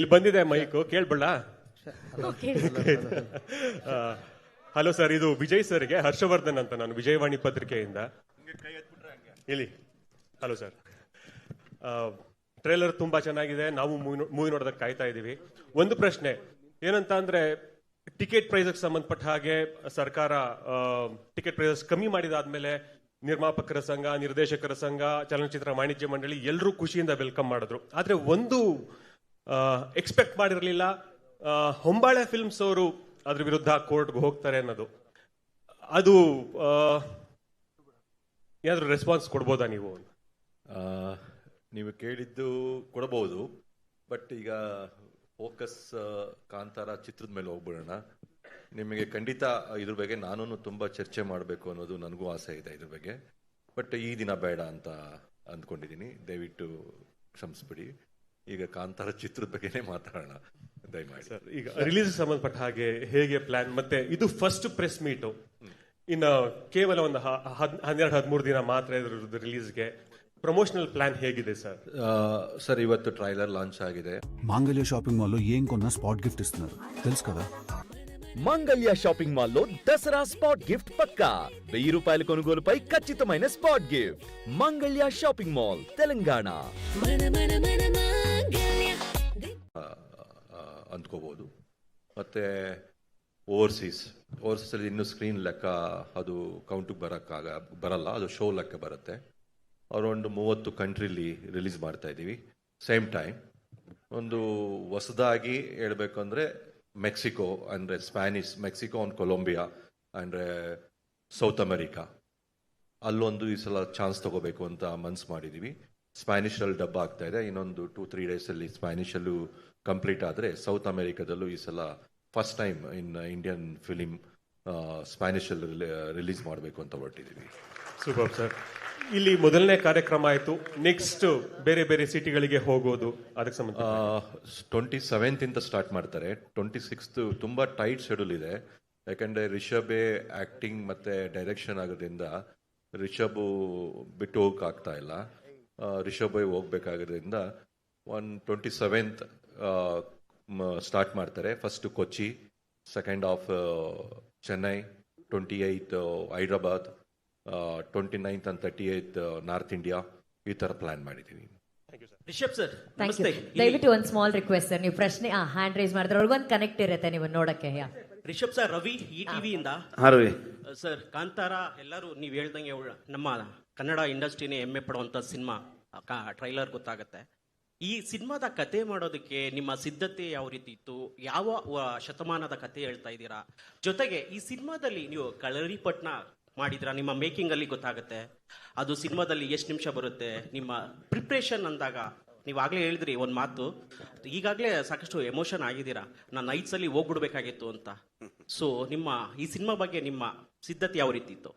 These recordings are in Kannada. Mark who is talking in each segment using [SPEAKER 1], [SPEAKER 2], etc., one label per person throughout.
[SPEAKER 1] ಇಲ್ಲಿ ಬಂದಿದೆ ಮೈಕು ಕೇಳ್ಬಿಡ. ಹಲೋ ಸರ್, ಇದು ವಿಜಯ್ ಸರ್ಗೆ ಹರ್ಷವರ್ಧನ್ ಅಂತ, ನಾನು ವಿಜಯವಾಣಿ ಪತ್ರಿಕೆಯಿಂದ. ಇಲ್ಲಿ ಹಲೋ ಸರ್, ಟ್ರೇಲರ್ ತುಂಬಾ ಚೆನ್ನಾಗಿದೆ, ನಾವು ಮೂವಿ ನೋಡೋದಕ್ಕೆ ಕಾಯ್ತಾ ಇದೀವಿ. ಒಂದು ಪ್ರಶ್ನೆ ಏನಂತ ಅಂದ್ರೆ, ಟಿಕೆಟ್ ಪ್ರೈಸ್ ಸಂಬಂಧಪಟ್ಟ ಹಾಗೆ ಸರ್ಕಾರ ಟಿಕೆಟ್ ಪ್ರೈಸಸ್ ಕಮ್ಮಿ ಮಾಡಿದಾದ್ಮೇಲೆ ನಿರ್ಮಾಪಕರ ಸಂಘ, ನಿರ್ದೇಶಕರ ಸಂಘ, ಚಲನಚಿತ್ರ ವಾಣಿಜ್ಯ ಮಂಡಳಿ ಎಲ್ಲರೂ ಖುಷಿಯಿಂದ ವೆಲ್ಕಮ್ ಮಾಡಿದ್ರು. ಆದ್ರೆ ಒಂದು ಎಕ್ಸ್ಪೆಕ್ಟ್ ಮಾಡಿರಲಿಲ್ಲ, ಹೊಂಬಾಳೆ ಫಿಲ್ಮ್ಸ್ ಅವರು ಅದ್ರ ವಿರುದ್ಧ ಕೋರ್ಟ್ಗೆ ಹೋಗ್ತಾರೆ ಅನ್ನೋದು. ಅದು ಏನಾದ್ರು ರೆಸ್ಪಾನ್ಸ್ ಕೊಡ್ಬೋದಾ ನೀವು?
[SPEAKER 2] ನೀವು ಕೇಳಿದ್ದು ಕೊಡಬಹುದು, ಬಟ್ ಈಗ ಫೋಕಸ್ ಕಾಂತಾರ ಚಿತ್ರದ ಮೇಲೆ ಹೋಗ್ಬಿಡೋಣ. ನಿಮಗೆ ಖಂಡಿತ ಇದ್ರ ಬಗ್ಗೆ ನಾನು ತುಂಬಾ ಚರ್ಚೆ ಮಾಡಬೇಕು ಅನ್ನೋದು ನನಗೂ ಆಸೆ ಇದೆ ಇದ್ರ ಬಗ್ಗೆ, ಬಟ್ ಈ ದಿನ ಬೇಡ ಅಂತ ಅಂದ್ಕೊಂಡಿದ್ದೀನಿ. ದಯವಿಟ್ಟು ಕ್ಷಮಿಸ್ಬಿಡಿ. ಈಗ ಕಾಂತಾರ ಚಿತ್ರದ ಬಗ್ಗೆನೇ ಮಾತಾಡೋಣ ದಯಮಾಡಿ.
[SPEAKER 1] ಸರ್, ಈಗ ರಿಲೀಸ್ ಸಂಬಂಧಪಟ್ಟ ಹಾಗೆ ಹೇಗೆ ಪ್ಲಾನ್? ಮತ್ತೆ ಇದು ಫಸ್ಟ್ ಪ್ರೆಸ್ ಮೀಟು, ಇನ್ನು ಕೇವಲ ಒಂದು 12-13 ದಿನ ಮಾತ್ರ ಇದ್ರ ರಿಲೀಸ್ಗೆ. ಪ್ರಮೋಷನಲ್ ಪ್ಲಾನ್ ಹೇಗಿದೆ ಸರ್?
[SPEAKER 2] సర్ ಇವತ್ತು ట్రైలర్ లాంచ్ ఆಗಿದೆ.
[SPEAKER 3] మాంగళ్య షాపింగ్ మాల్లో ఏం కొన్నా స్పాట్ గిఫ్ట్ ఇస్తున్నారు తెలుసు కదా.
[SPEAKER 4] మంగళ్య షాపింగ్ మాల్లో దసరా స్పాట్ గిఫ్ట్ పక్కా. 1000 రూపాయల కొనుగోలుపై ఖచ్చితమైన spot gift. Mangalya shopping mall, Telangana.
[SPEAKER 2] ಅಂದ್ಕೋಬಹುದು. ಮತ್ತೆ ಓವರ್ಸೀಸ್ ಅಲ್ಲಿ ಇನ್ನೂ ಸ್ಕ್ರೀನ್ ಲೆಕ್ಕ ಅದು ಕೌಂಟಿಗೆ ಬರಲ್ಲ, ಅದು ಶೋ ಲೆಕ್ಕ ಬರುತ್ತೆ. ಅರೌಂಡ್ 30 ಕಂಟ್ರಿಲಿ ರಿಲೀಸ್ ಮಾಡ್ತಾ ಇದ್ದೀವಿ ಸೇಮ್ ಟೈಮ್. ಒಂದು ಹೊಸದಾಗಿ ಹೇಳ್ಬೇಕು ಅಂದರೆ ಮೆಕ್ಸಿಕೋ ಅಂದರೆ ಸ್ಪ್ಯಾನಿಷ್, ಮೆಕ್ಸಿಕೋ ಅಂಡ್ ಕೊಲಂಬಿಯಾ ಅಂದರೆ ಸೌತ್ ಅಮೆರಿಕಾ, ಅಲ್ಲೊಂದು ಈ ಸಲ ಚಾನ್ಸ್ ತಗೋಬೇಕು ಅಂತ ಮನ್ಸು ಮಾಡಿದ್ದೀವಿ. ಸ್ಪ್ಯಾನಿಷಲ್ಲಿ ಡಬ್ ಆಗ್ತಾ ಇದೆ, ಇನ್ನೊಂದು 2-3 ಡೇಸಲ್ಲಿ ಸ್ಪ್ಯಾನಿಷಲ್ಲೂ ಕಂಪ್ಲೀಟ್ ಆದರೆ ಸೌತ್ ಅಮೆರಿಕಾದಲ್ಲೂ ಈ ಸಲ first time in Indian film ಸ್ಪ್ಯಾನಿಷಲ್ಲಿ ರಿಲೀಸ್ ಮಾಡಬೇಕು ಅಂತ ಹೊರಟಿದ್ದೀವಿ.
[SPEAKER 1] Super sir. ಇಲ್ಲಿ ಮೊದಲನೇ ಕಾರ್ಯಕ್ರಮ ಆಯ್ತು, ನೆಕ್ಸ್ಟ್ ಬೇರೆ ಬೇರೆ ಸಿಟಿಗಳಿಗೆ ಹೋಗೋದು ಅದಕ್ಕೆ ಸಂಬಂಧ
[SPEAKER 2] 27th ಇಂದ ಸ್ಟಾರ್ಟ್ ಮಾಡ್ತಾರೆ. 26th ತುಂಬಾ ಟೈಟ್ ಶೆಡ್ಯೂಲ್ ಇದೆ, ಯಾಕಂದ್ರೆ ರಿಷಬೇ ಆಕ್ಟಿಂಗ್ ಮತ್ತೆ ಡೈರೆಕ್ಷನ್ ಆಗೋದ್ರಿಂದ ರಿಷಬ್ ಬಿಟ್ಟು ಹೋಗಕ್ ಆಗ್ತಾ ಇಲ್ಲ. ರಿಷಬೇ ಹೋಗ್ಬೇಕಾಗೋದ್ರಿಂದ 27th ಸ್ಟಾರ್ಟ್ ಮಾಡ್ತಾರೆ. First Kochi, second half Chennai, 28th Hyderabad, 29th and 30th north India, ಈ ತರ ಪ್ಲಾನ್ ಮಾಡಿದೀವಿ.
[SPEAKER 5] ರಿಷಬ್ ಸರ್,
[SPEAKER 6] ದಯವಿಟ್ಟು ಒಂದು ಸ್ಮಾಲ್ ರಿಕ್ವೆಸ್ಟ್ ಸರ್, ನೀವು ಪ್ರಶ್ನೆ ಹ್ಯಾಂಡ್ ರೈಸ್ ಮಾಡಿದ್ರೆ ಅವ್ರಿಗೊಂದು ಕನೆಕ್ಟ್ ಇರುತ್ತೆ ನೀವು ನೋಡಕ್ಕೆ.
[SPEAKER 5] ರಿಷಬ್ ಸರ್, ರವಿ ಈ ಟಿವಿಯಿಂದ.
[SPEAKER 7] ರವಿ
[SPEAKER 5] ಸರ್, ಕಾಂತಾರ ಎಲ್ಲರೂ ನೀವು ಹೇಳ್ದಂಗೆ ನಮ್ಮ ಕನ್ನಡ ಇಂಡಸ್ಟ್ರಿನೇ ಹೆಮ್ಮೆ ಪಡುವಂತ ಸಿನಿಮಾ. ಟ್ರೈಲರ್ ಗೊತ್ತಾಗತ್ತೆ. ಈ ಸಿನಿಮಾದ ಕತೆ ಮಾಡೋದಕ್ಕೆ ನಿಮ್ಮ ಸಿದ್ಧತೆ ಯಾವ ರೀತಿ ಇತ್ತು? ಯಾವ ಶತಮಾನದ ಕತೆ ಹೇಳ್ತಾ ಇದ್ದೀರಾ? ಜೊತೆಗೆ ಈ ಸಿನಿಮಾದಲ್ಲಿ ನೀವು ಕಳರಿಪಟ್ನ ಮಾಡಿದ್ರ, ನಿಮ್ಮ ಮೇಕಿಂಗ್ ಅಲ್ಲಿ ಗೊತ್ತಾಗುತ್ತೆ. ಅದು ಸಿನಿಮಾದಲ್ಲಿ ಎಷ್ಟು ನಿಮಿಷ ಬರುತ್ತೆ, ನಿಮ್ಮ ಪ್ರಿಪ್ರೇಷನ್ ಅಂದಾಗ ನೀವಾಗಲೇ ಹೇಳಿದ್ರಿ ಒಂದು ಮಾತು, ಈಗಾಗಲೇ ಸಾಕಷ್ಟು ಎಮೋಷನ್ ಆಗಿದ್ದೀರಾ, ನಾನು ನೈಟ್ಸ್ ಅಲ್ಲಿ ಹೋಗ್ಬಿಡ್ಬೇಕಾಗಿತ್ತು ಅಂತ. ಸೊ ನಿಮ್ಮ ಈ ಸಿನಿಮಾ ಬಗ್ಗೆ ನಿಮ್ಮ ಸಿದ್ಧತೆ ಯಾವ ರೀತಿ ಇತ್ತು?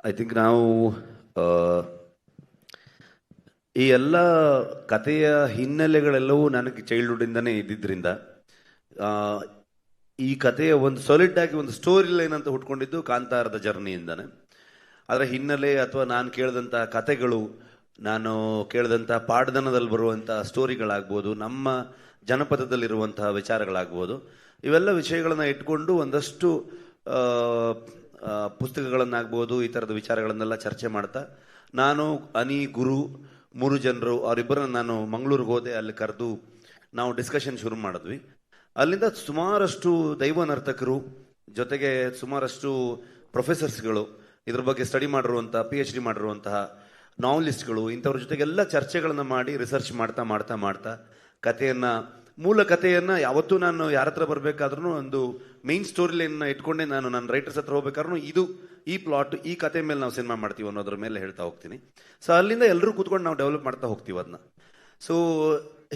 [SPEAKER 7] ಐ ಥಿಂಕ್ ನಾವು ಈ ಎಲ್ಲ ಕಥೆಯ ಹಿನ್ನೆಲೆಗಳೆಲ್ಲವೂ ನನಗೆ ಚೈಲ್ಡ್ಹುಡ್ಡಿಂದನೇ ಇದ್ದಿದ್ದರಿಂದ ಈ ಕಥೆಯ ಒಂದು ಸಾಲಿಡ್ ಆಗಿ ಒಂದು ಸ್ಟೋರಿ ಲೈನ್ ಅಂತ ಹುಟ್ಕೊಂಡಿದ್ದು ಕಾಂತಾರದ ಜರ್ನಿಯಿಂದಾನೆ. ಅದರ ಹಿನ್ನೆಲೆ ಅಥವಾ ನಾನು ಕೇಳಿದಂತಹ ಕಥೆಗಳು, ನಾನು ಕೇಳಿದಂತಹ ಪಾಡ್ದನದಲ್ಲಿ ಬರುವಂತಹ ಸ್ಟೋರಿಗಳಾಗ್ಬೋದು, ನಮ್ಮ ಜನಪದದಲ್ಲಿರುವಂತಹ ವಿಚಾರಗಳಾಗ್ಬೋದು, ಇವೆಲ್ಲ ವಿಷಯಗಳನ್ನ ಇಟ್ಕೊಂಡು ಒಂದಷ್ಟು ಪುಸ್ತಕಗಳನ್ನಾಗ್ಬೋದು, ಈ ಥರದ ವಿಚಾರಗಳನ್ನೆಲ್ಲ ಚರ್ಚೆ ಮಾಡ್ತಾ ನಾನು, ಅನಿ, ಗುರು 3 ಜನರು ಅವರಿಬ್ಬರನ್ನ ನಾನು ಮಂಗಳೂರಿಗೆ ಹೋದೆ. ಅಲ್ಲಿ ಕರೆದು ನಾವು ಡಿಸ್ಕಷನ್ ಶುರು ಮಾಡಿದ್ವಿ. ಅಲ್ಲಿಂದ ಸುಮಾರಷ್ಟು ದೈವ ನರ್ತಕರು, ಜೊತೆಗೆ ಸುಮಾರಷ್ಟು ಪ್ರೊಫೆಸರ್ಸ್ಗಳು, ಇದ್ರ ಬಗ್ಗೆ ಸ್ಟಡಿ ಮಾಡಿರುವಂತಹ PhD ಮಾಡಿರುವಂತಹ ನಾವಲಿಸ್ಟ್ಗಳು, ಇಂಥವ್ರ ಜೊತೆಗೆಲ್ಲ ಚರ್ಚೆಗಳನ್ನು ಮಾಡಿ ರಿಸರ್ಚ್ ಮಾಡ್ತಾ ಮಾಡ್ತಾ ಮಾಡ್ತಾ ಕಥೆಯನ್ನ, ಮೂಲ ಕಥೆಯನ್ನ ಯಾವತ್ತೂ ನಾನು ಯಾರ ಹತ್ರ ಬರಬೇಕಾದ್ರೂ ಒಂದು ಮೇನ್ ಸ್ಟೋರಿ ಲೈನ್ ಇಟ್ಕೊಂಡೆ ನಾನು ನನ್ನ ರೈಟರ್ಸ್ ಹತ್ರ ಹೋಗ್ಬೇಕಾದ್ರೂ ಇದು ಈ ಪ್ಲಾಟ್, ಈ ಕತೆ ಮೇಲೆ ನಾವು ಸಿನಿಮಾ ಮಾಡ್ತೀವಿ ಅನ್ನೋದ್ರ ಮೇಲೆ ಹೇಳ್ತಾ ಹೋಗ್ತೀನಿ. ಸೊ ಅಲ್ಲಿಂದ ಎಲ್ಲರೂ ಕೂತ್ಕೊಂಡು ನಾವು ಡೆವಲಪ್ ಮಾಡ್ತಾ ಹೋಗ್ತೀವಿ ಅದನ್ನ. ಸೊ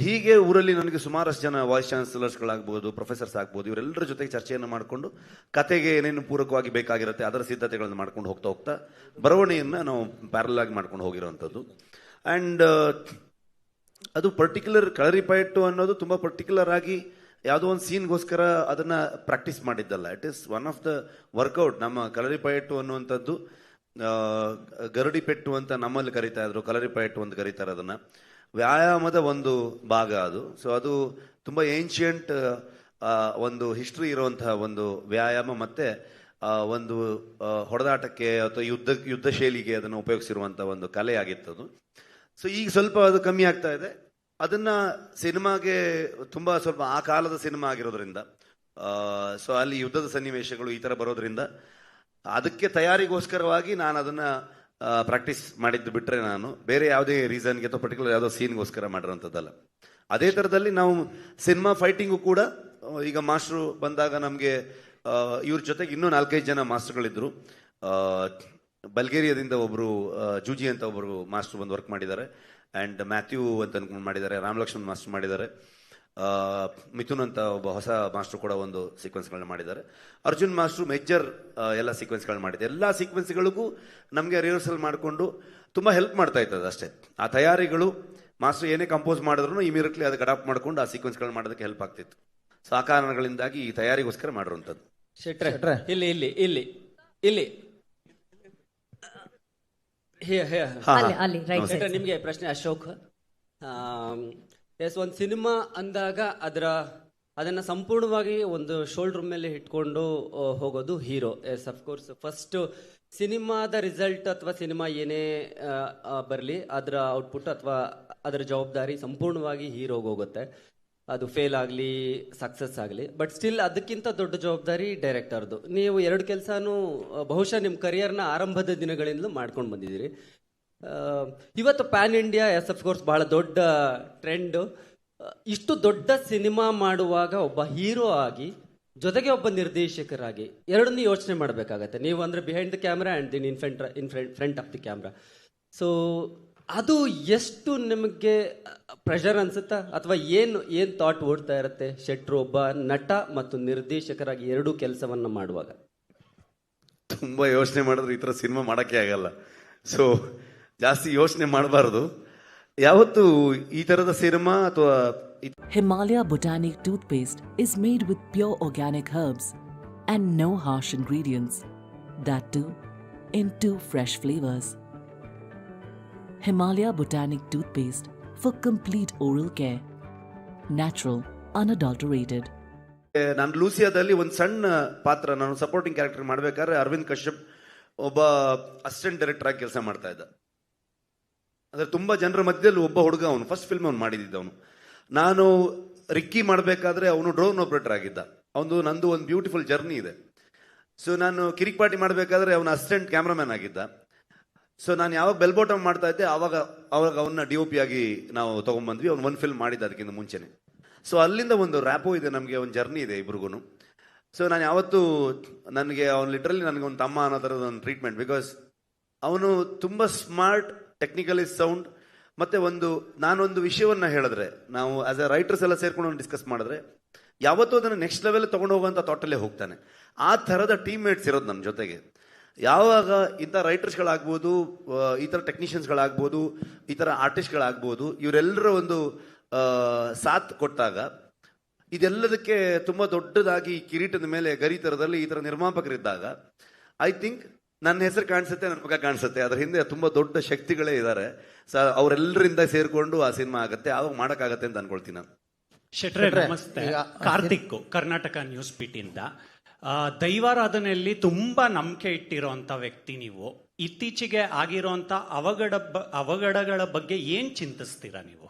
[SPEAKER 7] ಹೀಗೆ ಊರಲ್ಲಿ ನನಗೆ ಸುಮಾರಷ್ಟು ಜನ ವಾಯ್ಸ್ ಚಾನ್ಸಲರ್ಸ್ಗಳಾಗ್ಬೋದು, ಪ್ರೊಫೆಸರ್ಸ್ ಆಗ್ಬೋದು, ಇವರೆಲ್ಲರ ಜೊತೆಗೆ ಚರ್ಚೆಯನ್ನು ಮಾಡಿಕೊಂಡು ಕತೆಗೆ ಏನೇನು ಪೂರಕವಾಗಿ ಬೇಕಾಗಿರುತ್ತೆ ಅದರ ಸಿದ್ಧತೆಗಳನ್ನು ಮಾಡ್ಕೊಂಡು ಹೋಗ್ತಾ ಹೋಗ್ತಾ ಬರವಣಿಗೆಯನ್ನು ನಾವು ಪ್ಯಾರಲ್ ಆಗಿ ಮಾಡ್ಕೊಂಡು ಹೋಗಿರೋವಂಥದ್ದು. ಆ್ಯಂಡ್ ಅದು ಪರ್ಟಿಕ್ಯುಲರ್ ಕಳರಿಪಯಟ್ಟು ಅನ್ನೋದು ತುಂಬ ಪರ್ಟಿಕ್ಯುಲರ್ ಆಗಿ ಯಾವುದೋ ಒಂದು ಸೀನ್ಗೋಸ್ಕರ ಅದನ್ನ ಪ್ರಾಕ್ಟೀಸ್ ಮಾಡಿದ್ದಲ್ಲ. It is one of the workout. ನಮ್ಮ ಕಳರಿಪಯಟ್ಟು ಅನ್ನುವಂಥದ್ದು ಗರಡಿ ಪೆಟ್ಟು ಅಂತ ನಮ್ಮಲ್ಲಿ ಕರೀತಾ ಇದ್ರು, ಕಳರಿಪಯಟ್ಟು ಅಂತ ಕರೀತಾರೆ ಅದನ್ನ. ವ್ಯಾಯಾಮದ ಒಂದು ಭಾಗ ಅದು. ಸೊ ಅದು ತುಂಬ ಏನ್ಷಿಯಂಟ್ ಒಂದು ಹಿಸ್ಟ್ರಿ ಇರುವಂತಹ ಒಂದು ವ್ಯಾಯಾಮ, ಮತ್ತೆ ಒಂದು ಹೊಡೆದಾಟಕ್ಕೆ ಅಥವಾ ಯುದ್ಧ ಶೈಲಿಗೆ ಅದನ್ನು ಉಪಯೋಗಿಸಿರುವಂಥ ಒಂದು ಕಲೆ ಆಗಿತ್ತದು. ಸೊ ಈಗ ಸ್ವಲ್ಪ ಅದು ಕಮ್ಮಿ ಆಗ್ತಾ ಇದೆ. ಅದನ್ನ ಸಿನಿಮಾಗೆ ತುಂಬ ಸ್ವಲ್ಪ ಆ ಕಾಲದ ಸಿನಿಮಾ ಆಗಿರೋದ್ರಿಂದ, ಸೊ ಅಲ್ಲಿ ಯುದ್ಧದ ಸನ್ನಿವೇಶಗಳು ಈ ಥರ ಬರೋದ್ರಿಂದ ಅದಕ್ಕೆ ತಯಾರಿಗೋಸ್ಕರವಾಗಿ ನಾನು ಅದನ್ನ ಪ್ರಾಕ್ಟೀಸ್ ಮಾಡಿದ್ದು ಬಿಟ್ಟರೆ ನಾನು ಬೇರೆ ಯಾವುದೇ ರೀಸನ್ಗೆ ಅಥವಾ ಪರ್ಟಿಕ್ಯುಲರ್ ಯಾವುದೋ ಸೀನ್ಗೋಸ್ಕರ ಮಾಡಿರೋಂಥದ್ದಲ್ಲ. ಅದೇ ಥರದಲ್ಲಿ ನಾವು ಸಿನಿಮಾ ಫೈಟಿಂಗು ಕೂಡ ಈಗ ಮಾಸ್ಟ್ರು ಬಂದಾಗ ನಮಗೆ ಇವ್ರ ಜೊತೆಗೆ ಇನ್ನೂ 4-5 ಜನ ಮಾಸ್ಟರ್ಗಳಿದ್ರು. ಬಲ್ಗೇರಿಯಾದಿಂದ ಒಬ್ಬರು ಜೂಜಿ ಅಂತ ಒಬ್ಬರು ಮಾಸ್ಟರ್ ಬಂದು ವರ್ಕ್ ಮಾಡಿದ್ದಾರೆ, ಆ್ಯಂಡ್ ಮ್ಯಾಥ್ಯೂ ಅಂತ ಅನ್ಕೊಂಡು ಮಾಡಿದ್ದಾರೆ, ರಾಮಲಕ್ಷ್ಮಣ್ ಮಾಸ್ಟರ್ ಮಾಡಿದ್ದಾರೆ, ಮಿಥುನ್ ಅಂತ ಒಬ್ಬ ಹೊಸ ಮಾಸ್ಟರ್ ಕೂಡ ಒಂದು ಸೀಕ್ವೆನ್ಸ್ಗಳನ್ನ ಮಾಡಿದ್ದಾರೆ, ಅರ್ಜುನ್ ಮಾಸ್ಟ್ರು ಮೇಜರ್ ಎಲ್ಲ ಸೀಕ್ವೆನ್ಸ್ಗಳನ್ನ ಮಾಡಿದ್ದಾರೆ. ಎಲ್ಲ ಸೀಕ್ವೆನ್ಸ್ಗಳಿಗೂ ನಮಗೆ ರಿಹರ್ಸಲ್ ಮಾಡಿಕೊಂಡು ತುಂಬ ಹೆಲ್ಪ್ ಮಾಡ್ತಾ ಇರ್ತದೆ ಅಷ್ಟೇ. ಆ ತಯಾರಿಗಳು ಮಾಸ್ಟರ್ ಏನೇ ಕಂಪೋಸ್ ಮಾಡಿದ್ರು ಇಮಿಡಿಯೇಟ್ಲಿ ಅದಕ್ಕೆ ಅಡಾಪ್ಟ್ ಮಾಡ್ಕೊಂಡು ಆ ಸೀಕ್ವೆನ್ಸ್ಗಳನ್ನ ಮಾಡೋದಕ್ಕೆ ಹೆಲ್ಪ್ ಆಗ್ತಿತ್ತು. ಸೊ ಆ ಕಾರಣಗಳಿಂದಾಗಿ ಈ ತಯಾರಿಗೋಸ್ಕರ ಮಾಡಿರುವಂಥದ್ದು.
[SPEAKER 8] ಶೆಟ್ರೆ ಇಲ್ಲಿ ಇಲ್ಲಿ ಇಲ್ಲಿ ಇಲ್ಲಿ
[SPEAKER 6] ಅಲ್ಲಿ ರೈಟ್
[SPEAKER 8] ಶೆಟ್ರೆ, ನಿಮ್ಗೆ ಪ್ರಶ್ನೆ. ಅಶೋಕ್, ಎಸ್, ಒಂದು ಸಿನಿಮಾ ಅಂದಾಗ ಅದನ್ನ ಸಂಪೂರ್ಣವಾಗಿ ಒಂದು ಶೋಲ್ಡರ್ ಮೇಲೆ ಇಟ್ಕೊಂಡು ಹೋಗೋದು ಹೀರೋ. ಎಸ್, ಅಫ್ಕೋರ್ಸ್ ಫಸ್ಟ್ ಸಿನಿಮಾದ ರಿಸಲ್ಟ್ ಅಥವಾ ಸಿನಿಮಾ ಏನೇ ಬರಲಿ ಅದರ ಔಟ್ಪುಟ್ ಅಥವಾ ಅದರ ಜವಾಬ್ದಾರಿ ಸಂಪೂರ್ಣವಾಗಿ ಹೀರೋಗೆ ಹೋಗುತ್ತೆ. ಅದು ಫೇಲ್ ಆಗಲಿ ಸಕ್ಸಸ್ ಆಗಲಿ, ಬಟ್ ಸ್ಟಿಲ್ ಅದಕ್ಕಿಂತ ದೊಡ್ಡ ಜವಾಬ್ದಾರಿ ಡೈರೆಕ್ಟರ್ದು. ನೀವು 2 ಕೆಲಸನೂ ಬಹುಶಃ ನಿಮ್ಮ ಕರಿಯರ್ನ ಆರಂಭದ ದಿನಗಳಿಂದಲೂ ಮಾಡ್ಕೊಂಡು ಬಂದಿದ್ದೀರಿ. ಇವತ್ತು ಪ್ಯಾನ್ ಇಂಡಿಯಾ ಎಸ್ ಅಫ್ಕೋರ್ಸ್ ಬಹಳ ದೊಡ್ಡ ಟ್ರೆಂಡ್. ಇಷ್ಟು ದೊಡ್ಡ ಸಿನಿಮಾ ಮಾಡುವಾಗ ಒಬ್ಬ ಹೀರೋ ಆಗಿ ಜೊತೆಗೆ ಒಬ್ಬ ನಿರ್ದೇಶಕರಾಗಿ ಎರಡನ್ನೂ ಯೋಚನೆ ಮಾಡಬೇಕಾಗತ್ತೆ. ನೀವು ಅಂದರೆ ಬಿಹೈಂಡ್ ದ ಕ್ಯಾಮ್ರಾ ಆ್ಯಂಡ್ ದಿನ್ in front of the camera. So ಅದು ಎಷ್ಟು ನಿಮಗೆ ಪ್ರೆಷರ್ ಅನ್ಸುತ್ತಾ, ಅಥವಾ ಏನು ಥಾಟ್ ಓಡ್ತಾ ಇರುತ್ತೆ ಶೆಟ್ರು ಒಬ್ಬ ನಟ ಮತ್ತು ನಿರ್ದೇಶಕರಾಗಿ ಎರಡೂ ಕೆಲಸವನ್ನ ಮಾಡುವಾಗ?
[SPEAKER 7] ತುಂಬ ಯೋಚನೆ ಮಾಡಿದ್ರೆ ಈ ಥರ ಸಿನಿಮಾ ಮಾಡೋಕ್ಕೆ ಆಗಲ್ಲ. ಸೊ ಜಾಸ್ತಿ ಯೋಚನೆ ಮಾಡಬಾರ್ದು. ಯಾವತ್ತು ಈ ಥರದ ಸಿನಿಮಾ ಅಥವಾ
[SPEAKER 9] Himalaya Botanic toothpaste is made with pure organic herbs and no harsh ingredients. That too in 2 fresh flavors. Himalaya Botanic toothpaste for complete oral care. Natural, unadulterated.
[SPEAKER 7] ನಾನು ಲೂಸಿಯಾದಲ್ಲಿ ಒಂದು ಸಣ್ಣ ಪಾತ್ರ, ನಾನು ಸಪೋರ್ಟಿಂಗ್ ಕ್ಯಾರೆಕ್ಟರ್ ಮಾಡಬೇಕಾದ್ರೆ ಅರವಿಂದ್ ಕಶ್ಯಪ್ ಒಬ್ಬ ಅಸಿಸ್ಟೆಂಟ್ ಡೈರೆಕ್ಟರ್ ಆಗಿ ಕೆಲಸ ಮಾಡ್ತಾ ಇದ್ದ. ಅಂದರೆ ತುಂಬ ಜನರ ಮಧ್ಯದಲ್ಲಿ ಒಬ್ಬ ಹುಡುಗ, ಅವನು ಫಸ್ಟ್ ಫಿಲ್ಮ್ ಅವ್ನು ಮಾಡಿದ್ದ. ನಾನು ರಿಕ್ಕಿ ಮಾಡಬೇಕಾದ್ರೆ ಅವನು ಡ್ರೋನ್ ಆಪರೇಟರ್ ಆಗಿದ್ದ. ನಂದು ಒಂದು ಬ್ಯೂಟಿಫುಲ್ ಜರ್ನಿ ಇದೆ. ಸೊ ನಾನು ಕಿರಿಕ್ ಪಾರ್ಟಿ ಮಾಡಬೇಕಾದ್ರೆ ಅವನ ಅಸಿಸ್ಟೆಂಟ್ ಕ್ಯಾಮ್ರಾಮ್ಯಾನ್ ಆಗಿದ್ದ. ಸೊ ನಾನು ಯಾವಾಗ ಬೆಲ್ ಬಾಟಮ್ ಮಾಡ್ತಾ ಇದ್ದೆ ಅವಾಗ ಅವನ್ನ DOP ಆಗಿ ನಾವು ತೊಗೊಂಡ್ಬಂದ್ವಿ. ಅವ್ನು ಒಂದು ಫಿಲ್ಮ್ ಮಾಡಿದ್ದ ಅದಕ್ಕಿಂತ ಮುಂಚೆನೆ. ಸೊ ಅಲ್ಲಿಂದ ಒಂದು ರ್ಯಾಪೋ ಇದೆ, ನಮಗೆ ಒಂದು ಜರ್ನಿ ಇದೆ ಇಬ್ರಿಗೂ. ಸೊ ನಾನು ಯಾವತ್ತೂ ನನಗೆ ಅವ್ನು ಲಿಟ್ರಲಿ ನನಗೆ ಒಂದು ತಮ್ಮ ಅನ್ನೋ ಥರದ ಒಂದು ಟ್ರೀಟ್ಮೆಂಟ್. ಬಿಕಾಸ್ ಅವನು ತುಂಬ ಸ್ಮಾರ್ಟ್, ಟೆಕ್ನಿಕಲಿ ಸೌಂಡ್, ಮತ್ತು ನಾನೊಂದು ವಿಷಯವನ್ನು ಹೇಳಿದ್ರೆ, ನಾವು ಆಸ್ ಎ ರೈಟರ್ಸ್ ಎಲ್ಲ ಸೇರ್ಕೊಂಡು ಡಿಸ್ಕಸ್ ಮಾಡಿದ್ರೆ ಯಾವತ್ತೂ ಅದನ್ನು ನೆಕ್ಸ್ಟ್ ಲೆವೆಲ್ ತೊಗೊಂಡು ಹೋಗುವಂಥ ಥಾಟಲ್ಲೇ ಹೋಗ್ತಾನೆ. ಆ ಥರದ ಟೀಮ್ ಮೇಟ್ಸ್ ಇರೋದು ನಮ್ಮ ಜೊತೆಗೆ. ಯಾವಾಗ ಇಂಥ ರೈಟರ್ಸ್ಗಳಾಗ್ಬೋದು, ಈ ಥರ ಟೆಕ್ನಿಷಿಯನ್ಸ್ಗಳಾಗ್ಬೋದು, ಈ ಥರ ಆರ್ಟಿಸ್ಟ್ಗಳಾಗ್ಬೋದು, ಇವರೆಲ್ಲರ ಒಂದು ಸಾಥ್ ಕೊಟ್ಟಾಗ ಇದೆಲ್ಲದಕ್ಕೆ ತುಂಬ ದೊಡ್ಡದಾಗಿ ಕಿರೀಟದ ಮೇಲೆ ಗರಿ ಥರದಲ್ಲಿ ಈ ಥರ ನಿರ್ಮಾಪಕರಿದ್ದಾಗ ಐ ಥಿಂಕ್ ನನ್ನ ಹೆಸರು ಕಾಣಿಸುತ್ತೆ, ನನ್ನ ಮಗ ಕಾಣಿಸುತ್ತೆ. ಅದ್ರ ಹಿಂದೆ ತುಂಬ ದೊಡ್ಡ ಶಕ್ತಿಗಳೇ ಇದ್ದಾರೆ. ಅವರೆಲ್ಲರಿಂದ ಸೇರಿಕೊಂಡು ಆ ಸಿನಿಮಾ ಆಗುತ್ತೆ, ಆವಾಗ ಮಾಡೋಕ್ಕಾಗತ್ತೆ ಅಂತ ಅನ್ಕೊಳ್ತೀನಿ ನಾನು.
[SPEAKER 10] ಶೆಟ್ರೆ ನಮಸ್ತೆ. ಕಾರ್ತಿಕ್, ಕರ್ನಾಟಕ ನ್ಯೂಸ್ ಪೀಟಿಂದ. ದೈವಾರಾಧನೆಯಲ್ಲಿ ತುಂಬಾ ನಂಬಿಕೆ ಇಟ್ಟಿರೋಂಥ ವ್ಯಕ್ತಿ ನೀವು. ಇತ್ತೀಚೆಗೆ ಆಗಿರೋಂಥ ಅವಘಡಗಳ ಬಗ್ಗೆ ಏನ್ ಚಿಂತಿಸ್ತೀರಾ ನೀವು?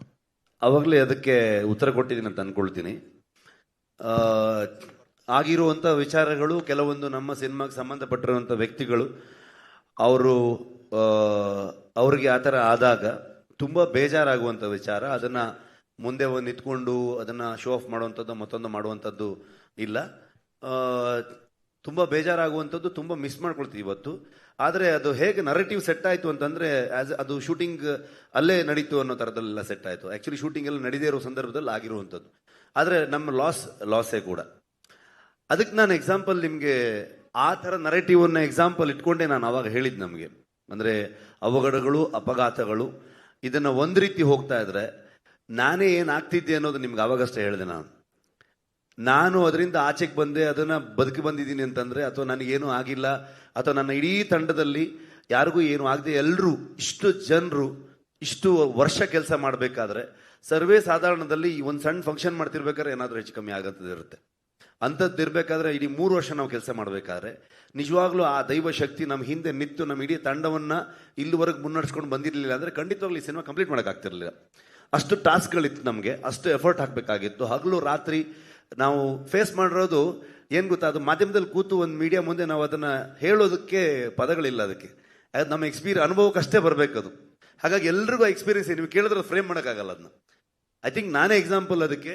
[SPEAKER 7] ಅವಾಗಲೇ ಅದಕ್ಕೆ ಉತ್ತರ ಕೊಟ್ಟಿದ್ದೀನಿ ಅಂತ ಅನ್ಕೊಳ್ತೀನಿ. ಆಗಿರುವಂಥ ವಿಚಾರಗಳು, ಕೆಲವೊಂದು ನಮ್ಮ ಸಿನಿಮಾಗೆ ಸಂಬಂಧಪಟ್ಟಿರುವಂಥ ವ್ಯಕ್ತಿಗಳು ಅವ್ರಿಗೆ ಆ ಥರ ಆದಾಗ ತುಂಬ ಬೇಜಾರಾಗುವಂಥ ವಿಚಾರ. ಅದನ್ನು ಮುಂದೆ ಒಂದು ನಿಂತ್ಕೊಂಡು ಅದನ್ನು ಶೋ ಆಫ್ ಮಾಡುವಂಥದ್ದು ಮತ್ತೊಂದು ಮಾಡುವಂಥದ್ದು ಇಲ್ಲ. ತುಂಬ ಬೇಜಾರಾಗುವಂಥದ್ದು, ತುಂಬ ಮಿಸ್ ಮಾಡ್ಕೊಳ್ತೀವಿ ಇವತ್ತು. ಆದರೆ ಅದು ಹೇಗೆ ನರೇಟಿವ್ ಸೆಟ್ ಆಯಿತು ಅಂತಂದರೆ, ಅದು ಶೂಟಿಂಗ್ ಅಲ್ಲೇ ನಡೀತು ಅನ್ನೋ ಥರದಲ್ಲೆಲ್ಲ ಸೆಟ್ ಆಯಿತು. ಆ್ಯಕ್ಚುಲಿ ಶೂಟಿಂಗ್ ಎಲ್ಲ ನಡೀದೇ ಇರೋ ಸಂದರ್ಭದಲ್ಲಿ ಆಗಿರುವಂಥದ್ದು. ಆದರೆ ನಮ್ಮ ಲಾಸೇ ಕೂಡ. ಅದಕ್ಕೆ ನಾನು ಎಕ್ಸಾಂಪಲ್ ನಿಮಗೆ ಆ ಥರ ನರೇಟಿವನ್ನು ಎಕ್ಸಾಂಪಲ್ ಇಟ್ಕೊಂಡೇ ನಾನು ಅವಾಗ ಹೇಳಿದ್ದು. ನಮಗೆ ಅಂದರೆ ಅವಘಡಗಳು, ಅಪಘಾತಗಳು ಇದನ್ನು ಒಂದು ರೀತಿ ಹೋಗ್ತಾ ಇದ್ರೆ ನಾನೇ ಏನಾಗ್ತಿದ್ದೆ ಅನ್ನೋದು ನಿಮ್ಗೆ ಅವಾಗಷ್ಟೇ ಹೇಳಿದೆ. ನಾನು ಅದರಿಂದ ಆಚೆಗೆ ಬಂದೆ, ಅದನ್ನು ಬದುಕಿ ಬಂದಿದ್ದೀನಿ ಅಂತಂದರೆ, ಅಥವಾ ನನಗೇನೂ ಆಗಿಲ್ಲ, ಅಥವಾ ನನ್ನ ಇಡೀ ತಂಡದಲ್ಲಿ ಯಾರಿಗೂ ಏನೂ ಆಗದೆ ಎಲ್ಲರೂ, ಇಷ್ಟು ಜನರು ಇಷ್ಟು ವರ್ಷ ಕೆಲಸ ಮಾಡಬೇಕಾದ್ರೆ ಸರ್ವೇ ಸಾಧಾರಣದಲ್ಲಿ ಒಂದು ಸಣ್ಣ ಫಂಕ್ಷನ್ ಮಾಡ್ತಿರ್ಬೇಕಾದ್ರೆ ಏನಾದರೂ ಹೆಚ್ಚು ಕಮ್ಮಿ ಆಗತ್ತಿರುತ್ತೆ. ಅಂಥದ್ದು ಇರಬೇಕಾದ್ರೆ ಇಡೀ 3 ವರ್ಷ ನಾವು ಕೆಲಸ ಮಾಡಬೇಕಾದ್ರೆ ನಿಜವಾಗ್ಲೂ ಆ ದೈವ ಶಕ್ತಿ ನಮ್ಮ ಹಿಂದೆ ನಿಂತು ನಮ್ಮ ಇಡೀ ತಂಡವನ್ನು ಇಲ್ಲಿವರೆಗೆ ಮುನ್ನಡೆಸ್ಕೊಂಡು ಬಂದಿರಲಿಲ್ಲ ಅಂದರೆ ಖಂಡಿತವಾಗ್ಲೂ ಈ ಸಿನಿಮಾ ಕಂಪ್ಲೀಟ್ ಮಾಡೋಕ್ಕಾಗ್ತಿರ್ಲಿಲ್ಲ. ಅಷ್ಟು ಟಾಸ್ಕ್ಗಳಿತ್ತು ನಮಗೆ, ಅಷ್ಟು ಎಫರ್ಟ್ ಹಾಕಬೇಕಾಗಿತ್ತು. ಹಗಲು ರಾತ್ರಿ ನಾವು ಫೇಸ್ ಮಾಡಿರೋದು ಏನು ಗೊತ್ತಾ, ಅದು ಮಾಧ್ಯಮದಲ್ಲಿ ಕೂತು ಒಂದು ಮೀಡಿಯಾ ಮುಂದೆ ನಾವು ಅದನ್ನು ಹೇಳೋದಕ್ಕೆ ಪದಗಳಿಲ್ಲ. ಅದಕ್ಕೆ ಅದು ನಮ್ಮ ಅನುಭವಕ್ಕಷ್ಟೇ ಬರಬೇಕು ಅದು. ಹಾಗಾಗಿ ಎಲ್ರಿಗೂ ಎಕ್ಸ್ಪೀರಿಯನ್ಸ್ ನೀವು ಕೇಳಿದ್ರೆ ಫ್ರೇಮ್ ಮಾಡೋಕ್ಕಾಗಲ್ಲ ಅದನ್ನ. ಐ ಥಿಂಕ್ ನಾನೇ ಎಕ್ಸಾಂಪಲ್ ಅದಕ್ಕೆ.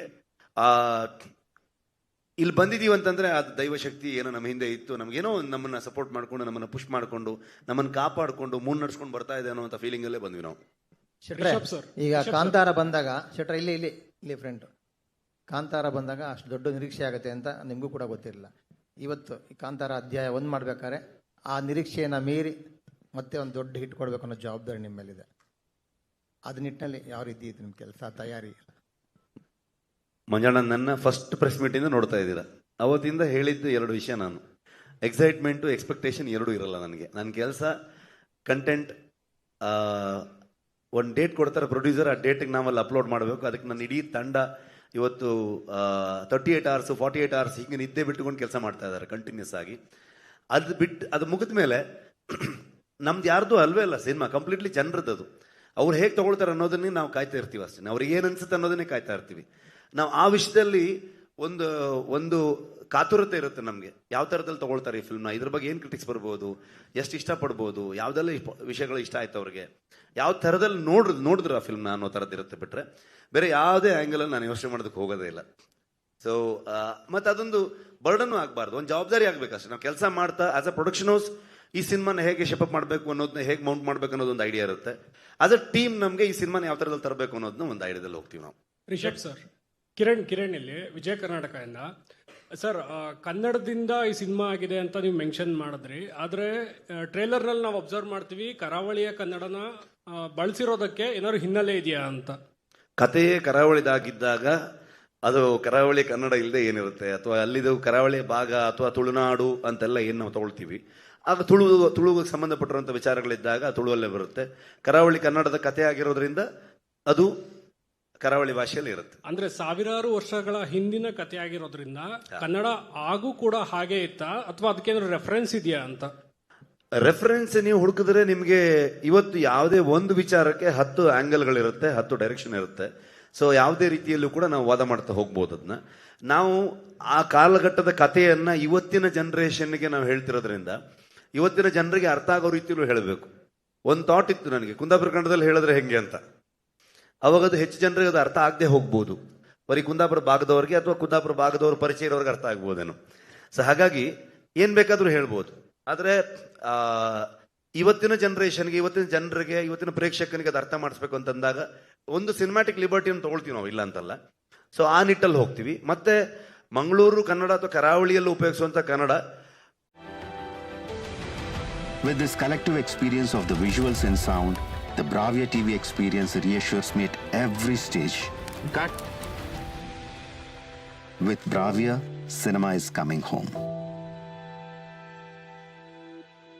[SPEAKER 7] ಇಲ್ಲಿ ಬಂದಿದ್ದೀವಿ ಅಂತಂದ್ರೆ ಅದು ದೈವಶಕ್ತಿ ಏನೋ ನಮ್ಮ ಹಿಂದೆ ಇತ್ತು, ನಮಗೇನೋ ನಮ್ಮನ್ನ ಸಪೋರ್ಟ್ ಮಾಡ್ಕೊಂಡು ನಮ್ಮನ್ನು ಪುಷ್ ಮಾಡಿಕೊಂಡು ನಮ್ಮನ್ನು ಕಾಪಾಡಿಕೊಂಡು ಮುನ್ನಡೆಸ್ಕೊಂಡು ಬರ್ತಾ ಇದೆ ಅನ್ನೋ ಫೀಲಿಂಗಲ್ಲೇ ಬಂದ್ವಿ ನಾವು.
[SPEAKER 11] ಈಗ ಕಾಂತಾರ ಬಂದಾಗ ಶೆಟ್ರ ಇಲ್ಲಿ ಫ್ರೆಂಡ್ ಕಾಂತಾರ ಬಂದಾಗ ಅಷ್ಟು ದೊಡ್ಡ ನಿರೀಕ್ಷೆ ಆಗುತ್ತೆ ಅಂತ ನಿಮಗೂ ಕೂಡ ಗೊತ್ತಿರಲಿಲ್ಲ. ಇವತ್ತು ಈ ಕಾಂತಾರ ಅಧ್ಯಾಯ 1 ಮಾಡ್ಬೇಕಾದ್ರೆ ಆ ನಿರೀಕ್ಷೆಯನ್ನು ಮೀರಿ ಮತ್ತೆ ಒಂದು ದೊಡ್ಡ ಹಿಟ್ ಕೊಡಬೇಕು ಅನ್ನೋ ಜವಾಬ್ದಾರಿ ನಿಮ್ಮ ಮೇಲಿದೆ. ಅದ ನಿಟ್ಟಿನಲ್ಲಿ ಯಾವ ರೀತಿ ಇತ್ತು ನಿಮ್ಮ ಕೆಲಸ ತಯಾರಿ?
[SPEAKER 7] ಮಂಜಣ್ಣ, ನನ್ನ ಫಸ್ಟ್ ಪ್ರೆಸ್ ಮೀಟಿಂದ ನೋಡ್ತಾ ಇದ್ದೀರಾ, ಅವತ್ತಿಂದ ಹೇಳಿದ್ದು 2 ವಿಷಯ. ನಾನು ಎಕ್ಸೈಟ್ಮೆಂಟು ಎಕ್ಸ್ಪೆಕ್ಟೇಷನ್ ಎರಡೂ ಇರಲ್ಲ ನನಗೆ. ನನ್ನ ಕೆಲಸ ಕಂಟೆಂಟ್, ಒಂದು ಡೇಟ್ ಕೊಡ್ತಾರೆ ಪ್ರೊಡ್ಯೂಸರ್, ಆ ಡೇಟಿಗೆ ನಾವಲ್ಲಿ ಅಪ್ಲೋಡ್ ಮಾಡಬೇಕು. ಅದಕ್ಕೆ ನನ್ನ ಇಡೀ ತಂಡ ಇವತ್ತು 38 hours 48 hours ಹೀಗೆ ನಿದ್ದೆ ಬಿಟ್ಟುಕೊಂಡು ಕೆಲಸ ಮಾಡ್ತಾ ಇದ್ದಾರೆ ಕಂಟಿನ್ಯೂಸ್ ಆಗಿ. ಅದು ಮುಗಿದ ಮೇಲೆ ನಮ್ದು ಯಾರ್ದು ಅಲ್ವೇ ಅಲ್ಲ ಸಿನಿಮಾ, ಕಂಪ್ಲೀಟ್ಲಿ ಜನರದ್ದು. ಅದು ಅವ್ರು ಹೇಗೆ ತಗೊಳ್ತಾರೆ ಅನ್ನೋದನ್ನೇ ನಾವು ಕಾಯ್ತಾ ಇರ್ತೀವಿ ಅಷ್ಟೇ. ಅವ್ರಿಗೆ ಏನು ಅನ್ಸುತ್ತೆ ಅನ್ನೋದನ್ನೇ ಕಾಯ್ತಾ ಇರ್ತೀವಿ ನಾವು. ಆ ವಿಷಯದಲ್ಲಿ ಒಂದು ಕಾತುರತೆ ಇರುತ್ತೆ ನಮಗೆ, ಯಾವ ಥರದಲ್ಲಿ ತಗೊಳ್ತಾರೆ ಈ ಫಿಲ್ಮ್ನ, ಇದ್ರ ಬಗ್ಗೆ ಏನು ಕ್ರಿಟಿಕ್ಸ್ ಬರ್ಬೋದು, ಎಷ್ಟು ಇಷ್ಟಪಡ್ಬೋದು, ಯಾವುದೆಲ್ಲ ವಿಷಯಗಳು ಇಷ್ಟ ಆಯ್ತು ಅವ್ರಿಗೆ, ಯಾವ ಥರದಲ್ಲಿ ನೋಡಿದ್ರು ಆ ಫಿಲ್ಮ್ನ ಅನ್ನೋ ಥರದ್ದು ಇರುತ್ತೆ. ಬಿಟ್ಟರೆ ಬೇರೆ ಯಾವುದೇ ಆ್ಯಂಗಲಲ್ಲಿ ನಾನು ಯೋಚನೆ ಮಾಡೋದಕ್ಕೆ ಹೋಗೋದೇ ಇಲ್ಲ. ಸೊ ಮತ್ತು ಅದೊಂದು ಬರ್ಡನ್ನು ಆಗಬಾರ್ದು, ಒಂದು ಜವಾಬ್ದಾರಿ ಆಗಬೇಕಷ್ಟೇ. ನಾವು ಕೆಲಸ ಮಾಡ್ತಾ ಆಸ್ ಅ ಪ್ರೊಡಕ್ಷನ್ ಹೌಸ್ ಈ ಸಿನಿಮಾನ ಹೇಗೆ ಶೇಪಪ್ ಮಾಡಬೇಕು ಅನ್ನೋದನ್ನ, ಹೇಗೆ ಮೌಂಟ್ ಮಾಡಬೇಕು ಅನ್ನೋದೊಂದು ಐಡಿಯಾ ಇರುತ್ತೆ. ಆಸ್ ಅ ಟೀಮ್ ನಮಗೆ ಈ ಸಿನಿಮಾನ ಯಾವ ಥರದಲ್ಲಿ ತರಬೇಕು ಅನ್ನೋದನ್ನ ಒಂದು ಐಡಿಯಾದಲ್ಲಿ ಹೋಗ್ತೀವಿ ನಾವು.
[SPEAKER 12] ರಿಷಬ್ ಸರ್, ಕಿರಣ್ ಇಲ್ಲಿ ವಿಜಯ ಕರ್ನಾಟಕದಿಂದ ಸರ್, ಕನ್ನಡದಿಂದ ಈ ಸಿನಿಮಾ ಆಗಿದೆ ಅಂತ ನೀವು ಮೆನ್ಷನ್ ಮಾಡಿದ್ರಿ. ಆದರೆ ಟ್ರೇಲರ್ನಲ್ಲಿ ನಾವು ಅಬ್ಸರ್ವ್ ಮಾಡ್ತೀವಿ ಕರಾವಳಿಯ ಕನ್ನಡನ ಬಳಸಿರೋದಕ್ಕೆ ಏನಾದ್ರು ಹಿನ್ನೆಲೆ ಇದೆಯಾ ಅಂತ.
[SPEAKER 7] ಕಥೆಯೇ ಕರಾವಳಿದಾಗಿದ್ದಾಗ ಅದು ಕರಾವಳಿ ಕನ್ನಡ ಇಲ್ಲದೆ ಏನಿರುತ್ತೆ, ಅಥವಾ ಅಲ್ಲಿದು ಕರಾವಳಿ ಭಾಗ ಅಥವಾ ತುಳುನಾಡು ಅಂತೆಲ್ಲ ಏನು ನಾವು ತಗೊಳ್ತೀವಿ, ಆಗ ತುಳುಗೆ ಸಂಬಂಧಪಟ್ಟಿರುವಂಥ ವಿಚಾರಗಳಿದ್ದಾಗ ತುಳುವಲ್ಲೇ ಬರುತ್ತೆ. ಕರಾವಳಿ ಕನ್ನಡದ ಕಥೆ ಆಗಿರೋದ್ರಿಂದ ಅದು ಕರಾವಳಿ ಭಾಷೆಯಲ್ಲಿ ಇರುತ್ತೆ.
[SPEAKER 12] ಅಂದ್ರೆ ಸಾವಿರಾರು ವರ್ಷಗಳ ಹಿಂದಿನ ಕಥೆ ಆಗಿರೋದ್ರಿಂದ ಕನ್ನಡ ಆಗು ಕೂಡ ಹಾಗೆ ಇತ್ತಾ, ಅಥವಾ ಅದಕ್ಕೇನಾದ್ರು ರೆಫರೆನ್ಸ್ ಇದೆಯಾ ಅಂತ?
[SPEAKER 7] ರೆಫರೆನ್ಸ್ ನೀವು ಹುಡುಕಿದ್ರೆ ನಿಮಗೆ ಇವತ್ತು ಯಾವುದೇ ಒಂದು ವಿಚಾರಕ್ಕೆ 10 ಆ್ಯಂಗಲ್ಗಳಿರುತ್ತೆ, 10 ಡೈರೆಕ್ಷನ್ ಇರುತ್ತೆ. ಸೊ ಯಾವುದೇ ರೀತಿಯಲ್ಲೂ ಕೂಡ ನಾವು ವಾದ ಮಾಡ್ತಾ ಹೋಗ್ಬೋದು. ಅದನ್ನ ನಾವು ಆ ಕಾಲಘಟ್ಟದ ಕಥೆಯನ್ನ ಇವತ್ತಿನ ಜನರೇಷನ್ಗೆ ನಾವು ಹೇಳ್ತಿರೋದ್ರಿಂದ ಇವತ್ತಿನ ಜನರಿಗೆ ಅರ್ಥ ಆಗೋ ರೀತಿಯಲ್ಲೂ ಹೇಳಬೇಕು. ಒಂದು ಥಾಟ್ ಇತ್ತು ನನಗೆ, ಕುಂದಾಪುರ ಕನ್ನಡದಲ್ಲಿ ಹೇಳಿದ್ರೆ ಹೆಂಗೆ ಅಂತ. ಅವಾಗ ಅದು ಹೆಚ್ಚು ಜನರಿಗೆ ಅದು ಅರ್ಥ ಆಗದೆ ಹೋಗ್ಬೋದು, ಬರೀ ಕುಂದಾಪುರ ಭಾಗದವ್ರಿಗೆ ಅಥವಾ ಕುಂದಾಪುರ ಭಾಗದವ್ರ ಪರಿಚಯ ಇರೋರಿಗೆ ಅರ್ಥ ಆಗ್ಬೋದೇನೋ. ಸೊ ಹಾಗಾಗಿ ಏನು ಬೇಕಾದರೂ ಹೇಳ್ಬೋದು. ಆದರೆ ಇವತ್ತಿನ ಜನರೇಷನ್ಗೆ, ಇವತ್ತಿನ ಜನರಿಗೆ, ಇವತ್ತಿನ ಪ್ರೇಕ್ಷಕನಿಗೆ ಅದು ಅರ್ಥ ಮಾಡಿಸ್ಬೇಕು ಅಂತಂದಾಗ ಒಂದು ಸಿನಿಮ್ಯಾಟಿಕ್ ಲಿಬರ್ಟಿಯನ್ನು ತಗೊಳ್ತೀವಿ ನಾವು, ಇಲ್ಲ ಅಂತಲ್ಲ. ಸೊ ಆ ನಿಟ್ಟಲ್ಲಿ ಹೋಗ್ತೀವಿ. ಮತ್ತೆ ಮಂಗಳೂರು ಕನ್ನಡ ಅಥವಾ ಕರಾವಳಿಯಲ್ಲಿ ಉಪಯೋಗಿಸುವಂಥ Kannada.
[SPEAKER 13] With this collective experience of the visuals and sound, the Bravia TV experience reassures me at every stage. Cut. With Bravia, cinema is coming home.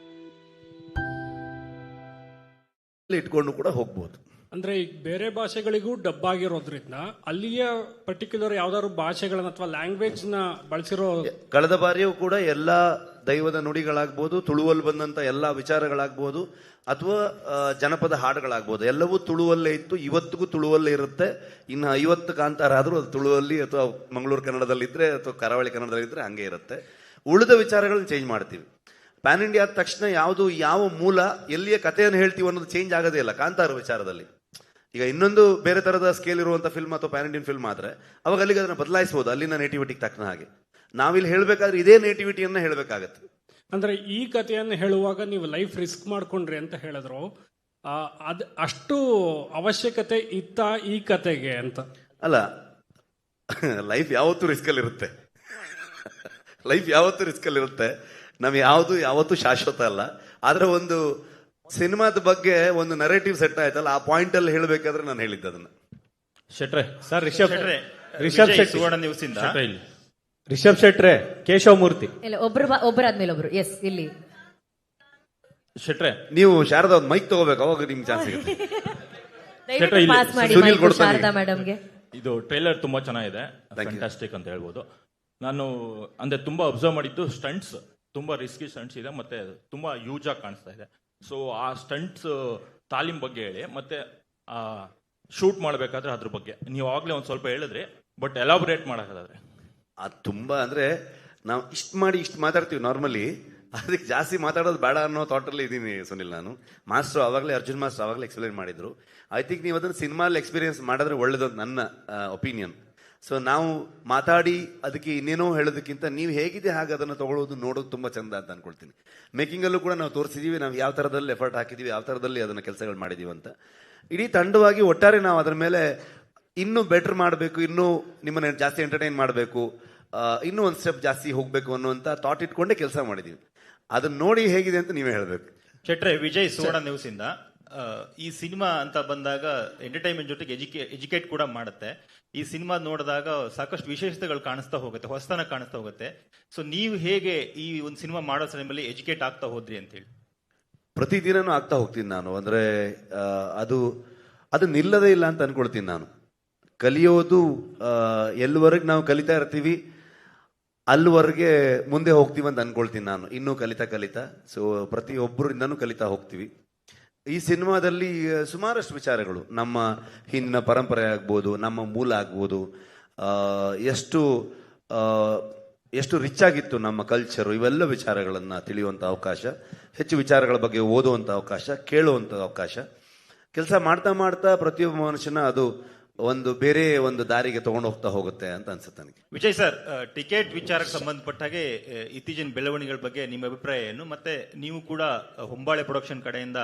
[SPEAKER 7] ಇಟ್ಕೊಂಡು ಕೂಡ ಹೋಗ್ಬೋದು.
[SPEAKER 12] ಅಂದ್ರೆ ಈಗ ಬೇರೆ ಭಾಷೆಗಳಿಗೂ ಡಬ್ ಆಗಿರೋದ್ರಿಂದ ಅಲ್ಲಿಯ ಪರ್ಟಿಕ್ಯುಲರ್ ಯಾವ್ದಾದ್ರು ಭಾಷೆಗಳನ್ನ ಅಥವಾ ಲ್ಯಾಂಗ್ವೇಜ್ ನ ಬಳಸಿರೋ.
[SPEAKER 7] ಕಳೆದ ಬಾರಿಯೂ ಕೂಡ ಎಲ್ಲಾ ದೈವದ ನುಡಿಗಳಾಗ್ಬೋದು, ತುಳುವಲ್ಲಿ ಬಂದಂತ ಎಲ್ಲಾ ವಿಚಾರಗಳಾಗ್ಬೋದು, ಅಥವಾ ಜನಪದ ಹಾಡುಗಳಾಗ್ಬೋದು, ಎಲ್ಲವೂ ತುಳುವಲ್ಲೇ ಇತ್ತು, ಇವತ್ತಿಗೂ ತುಳುವಲ್ಲೇ ಇರುತ್ತೆ. ಇನ್ನು 50 ಕಾಂತಾರ ಆದ್ರೂ ಅದು ತುಳುವಲ್ಲಿ ಅಥವಾ ಮಂಗಳೂರು ಕನ್ನಡದಲ್ಲಿದ್ರೆ ಅಥವಾ ಕರಾವಳಿ ಕನ್ನಡದಲ್ಲಿದ್ರೆ ಹಂಗೆ ಇರುತ್ತೆ. ಉಳಿದ ವಿಚಾರಗಳನ್ನ ಚೇಂಜ್ ಮಾಡ್ತೀವಿ. ಪ್ಯಾನ್ ಇಂಡಿಯಾ ಆದ ತಕ್ಷಣ ಯಾವುದು ಯಾವ ಮೂಲ ಎಲ್ಲಿಯ ಕಥೆಯನ್ನು ಹೇಳ್ತೀವಿ ಅನ್ನೋದು ಚೇಂಜ್ ಆಗೋದೇ ಇಲ್ಲ. ಕಾಂತಾರ ವಿಚಾರದಲ್ಲಿ ಈಗ ಇನ್ನೊಂದು ಬೇರೆ ತರದ ಸ್ಕೇಲ್ ಇರುವಂತ ಫಿಲ್ಮ್ ಅಥವಾ ಪ್ಯಾನ್ ಇಂಡಿಯನ್ ಫಿಲ್ಮ್ ಆದ್ರೆ ಅವಾಗ ಅಲ್ಲಿಗೆ ಅದನ್ನ ಬದಲಾಯಿಸಬಹುದು, ಅಲ್ಲಿನ ನೇಟಿವಿಟಿಗೆ ತಕ್ಕನ ಹಾಗೆ. ನಾವಿಲ್ಲಿ ಹೇಳ್ಬೇಕಾದ್ರೆ ಇದೇ ನೇಟಿವಿಟಿಯನ್ನ ಹೇಳ್ಬೇಕಾಗತ್ತೆ.
[SPEAKER 12] ಅಂದ್ರೆ ಈ ಕಥೆಯನ್ನು ಹೇಳುವಾಗ ನೀವು ಲೈಫ್ ರಿಸ್ಕ್ ಮಾಡ್ಕೊಂಡ್ರಿ ಅಂತ ಹೇಳಿದ್ರು, ಅದ್ ಅಷ್ಟು ಅವಶ್ಯಕತೆ ಇತ್ತ ಈ ಕತೆಗೆ ಅಂತ?
[SPEAKER 7] ಅಲ್ಲ, ಲೈಫ್ ಯಾವತ್ತೂ ರಿಸ್ಕಲ್ಲಿ ಇರುತ್ತೆ. ಲೈಫ್ ಯಾವತ್ತೂ ರಿಸ್ಕಲ್ಲಿ ಇರುತ್ತೆ. ನಾವು ಯಾವತ್ತೂ ಶಾಶ್ವತ ಅಲ್ಲ. ಆದ್ರೆ ಒಂದು ಸಿನಿಮಾದ ಬಗ್ಗೆ ಒಂದು ನರೇಟಿವ್ ಸೆಟ್ ಆಯ್ತಲ್ಲ, ಆ ಪಾಯಿಂಟ್ ಅಲ್ಲಿ ಹೇಳ್ಬೇಕಾದ್ರೆ ನಾನು ಹೇಳಿದ್ದೆ ಅದನ್ನ.
[SPEAKER 14] ಶೆಟ್ರೆ ಸರ್, ರಿಷಬ್ ಶೆಟ್ಟಿ ಸುವರ್ಣ ನ್ಯೂಸ್ ಇಂದ.
[SPEAKER 15] ರಿಷಬ್ ಶೆಟ್ರೆ, ಕೇಶವ ಮೂರ್ತಿ.
[SPEAKER 6] ಇಲ್ಲ, ಒಬ್ಬರಾದ್ಮೇಲೆ ಒಬ್ರು. ಎಸ್, ಇಲ್ಲಿ
[SPEAKER 14] ಶೆಟ್ರೆ
[SPEAKER 7] ನೀವು ಶಾರದಾ ಮೈಕ್ ತಗೋಬೇಕು, ಅವಾಗ ನಿಮ್ಗೆ ಚಾನ್ಸ್ ಸಿಗುತ್ತೆ.
[SPEAKER 6] ಪಾಸ್ ಮಾಡಿ
[SPEAKER 7] ಸುನೀಲ್
[SPEAKER 6] ಮೈಕು
[SPEAKER 7] ಕೊಡ್ತಾನೆ.
[SPEAKER 6] ಶಾರದಾ ಮೇಡಮ್ಗೆ.
[SPEAKER 16] ಇದು ಟ್ರೈಲರ್ ತುಂಬಾ ಚೆನ್ನಾಗಿದೆ, ಫ್ಯಾಂಟಾಸ್ಟಿಕ್ ಅಂತ ಹೇಳ್ಬೋದು. ನಾನು ಅಂದ್ರೆ ತುಂಬಾ ಅಬ್ಸರ್ವ್ ಮಾಡಿದ್ದು ಸ್ಟಂಟ್ಸ್ ತುಂಬಾ ರಿಸ್ಕಿ ಸ್ಟಂಟ್ಸ್ ಇದೆ, ಮತ್ತೆ ತುಂಬಾ ಯೂಸ್ ಆಗಿ ಕಾಣಿಸ್ತಾ ಇದೆ. ಸೊ ಆ ಸ್ಟಂಟ್ಸ್ ತಾಲೀಮ್ ಬಗ್ಗೆ ಹೇಳಿ, ಮತ್ತೆ ಶೂಟ್ ಮಾಡಬೇಕಾದ್ರೆ ಅದ್ರ ಬಗ್ಗೆ ನೀವು ಆಗ್ಲೇ ಒಂದ್ ಸ್ವಲ್ಪ ಹೇಳಿದ್ರಿ, ಬಟ್ ಎಲಾಬ್ರೇಟ್ ಮಾಡೋದಾದ್ರೆ.
[SPEAKER 7] ಅದು ತುಂಬಾ ಅಂದ್ರೆ ನಾವು ಇಷ್ಟು ಮಾತಾಡ್ತೀವಿ ನಾರ್ಮಲಿ, ಅದಕ್ಕೆ ಜಾಸ್ತಿ ಮಾತಾಡೋದು ಬೇಡ ಅನ್ನೋ ಥಾಟಲ್ಲಿ ಇದ್ದೀನಿ ಸುನಿಲ್. ನಾನು ಮಾಸ್ಟರ್ ಆವಾಗಲೇ, ಅರ್ಜುನ್ ಮಾಸ್ಟರ್ ಆವಾಗಲೇ ಎಕ್ಸ್ಪ್ಲೈನ್ ಮಾಡಿದ್ರು. ಐ ಥಿಂಕ್ ನೀವು ಅದನ್ನು ಸಿನಿಮಾಲ್ಲಿ ಎಕ್ಸ್ಪೀರಿಯನ್ಸ್ ಮಾಡಿದ್ರೆ ಒಳ್ಳೇದು ಅಂತ ನನ್ನ ಒಪಿನಿಯನ್. ಸೊ ನಾವು ಮಾತಾಡಿ ಅದಕ್ಕೆ ಇನ್ನೇನೋ ಹೇಳೋದಕ್ಕಿಂತ ನೀವು ಹೇಗಿದೆ ಹಾಗೆ ಅದನ್ನು ತಗೊಳ್ಳೋದು, ನೋಡೋದು ತುಂಬ ಚಂದ ಅಂತ ಅನ್ಕೊಳ್ತೀನಿ. ಮೇಕಿಂಗಲ್ಲೂ ಕೂಡ ನಾವು ತೋರಿಸಿದೀವಿ, ನಾವು ಯಾವ ಥರದಲ್ಲಿ ಎಫರ್ಟ್ ಹಾಕಿದ್ದೀವಿ, ಯಾವ ಥರದಲ್ಲಿ ಅದನ್ನು ಕೆಲಸಗಳು ಮಾಡಿದ್ದೀವಿ ಅಂತ. ಇಡೀ ತಂಡವಾಗಿ ಒಟ್ಟಾರೆ ನಾವು ಅದರ ಮೇಲೆ ಇನ್ನೂ ಬೆಟರ್ ಮಾಡಬೇಕು, ಇನ್ನೂ ನಿಮ್ಮನ್ನು ಜಾಸ್ತಿ ಎಂಟರ್ಟೈನ್ ಮಾಡಬೇಕು, ಇನ್ನೂ ಒಂದು ಸ್ಟೆಪ್ ಜಾಸ್ತಿ ಹೋಗಬೇಕು ಅನ್ನುವಂಥ ಥಾಟ್ ಇಟ್ಕೊಂಡೇ ಕೆಲಸ ಮಾಡಿದ್ದೀವಿ. ಅದನ್ನ ನೋಡಿ ಹೇಗಿದೆ ಅಂತ ನೀವೇ ಹೇಳಬೇಕು.
[SPEAKER 17] ಶೆಟ್ರೆ, ವಿಜಯ್ ಸುವರ್ಣ ನ್ಯೂಸ್ ಇಂದ. ಈ ಸಿನಿಮಾ ಅಂತ ಬಂದಾಗ ಎಂಟರ್ಟೈನ್ಮೆಂಟ್ ಜೊತೆಗೆ ಎಜುಕೇಟ್ ಕೂಡ ಮಾಡುತ್ತೆ. ಈ ಸಿನಿಮಾ ನೋಡಿದಾಗ ಸಾಕಷ್ಟು ವಿಶೇಷತೆಗಳು ಕಾಣಿಸ್ತಾ ಹೋಗುತ್ತೆ, ಹೊಸತನ ಕಾಣಿಸ್ತಾ ಹೋಗುತ್ತೆ. ಸೊ ನೀವು ಹೇಗೆ ಈ ಒಂದು ಸಿನಿಮಾ ಮಾಡೋ ಸಮಯದಲ್ಲಿ ಎಜುಕೇಟ್ ಆಗ್ತಾ ಹೋದ್ರಿ ಅಂತ ಹೇಳಿ?
[SPEAKER 7] ಪ್ರತಿದಿನನೂ ಆಗ್ತಾ ಹೋಗ್ತೀನಿ ನಾನು. ಅಂದ್ರೆ ಅದು ನಿಲ್ಲದೇ ಇಲ್ಲ ಅಂತ ಅನ್ಕೊಳ್ತೀನಿ ನಾನು. ಕಲಿಯೋದು ಎಲ್ಲಿವರೆಗೆ ನಾವು ಕಲಿತಾ ಇರ್ತೀವಿ ಅಲ್ಲಿವರೆಗೆ ಮುಂದೆ ಹೋಗ್ತೀವಿ ಅಂತ ಅನ್ಕೊಳ್ತೀನಿ ನಾನು. ಇನ್ನೂ ಕಲಿತಾ ಸೊ ಪ್ರತಿಯೊಬ್ಬರಿಂದನೂ ಕಲಿತಾ ಹೋಗ್ತೀವಿ. ಈ ಸಿನಿಮಾದಲ್ಲಿ ಸುಮಾರಷ್ಟು ವಿಚಾರಗಳು, ನಮ್ಮ ಹಿಂದಿನ ಪರಂಪರೆ ಆಗ್ಬೋದು, ನಮ್ಮ ಮೂಲ ಆಗ್ಬೋದು, ಎಷ್ಟು ರಿಚ್ ಆಗಿತ್ತು ನಮ್ಮ ಕಲ್ಚರು, ಇವೆಲ್ಲ ವಿಚಾರಗಳನ್ನು ತಿಳಿಯುವಂಥ ಅವಕಾಶ, ಹೆಚ್ಚು ವಿಚಾರಗಳ ಬಗ್ಗೆ ಓದುವಂಥ ಅವಕಾಶ, ಕೇಳುವಂಥ ಅವಕಾಶ. ಕೆಲಸ ಮಾಡ್ತಾ ಪ್ರತಿಯೊಬ್ಬ ಮನುಷ್ಯನ ಅದು ಬೇರೆ ಒಂದು ದಾರಿಗೆ ತಗೊಂಡು ಹೋಗ್ತಾ ಹೋಗುತ್ತೆ ಅಂತ ಅನ್ಸುತ್ತೆ ನನಗೆ.
[SPEAKER 17] ವಿಜಯ್ ಸರ್, ಟಿಕೆಟ್ ವಿಚಾರಕ್ಕೆ ಸಂಬಂಧಪಟ್ಟ ಹಾಗೆ ಇತ್ತೀಚಿನ ಬೆಳವಣಿಗೆಗಳ ಬಗ್ಗೆ ನಿಮ್ಮ ಅಭಿಪ್ರಾಯ ಏನು? ಮತ್ತೆ ನೀವು ಕೂಡ ಹೊಂಬಾಳೆ ಪ್ರೊಡಕ್ಷನ್ ಕಡೆಯಿಂದ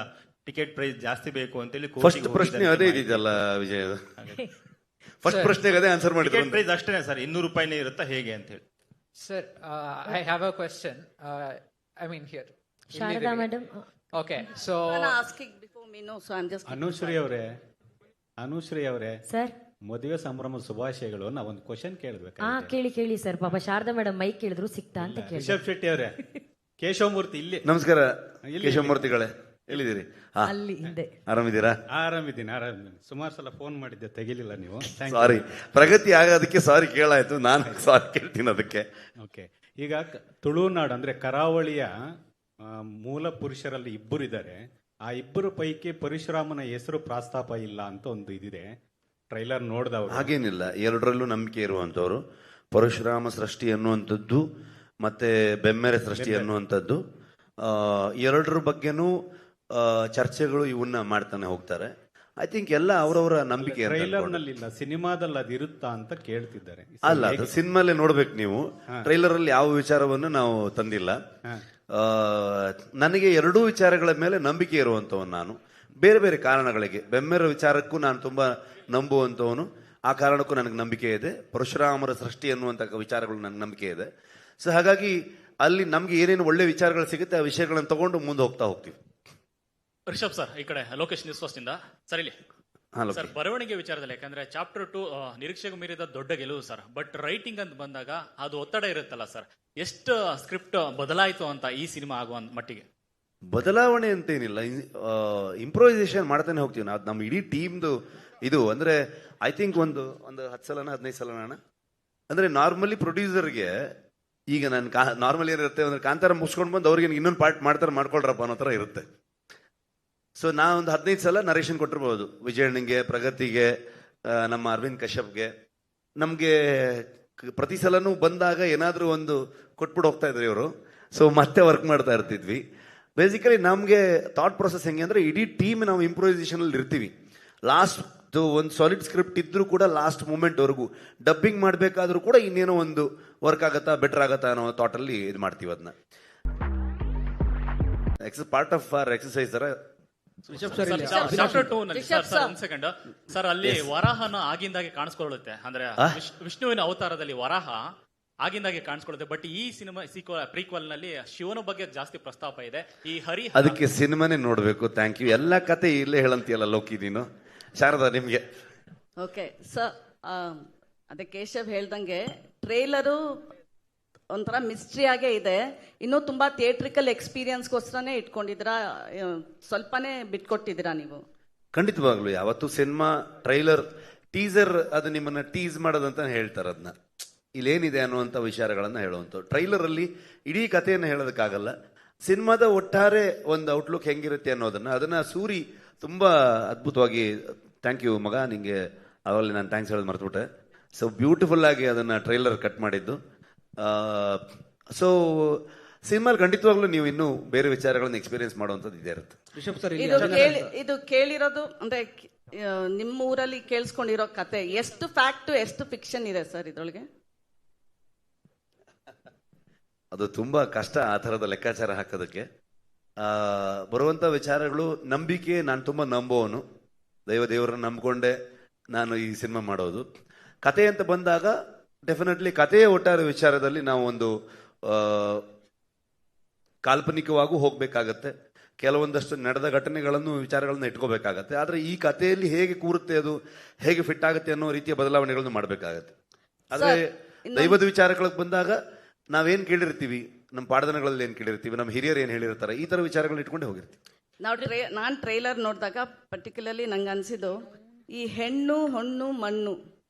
[SPEAKER 17] ಟಿಕೆಟ್ ಪ್ರೈಸ್ ಜಾಸ್ತಿ ಬೇಕು ಅಂತೇಳಿ
[SPEAKER 7] ಫಸ್ಟ್ ಪ್ರಶ್ನೆ ಅದೇ ಇದೆಯಲ್ಲ ವಿಜಯ್, ಫಸ್ಟ್ ಪ್ರಶ್ನೆಗೆ ಅದೇ ಆನ್ಸರ್ ಮಾಡಿದ್ರು.
[SPEAKER 17] ಟಿಕೆಟ್ ಪ್ರೈಸ್ ಅಷ್ಟೇನೆ ಸರ್, 200 ರೂಪಾಯಿನೇ ಇರುತ್ತಾ ಹೇಗೆ ಅಂತ ಹೇಳಿ?
[SPEAKER 18] Sir, I have a question. I mean here
[SPEAKER 6] Sharada madam.
[SPEAKER 18] Okay, so
[SPEAKER 15] Anushree ಅವರೇ
[SPEAKER 6] ಸರ್,
[SPEAKER 15] ಮದುವೆ ಸಂಭ್ರಮ ಶುಭಾಶಯಗಳು. ನಾವೊಂದು ಕ್ವಶನ್ ಕೇಳಬೇಕು.
[SPEAKER 6] ಕೇಳಿ ಸರ್. ಪಾಪ ಶಾರದಾ ಮೇಡಮ್ ಮೈಕ್ ಕೇಳಿದ್ರು ಸಿಕ್ತಾ ಅಂತ ಕೇಳಿ.
[SPEAKER 15] ರಿಷಬ್ ಶೆಟ್ಟಿ ಅವರೇ, ಕೇಶವಮೂರ್ತಿ ಇಲ್ಲಿ.
[SPEAKER 7] ನಮಸ್ಕಾರ ಕೇಶವಮೂರ್ತಿಗಳೇ, ಎಲ್ಲಿದ್ದೀರಿ?
[SPEAKER 6] ಅಲ್ಲಿ ಹಿಂದೆ.
[SPEAKER 7] ಆರಾಮಿದ್ದೀರಾ?
[SPEAKER 15] ಆರಾಮಿದ್ದೀನಿ. ಸುಮಾರು ಸಲ ಫೋನ್ ಮಾಡಿದ್ದೆ, ತೆಗಿಲಿಲ್ಲ ನೀವು.
[SPEAKER 7] ಸಾರಿ, ಪ್ರಗತಿ ಆಗೋದಕ್ಕೆ ಸಾರಿ ಕೇಳಾಯ್ತು, ನಾನು ಸಾರಿ ಕೇಳ್ತೀನಿ ಅದಕ್ಕೆ.
[SPEAKER 15] ಓಕೆ, ಈಗ ತುಳುನಾಡು ಅಂದ್ರೆ ಕರಾವಳಿಯ ಮೂಲ ಪುರುಷರಲ್ಲಿ ಇಬ್ಬರು ಇದ್ದಾರೆ. ಆ ಇಬ್ಬರು ಪೈಕಿ ಪರಶುರಾಮನ ಹೆಸರು ಪ್ರಸ್ತಾಪ ಇಲ್ಲ ಅಂತ ಒಂದು ಇದಿದೆ, ಟ್ರೈಲರ್ ನೋಡಿದವರು.
[SPEAKER 7] ಹಾಗೇನಿಲ್ಲ, ಎರಡರಲ್ಲೂ ನಂಬಿಕೆ ಇರುವಂತವ್ರು. ಪರಶುರಾಮ ಸೃಷ್ಟಿ ಅನ್ನುವಂಥದ್ದು ಮತ್ತೆ ಬೆಮ್ಮೆರೆ ಸೃಷ್ಟಿ ಅನ್ನುವಂಥದ್ದು, ಎರಡರ ಬಗ್ಗೆನೂ ಚರ್ಚೆಗಳು ಇವನ್ನ ಮಾಡ್ತಾನೆ ಹೋಗ್ತಾರೆ. ಐ ಥಿಂಕ್ ಎಲ್ಲ ಅವರವರ ನಂಬಿಕೆ.
[SPEAKER 15] ಟ್ರೈಲರ್ ನಲ್ಲಿ ಇಲ್ಲ, ಸಿನಿಮಾದಲ್ಲಿ ಅದು ಇರುತ್ತಾ ಅಂತ ಕೇಳ್ತಿದ್ದಾರೆ.
[SPEAKER 7] ಅಲ್ಲ, ಅದು ಸಿನಿಮಾಲೇ ನೋಡ್ಬೇಕು ನೀವು. ಟ್ರೈಲರ್ ಅಲ್ಲಿ ಯಾವ ವಿಚಾರವನ್ನು ನಾವು ತಂದಿಲ್ಲ. ನನಗೆ ಎರಡೂ ವಿಚಾರಗಳ ಮೇಲೆ ನಂಬಿಕೆ ಇರುವಂತವನು ನಾನು. ಬೇರೆ ಬೇರೆ ಕಾರಣಗಳಿಗೆ, ಬೆಮ್ಮೆರ ವಿಚಾರಕ್ಕೂ ನಾನು ತುಂಬಾ ನಂಬುವಂತವನು, ಆ ಕಾರಣಕ್ಕೂ ನನಗೆ ನಂಬಿಕೆ ಇದೆ. ಪರಶುರಾಮರ ಸೃಷ್ಟಿ ಅನ್ನುವಂಥ ವಿಚಾರಗಳು ನನಗೆ ನಂಬಿಕೆ ಇದೆ. ಸೊ ಹಾಗಾಗಿ ಅಲ್ಲಿ ನಮ್ಗೆ ಏನೇನು ಒಳ್ಳೆ ವಿಚಾರಗಳು ಸಿಗುತ್ತೆ ಆ ವಿಷಯಗಳನ್ನು ತಗೊಂಡು ಮುಂದೆ ಹೋಗ್ತೀವಿ.
[SPEAKER 19] ರಿಷಬ್ ಸರ್, ಈ ಕಡೆ ಲೋಕೇಶ್ ನ್ಯೂಸ್ ಫಸ್ಟ್ ಇಂದ ಸರ್. ಇಲ್ಲಿ ಸರ್, ಬರವಣಿಗೆ ವಿಚಾರದಲ್ಲಿ, ಯಾಕಂದ್ರೆ ಚಾಪ್ಟರ್ 2 ನಿರೀಕ್ಷೆಗೂ ಮೀರಿದ ದೊಡ್ಡ ಗೆಲುವು ಸರ್. ಬಟ್ ರೈಟಿಂಗ್ ಅಂತ ಬಂದಾಗ ಅದು ಒತ್ತಡ ಇರುತ್ತಲ್ಲ ಸರ್, ಎಷ್ಟು ಸ್ಕ್ರಿಪ್ಟ್ ಬದಲಾಯಿತು ಅಂತ ಈ ಸಿನಿಮಾ ಆಗುವ ಮಟ್ಟಿಗೆ?
[SPEAKER 7] ಬದಲಾವಣೆ ಅಂತೇನಿಲ್ಲ, ಇಂಪ್ರೂವೈಸೇಷನ್ ಮಾಡ್ತಾನೆ ಹೋಗ್ತೀವಿ ನಾವು. ನಮ್ಮ ಇಡೀ ಟೀಮ್ದು ಇದು ಅಂದ್ರೆ ಐ ಥಿಂಕ್ ಒಂದು 10 ಸಲನ 15 ಸಲನ ಅಂದ್ರೆ ನಾರ್ಮಲಿ ಪ್ರೊಡ್ಯೂಸರ್ಗೆ ಈಗ ನಾನು ನಾರ್ಮಲಿ ಏನಿರುತ್ತೆ ಅಂದ್ರೆ ಕಾಂತಾರ ಮುಗಿಸ್ಕೊಂಡು ಬಂದು ಅವ್ರಿಗೆ ಇನ್ನೊಂದು ಪಾರ್ಟ್ ಮಾಡ್ಕೊಳ್ರಪ್ಪ ಅನ್ನೋ ಥರ ಇರುತ್ತೆ. ಸೊ ನಾ ಒಂದು 15 ಸಲ ನರೇಷನ್ ಕೊಟ್ಟಿರ್ಬೋದು, ವಿಜಯಣ್ಣಂಗೆ, ಪ್ರಗತಿಗೆ, ನಮ್ಮ ಅರವಿಂದ್ ಕಶ್ಯಪ್ಗೆ. ನಮಗೆ ಪ್ರತಿ ಸಲನೂ ಬಂದಾಗ ಏನಾದರೂ ಒಂದು ಕೊಟ್ಬಿಟ್ಟು ಹೋಗ್ತಾ ಇದ್ರಿ ಇವರು. ಸೊ ಮತ್ತೆ ವರ್ಕ್ ಮಾಡ್ತಾ ಇರ್ತಿದ್ವಿ. ಬೇಸಿಕಲಿ ನಮಗೆ ಥಾಟ್ ಪ್ರೊಸೆಸ್ ಹೆಂಗೆ ಅಂದರೆ, ಇಡೀ ಟೀಮ್ ನಾವು ಇಂಪ್ರೂವೈಸೇಷನ್ ಅಲ್ಲಿ ಇರ್ತೀವಿ. ಲಾಸ್ಟ್ ಒಂದು ಸಾಲಿಡ್ ಸ್ಕ್ರಿಪ್ಟ್ ಇದ್ರೂ ಕೂಡ ಲಾಸ್ಟ್ ಮೂಮೆಂಟ್ವರೆಗೂ ಡಬ್ಬಿಂಗ್ ಮಾಡಬೇಕಾದ್ರೂ ಕೂಡ ಇನ್ನೇನೋ ಒಂದು ವರ್ಕ್ ಆಗತ್ತಾ, ಬೆಟರ್ ಆಗತ್ತಾ ಅನ್ನೋ ಥಾಟಲ್ಲಿ ಇದು ಮಾಡ್ತೀವಿ. ಅದನ್ನ ಪಾರ್ಟ್ ಆಫ್ ಅವರ್ ಎಕ್ಸರ್ಸೈಸ್ ತರ.
[SPEAKER 19] ಚಾಪ್ಟರ್ 2 ನಲ್ಲಿ ಸರ್, ಒಂದ್ ಸೆಕೆಂಡ್ ಸರ್, ಅಲ್ಲಿ ವರಾಹನ ಆಗಿಂದಾಗೆ ಕಾಣಿಸ್ಕೊಳ್ಳುತ್ತೆ. ಅಂದ್ರೆ ವಿಷ್ಣುವಿನ ಅವತಾರದಲ್ಲಿ ವರಾಹ ಆಗಿಂದಾಗೆ ಕಾಣಿಸ್ಕೊಳ್ಳುತ್ತೆ. ಬಟ್ ಈ ಸಿನಿಮಾ ಪ್ರೀಕ್ವಲ್ ನಲ್ಲಿ ಶಿವನ ಬಗ್ಗೆ ಜಾಸ್ತಿ ಪ್ರಸ್ತಾಪ ಇದೆ. ಈ ಹರಿ
[SPEAKER 7] ಅದಕ್ಕೆ ಸಿನಿಮಾನೇ ನೋಡ್ಬೇಕು. Thank you. ಎಲ್ಲ ಕತೆ ಇಲ್ಲೇ ಹೇಳಂತೀಯಲ್ಲ ಲೋಕಿ ನೀನು. ಶಾರದಾ, ನಿಮ್ಗೆ.
[SPEAKER 20] ಓಕೆ ಸರ್, ಅದೇ ಕೇಶವ್ ಹೇಳ್ದಂಗೆ ಟ್ರೇಲರು ಒಂಥರ ಮಿಸ್ಟ್ರಿ ಆಗೇ ಇದೆ. ಇನ್ನೂ ತುಂಬಾ ಥಿಯೇಟ್ರಿಕಲ್ ಎಕ್ಸ್ಪೀರಿಯನ್ಸ್ಗೋಸ್ಕರನೇ ಇಟ್ಕೊಂಡಿದ್ದೀರಾ, ಸ್ವಲ್ಪನೇ ಬಿಟ್ಕೊಟ್ಟಿದ್ದೀರಾ ನೀವು?
[SPEAKER 7] ಖಂಡಿತವಾಗ್ಲು ಯಾವತ್ತು ಸಿನಿಮಾ ಟ್ರೈಲರ್ ಟೀಸರ್ ಅದು ನಿಮ್ಮನ್ನ ಟೀಸ್ ಮಾಡೋದಂತ ಹೇಳ್ತಾರೆ. ಅದನ್ನ ಇಲ್ಲೇನಿದೆ ಅನ್ನುವಂಥ ವಿಚಾರಗಳನ್ನ ಹೇಳುವಂಥ ಟ್ರೈಲರ್ ಅಲ್ಲಿ ಇಡೀ ಕಥೆಯನ್ನು ಹೇಳೋದಕ್ಕಾಗಲ್ಲ. ಸಿನಿಮಾದ ಒಟ್ಟಾರೆ ಒಂದು ಔಟ್ಲುಕ್ ಹೆಂಗಿರುತ್ತೆ ಅದನ್ನ ಸೂರಿ ತುಂಬಾ ಅದ್ಭುತವಾಗಿ, ಥ್ಯಾಂಕ್ ಯು ಮಗ, ನಿಂಗೆ ಅವಾಗಲೇ ನಾನು ಥ್ಯಾಂಕ್ಸ್ ಹೇಳೋದು ಮರ್ತುಬಿಟ್ಟೆ. ಸೊ ಬ್ಯೂಟಿಫುಲ್ ಆಗಿ ಅದನ್ನ ಟ್ರೈಲರ್ ಕಟ್ ಮಾಡಿದ್ದು. ಸೊ ಸಿನಿಮಾಲ್ ಖಂಡಿತವಾಗ್ಲೂ ನೀವು ಇನ್ನೂ ಬೇರೆ ವಿಚಾರಗಳನ್ನ ಎಕ್ಸ್ಪೀರಿಯನ್ಸ್ ಮಾಡುವಂಥದ್ದು ಇದೇ ಇರುತ್ತೆ.
[SPEAKER 20] ಇದು ಕೇಳಿರೋದು ಅಂದ್ರೆ ನಿಮ್ಮ ಊರಲ್ಲಿ ಕೇಳಿಸ್ಕೊಂಡಿರೋ ಕತೆ ಎಷ್ಟು ಫ್ಯಾಕ್ಟ್ ಎಷ್ಟು ಫಿಕ್ಷನ್ ಇದೆ ಸರ್ ಇದ್ರೊಳಗೆ?
[SPEAKER 7] ಅದು ತುಂಬಾ ಕಷ್ಟ ಆ ಥರದ ಲೆಕ್ಕಾಚಾರ ಹಾಕೋದಕ್ಕೆ. ಬರುವಂಥ ವಿಚಾರಗಳು ನಂಬಿಕೆ, ನಾನು ತುಂಬ ನಂಬೋವನು, ದೇವರನ್ನ ನಂಬ್ಕೊಂಡೆ ನಾನು ಈ ಸಿನಿಮಾ ಮಾಡೋದು. ಕತೆ ಅಂತ ಬಂದಾಗ ಡೆಫಿನೆಟ್ಲಿ ಕಥೆಯ ಒಟ್ಟಾರೆ ವಿಚಾರದಲ್ಲಿ ನಾವು ಒಂದು ಕಾಲ್ಪನಿಕವಾಗೂ ಹೋಗ್ಬೇಕಾಗತ್ತೆ. ಕೆಲವೊಂದಷ್ಟು ನಡೆದ ಘಟನೆಗಳನ್ನು ವಿಚಾರಗಳನ್ನು ಇಟ್ಕೋಬೇಕಾಗತ್ತೆ. ಆದರೆ ಈ ಕಥೆಯಲ್ಲಿ ಹೇಗೆ ಕೂರುತ್ತೆ, ಅದು ಹೇಗೆ ಫಿಟ್ ಆಗುತ್ತೆ ಅನ್ನೋ ರೀತಿಯ ಬದಲಾವಣೆಗಳನ್ನು ಮಾಡಬೇಕಾಗತ್ತೆ. ಆದರೆ ದೈವದ ವಿಚಾರಗಳಿಗೆ ಬಂದಾಗ ನಾವೇನ್ ಕೇಳಿರ್ತೀವಿ, ನಮ್ಮ ಪಾಠದನಗಳಲ್ಲಿ ಏನ್ ಕೇಳಿರ್ತೀವಿ, ನಮ್ಮ ಹಿರಿಯರು ಏನ್ ಹೇಳಿರ್ತಾರೆ, ಈ ತರ ವಿಚಾರಗಳನ್ನ ಇಟ್ಕೊಂಡೆ ಹೋಗಿರ್ತೀವಿ.
[SPEAKER 20] ನಾನು ಟ್ರೈಲರ್ ನೋಡಿದಾಗ ಪರ್ಟಿಕ್ಯುಲರ್ಲಿ ನಂಗೆ ಅನ್ಸಿದ್ದು ಈ ಹೆಣ್ಣು ಹೊಣ್ಣು ಮಣ್ಣು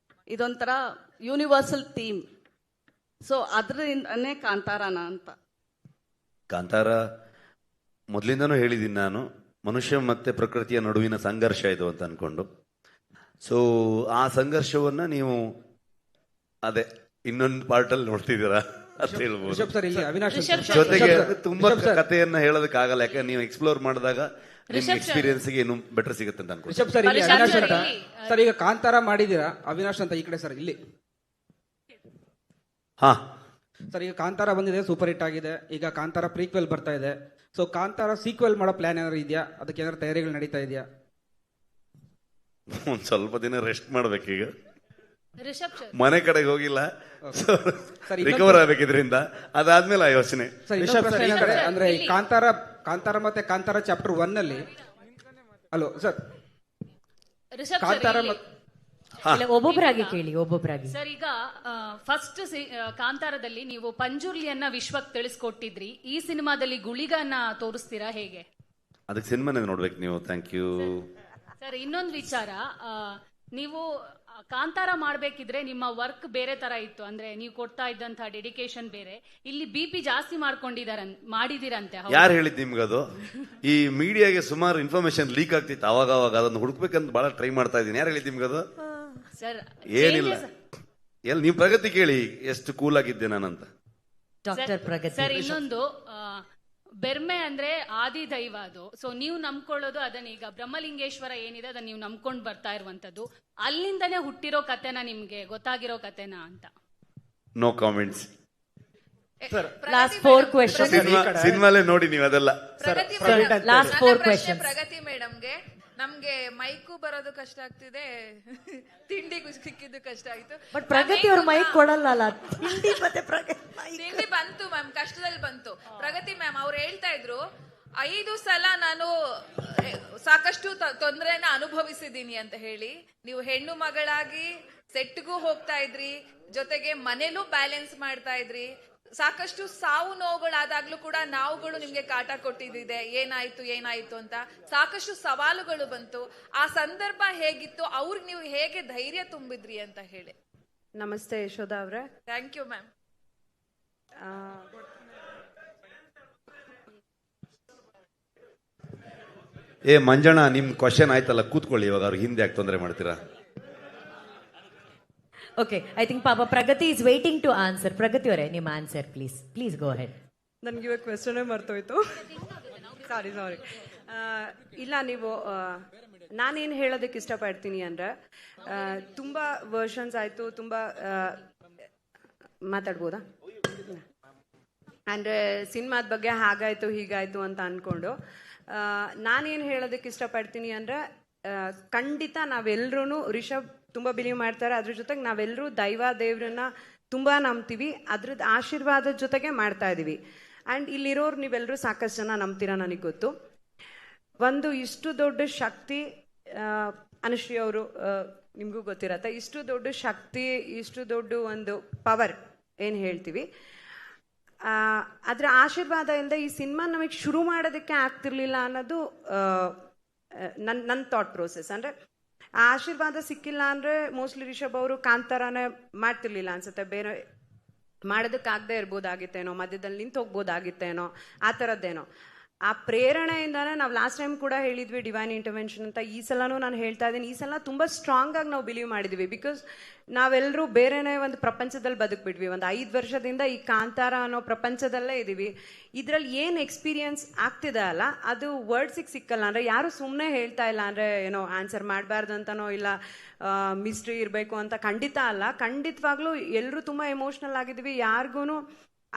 [SPEAKER 20] ಇದೊಂಥರ ಯೂನಿವರ್ಸಲ್ ಥೀಮ್. ಸೊ ಅದರಿಂದನೇ ಕಾಂತಾರನ ಅಂತ.
[SPEAKER 7] ಕಾಂತಾರ ಮೊದಲಿಂದನೂ ಹೇಳಿದ್ದೀನಿ ನಾನು, ಮನುಷ್ಯ ಮತ್ತೆ ಪ್ರಕೃತಿಯ ನಡುವಿನ ಸಂಘರ್ಷ ಇದು ಅಂತ ಅನ್ಕೊಂಡು. ಸೊ ಆ ಸಂಘರ್ಷವನ್ನ ನೀವು ಅದೇ ಇನ್ನೊಂದು ಪಾರ್ಟ್ ಅಲ್ಲಿ ನೋಡ್ತಿದ್ದೀರಾ ಅಂತ ಹೇಳ್ಬೋದು. ಜೊತೆಗೆ ತುಂಬಾ ಕಥೆಯನ್ನ ಹೇಳೋದಕ್ಕಾಗಲ್ಲ, ಯಾಕಂದ್ರೆ ನೀವು ಎಕ್ಸ್ಪ್ಲೋರ್ ಮಾಡಿದಾಗ ನಿಮ್ಗೆ ಎಕ್ಸ್ಪೀರಿಯನ್ಸ್ ಗೆ ಇನ್ನೂ ಬೆಟರ್ ಸಿಗುತ್ತೆ ಅಂತ ಅನ್ಕೊಂಡು.
[SPEAKER 21] ಸರ್ ಇಲ್ಲಿ ಅವಿನಾಶ್ ಅಂತ ಸರ್, ಈಗ ಕಾಂತಾರ ಮಾಡಿದೀರಾ, ಅವಿನಾಶ್ ಅಂತ ಈ ಕಡೆ ಸರ್ ಇಲ್ಲಿ.
[SPEAKER 7] ಹಾ
[SPEAKER 21] ಸರ್, ಈಗ ಕಾಂತಾರ ಬಂದಿದೆ, ಸೂಪರ್ ಹಿಟ್ ಆಗಿದೆ. ಈಗ ಕಾಂತಾರ ಪ್ರೀಕ್ವೆಲ್ ಬರ್ತಾ ಇದೆ. ಸೊ ಕಾಂತಾರ ಸೀಕ್ವೆಲ್ ಮಾಡೋ ಪ್ಲಾನ್ ಏನಾದ್ರು ಇದೆಯಾ? ಅದಕ್ಕೆ ಏನಾದ್ರು ತಯಾರಿಗಳು ನಡೀತಾ ಇದೆಯಾ?
[SPEAKER 7] ಒಂದ್ ಸ್ವಲ್ಪ ದಿನ ರೆಸ್ಟ್ ಮಾಡ್ಬೇಕೀಗ, ಮನೆ ಕಡೆಗೆ ಹೋಗಿಲ್ಲ, ರಿಕವರ್ ಆಗ್ಬೇಕಿದ್ರಿಂದ. ಅದಾದ್ಮೇಲೆ ಆ ಯೋಚನೆ.
[SPEAKER 21] ಅಂದ್ರೆ ಈ ಕಾಂತಾರ ಮತ್ತೆ ಕಾಂತಾರ ಚಾಪ್ಟರ್ 1 ಅಲ್ಲಿ ಹಲೋ ಸರ್, ಕಾಂತಾರ
[SPEAKER 6] ಒಬ್ಬೊಬ್ಬರಾಗಿ ಕೇಳಿ, ಒಬ್ಬೊಬ್ಬರಾಗಿ.
[SPEAKER 22] ಸರ್, ಈಗ ಫಸ್ಟ್ ಕಾಂತಾರದಲ್ಲಿ ನೀವು ಪಂಜುರ್ಲಿಯನ್ನ ವಿಶ್ವಕ್ಕೆ ತಿಳಿಸ್ಕೊಟ್ಟಿದ್ರಿ. ಈ ಸಿನಿಮಾದಲ್ಲಿ ಗುಳಿಗನ್ನ ತೋರಿಸ್ತೀರಾ ಹೇಗೆ?
[SPEAKER 7] ಅದಕ್ಕೆ ಸಿನಿಮಾನೇ ನೋಡ್ಬೇಕು ನೀವು. Thank you
[SPEAKER 22] sir. ಇನ್ನೊಂದು ವಿಚಾರ, ನೀವು ಕಾಂತಾರ ಮಾಡ್ಬೇಕಿದ್ರೆ ನಿಮ್ಮ ವರ್ಕ್ ಬೇರೆ ತರ ಇತ್ತು, ಅಂದ್ರೆ ನೀವು ಕೊಡ್ತಾ ಇದ್ದಂತ ಡೆಡಿಕೇಶನ್ ಬೇರೆ. ಇಲ್ಲಿ BP ಜಾಸ್ತಿ ಮಾಡಿದಿರಂತೆ.
[SPEAKER 7] ಯಾರು ಹೇಳಿದ್ ನಿಮ್ಗದು? ಈ ಮೀಡಿಯಾಗೆ ಸುಮಾರು ಇನ್ಫಾರ್ಮೇಶನ್ ಲೀಕ್ ಆಗ್ತಿತ್ತು, ಅವಾಗ ಅದನ್ನು ಹುಡುಕ್ಬೇಕಂತ ಬಹಳ ಟ್ರೈ ಮಾಡ್ತಾ ಇದ್ದೀನಿ. ಯಾರು ಹೇಳಿದ್ ನಿಮ್ಗದು?
[SPEAKER 22] ಸರ್
[SPEAKER 7] ಏನಿಲ್ಲ, ಎಲ್ಲಿ ನೀವು ಪ್ರಗತಿ ಕೇಳಿ ಎಷ್ಟು ಕೂಲ್ ಆಗಿದ್ದೆ ನಾನಂತ.
[SPEAKER 22] ಸರ್, ಇನ್ನೊಂದು ಬೆರ್ಮೆ ಅಂದ್ರೆ ಆದಿ ದೈವ ಅದು. ಸೊ ನೀವು ನಂಬ್ಕೊಳ್ಳೋದು ಅದನ್ನ, ಈಗ ಬ್ರಹ್ಮಲಿಂಗೇಶ್ವರ ಏನಿದೆ ಅದನ್ನ ನೀವು ನಂಬ್ಕೊಂಡು ಬರ್ತಾ ಇರುವಂತದ್ದು, ಅಲ್ಲಿಂದನೇ ಹುಟ್ಟಿರೋ ಕತೆನ, ನಿಮ್ಗೆ ಗೊತ್ತಾಗಿರೋ ಕತೆನ ಅಂತ?
[SPEAKER 7] No comments.
[SPEAKER 6] ಲಾಸ್ಟ್ 4 ಕ್ವೆಶ್ಚನ್
[SPEAKER 7] ಸಿನಿಮಾಲೇ ನೋಡಿ ನೀವು ಅದೆಲ್ಲ.
[SPEAKER 6] Last 4 question.
[SPEAKER 23] ಪ್ರಗತಿ ಮೇಡಮ್ಗೆ ನಮ್ಗೆ ಮೈಕು ಬರೋದು ಕಷ್ಟ ಆಗ್ತಿದೆ, ತಿಂಡಿಗೂ ಸಿಕ್ಕಿದ್ದು ಕಷ್ಟ ಆಯ್ತು.
[SPEAKER 6] ಬಟ್ ಪ್ರಗತಿ ಅವ್ರ ಮೈಕ್ ಕೊಡಲ್ಲ. ತಿಂಡಿ
[SPEAKER 23] ಬಂತು ಮ್ಯಾಮ್, ಕಷ್ಟದಲ್ಲಿ ಬಂತು. ಪ್ರಗತಿ ಮ್ಯಾಮ್ ಅವ್ರು ಹೇಳ್ತಾ ಇದ್ರು, 5 ಸಲ ನಾನು ಸಾಕಷ್ಟು ತೊಂದರೆನ ಅನುಭವಿಸಿದ್ದೀನಿ ಅಂತ ಹೇಳಿ. ನೀವು ಹೆಣ್ಣು ಮಗಳಾಗಿ ಸೆಟ್ಗೂ ಹೋಗ್ತಾ ಇದ್ರಿ, ಜೊತೆಗೆ ಮನೇಲೂ ಬ್ಯಾಲೆನ್ಸ್ ಮಾಡ್ತಾ ಇದ್ರಿ. ಸಾಕಷ್ಟು ಸಾವು ನೋವುಗಳಾದಾಗ್ಲೂ ಕೂಡ ನಾವುಗಳು ನಿಮ್ಗೆ ಕಾಟ ಕೊಟ್ಟಿದ್ದಿದೆ, ಏನಾಯ್ತು ಅಂತ ಸಾಕಷ್ಟು ಸವಾಲುಗಳು ಬಂತು. ಆ ಸಂದರ್ಭ ಹೇಗಿತ್ತು, ಅವ್ರಿಗೆ ನೀವು ಹೇಗೆ ಧೈರ್ಯ ತುಂಬಿದ್ರಿ ಅಂತ ಹೇಳಿ.
[SPEAKER 24] ನಮಸ್ತೆ ಯಶೋಧ ಅವ್ರೆ.
[SPEAKER 23] Thank you ma'am.
[SPEAKER 7] ಮಂಜಣ್ಣ, ನಿಮ್ ಕ್ವಶನ್ ಆಯ್ತಲ್ಲ, ಕೂತ್ಕೊಳ್ಳಿ. ಇವಾಗ ಅವ್ರಿಗೆ ಹಿಂದೆ ಯಾಕೆ ತೊಂದರೆ ಮಾಡ್ತೀರಾ?
[SPEAKER 6] ಓಕೆ, ಐ ಥಿಂಕ್ ಪಾಪ ಪ್ರಗತಿ ಇಸ್ ವೇಟಿಂಗ್ ಟು ಆನ್ಸರ್. ಪ್ರಗತಿ ಅವರೇ, ನಿಮ್ಮ ಆನ್ಸರ್ ಪ್ಲೀಸ್ ಗೋ ಅಹೆಡ್.
[SPEAKER 24] ನನಗೆ ಇವಾಗ ಕ್ವೆಶ್ಚನ್ ಮರ್ತೋಯ್ತು, ಸಾರಿ. ಇಲ್ಲ, ನೀವು ನಾನೇನು ಹೇಳೋದಕ್ಕೆ ಇಷ್ಟಪಡ್ತೀನಿ ಅಂದರೆ, ತುಂಬ ವರ್ಷನ್ಸ್ ಆಯಿತು, ತುಂಬ ಮಾತಾಡ್ಬೋದಾ? ಅಂದರೆ ಸಿನಿಮಾದ ಬಗ್ಗೆ ಹಾಗಾಯಿತು ಹೀಗಾಯಿತು ಅಂತ ಅಂದ್ಕೊಂಡು ನಾನೇನು ಹೇಳೋದಕ್ಕೆ ಇಷ್ಟಪಡ್ತೀನಿ ಅಂದರೆ, ಖಂಡಿತ ನಾವೆಲ್ಲರೂ ರಿಷಬ್ ತುಂಬ ಬಿಲೀವ್ ಮಾಡ್ತಾರೆ, ಅದ್ರ ಜೊತೆಗೆ ನಾವೆಲ್ಲರೂ ದೇವ್ರನ್ನ ತುಂಬ ನಂಬ್ತೀವಿ, ಅದ್ರದ್ದು ಆಶೀರ್ವಾದದ ಜೊತೆಗೆ ಮಾಡ್ತಾ ಇದ್ದೀವಿ. ಆ್ಯಂಡ್ ಇಲ್ಲಿರೋರು ನೀವೆಲ್ಲರೂ ಸಾಕಷ್ಟು ಜನ ನಂಬ್ತೀರಾ, ನನಗೆ ಗೊತ್ತು. ಒಂದು ಇಷ್ಟು ದೊಡ್ಡ ಶಕ್ತಿ, ಅನುಶ್ರೀ ಅವರು ನಿಮಗೂ ಗೊತ್ತಿರತ್ತೆ, ಇಷ್ಟು ದೊಡ್ಡ ಶಕ್ತಿ, ಇಷ್ಟು ದೊಡ್ಡ ಒಂದು ಪವರ್ ಏನು ಹೇಳ್ತೀವಿ, ಅದರ ಆಶೀರ್ವಾದ ಇಲ್ಲದೆ ಈ ಸಿನಿಮಾ ನಮಗೆ ಶುರು ಮಾಡೋದಕ್ಕೆ ಆಗ್ತಿರ್ಲಿಲ್ಲ ಅನ್ನೋದು ನನ್ನ ಥಾಟ್ ಪ್ರೋಸೆಸ್. ಅಂದರೆ ಆ ಆಶೀರ್ವಾದ ಸಿಕ್ಕಿಲ್ಲ ಅಂದರೆ ಮೋಸ್ಟ್ಲಿ ರಿಷಬ್ ಅವರು ಕಾಂತಾರನೇ ಮಾಡ್ತಿರ್ಲಿಲ್ಲ ಅನ್ಸುತ್ತೆ, ಬೇರೆ ಮಾಡೋದಕ್ಕಾಗದೇ ಇರ್ಬೋದಾಗಿತ್ತೇನೋ, ಮಧ್ಯದಲ್ಲಿ ನಿಂತು ಹೋಗ್ಬೋದಾಗಿತ್ತೇನೋ, ಆ ಥರದ್ದೇನೋ. ಆ ಪ್ರೇರಣೆಯಿಂದಾನೆ ನಾವು ಲಾಸ್ಟ್ ಟೈಮ್ ಕೂಡ ಹೇಳಿದ್ವಿ ಡಿವೈನ್ ಇಂಟರ್ವೆನ್ಷನ್ ಅಂತ. ಈ ಸಲನೂ ನಾನು ಹೇಳ್ತಾ ಇದ್ದೀನಿ, ಈ ಸಲ ತುಂಬ ಸ್ಟ್ರಾಂಗ್ ಆಗಿ ನಾವು ಬಿಲೀವ್ ಮಾಡಿದ್ವಿ. ಬಿಕಾಸ್ ನಾವೆಲ್ಲರೂ ಬೇರೆನೇ ಒಂದು ಪ್ರಪಂಚದಲ್ಲಿ ಬದುಕ್ಬಿಟ್ವಿ. ಒಂದು 5 ವರ್ಷದಿಂದ ಈ ಕಾಂತಾರ ಅನ್ನೋ ಪ್ರಪಂಚದಲ್ಲೇ ಇದ್ದೀವಿ. ಇದರಲ್ಲಿ ಏನು ಎಕ್ಸ್ಪೀರಿಯನ್ಸ್ ಆಗ್ತಿದೆ ಅಲ್ಲ, ಅದು ವರ್ಡ್ಸಿಗೆ ಸಿಕ್ಕಲ್ಲ. ಅಂದರೆ ಯಾರು ಸುಮ್ಮನೆ ಹೇಳ್ತಾ ಇಲ್ಲ, ಅಂದರೆ ಏನೋ ಆನ್ಸರ್ ಮಾಡಬಾರ್ದು ಅಂತನೋ ಇಲ್ಲ ಮಿಸ್ಟ್ರಿ ಇರಬೇಕು ಅಂತ ಖಂಡಿತ ಅಲ್ಲ. ಖಂಡಿತವಾಗ್ಲೂ ಎಲ್ಲರೂ ತುಂಬ ಎಮೋಷ್ನಲ್ ಆಗಿದ್ವಿ. ಯಾರಿಗೂ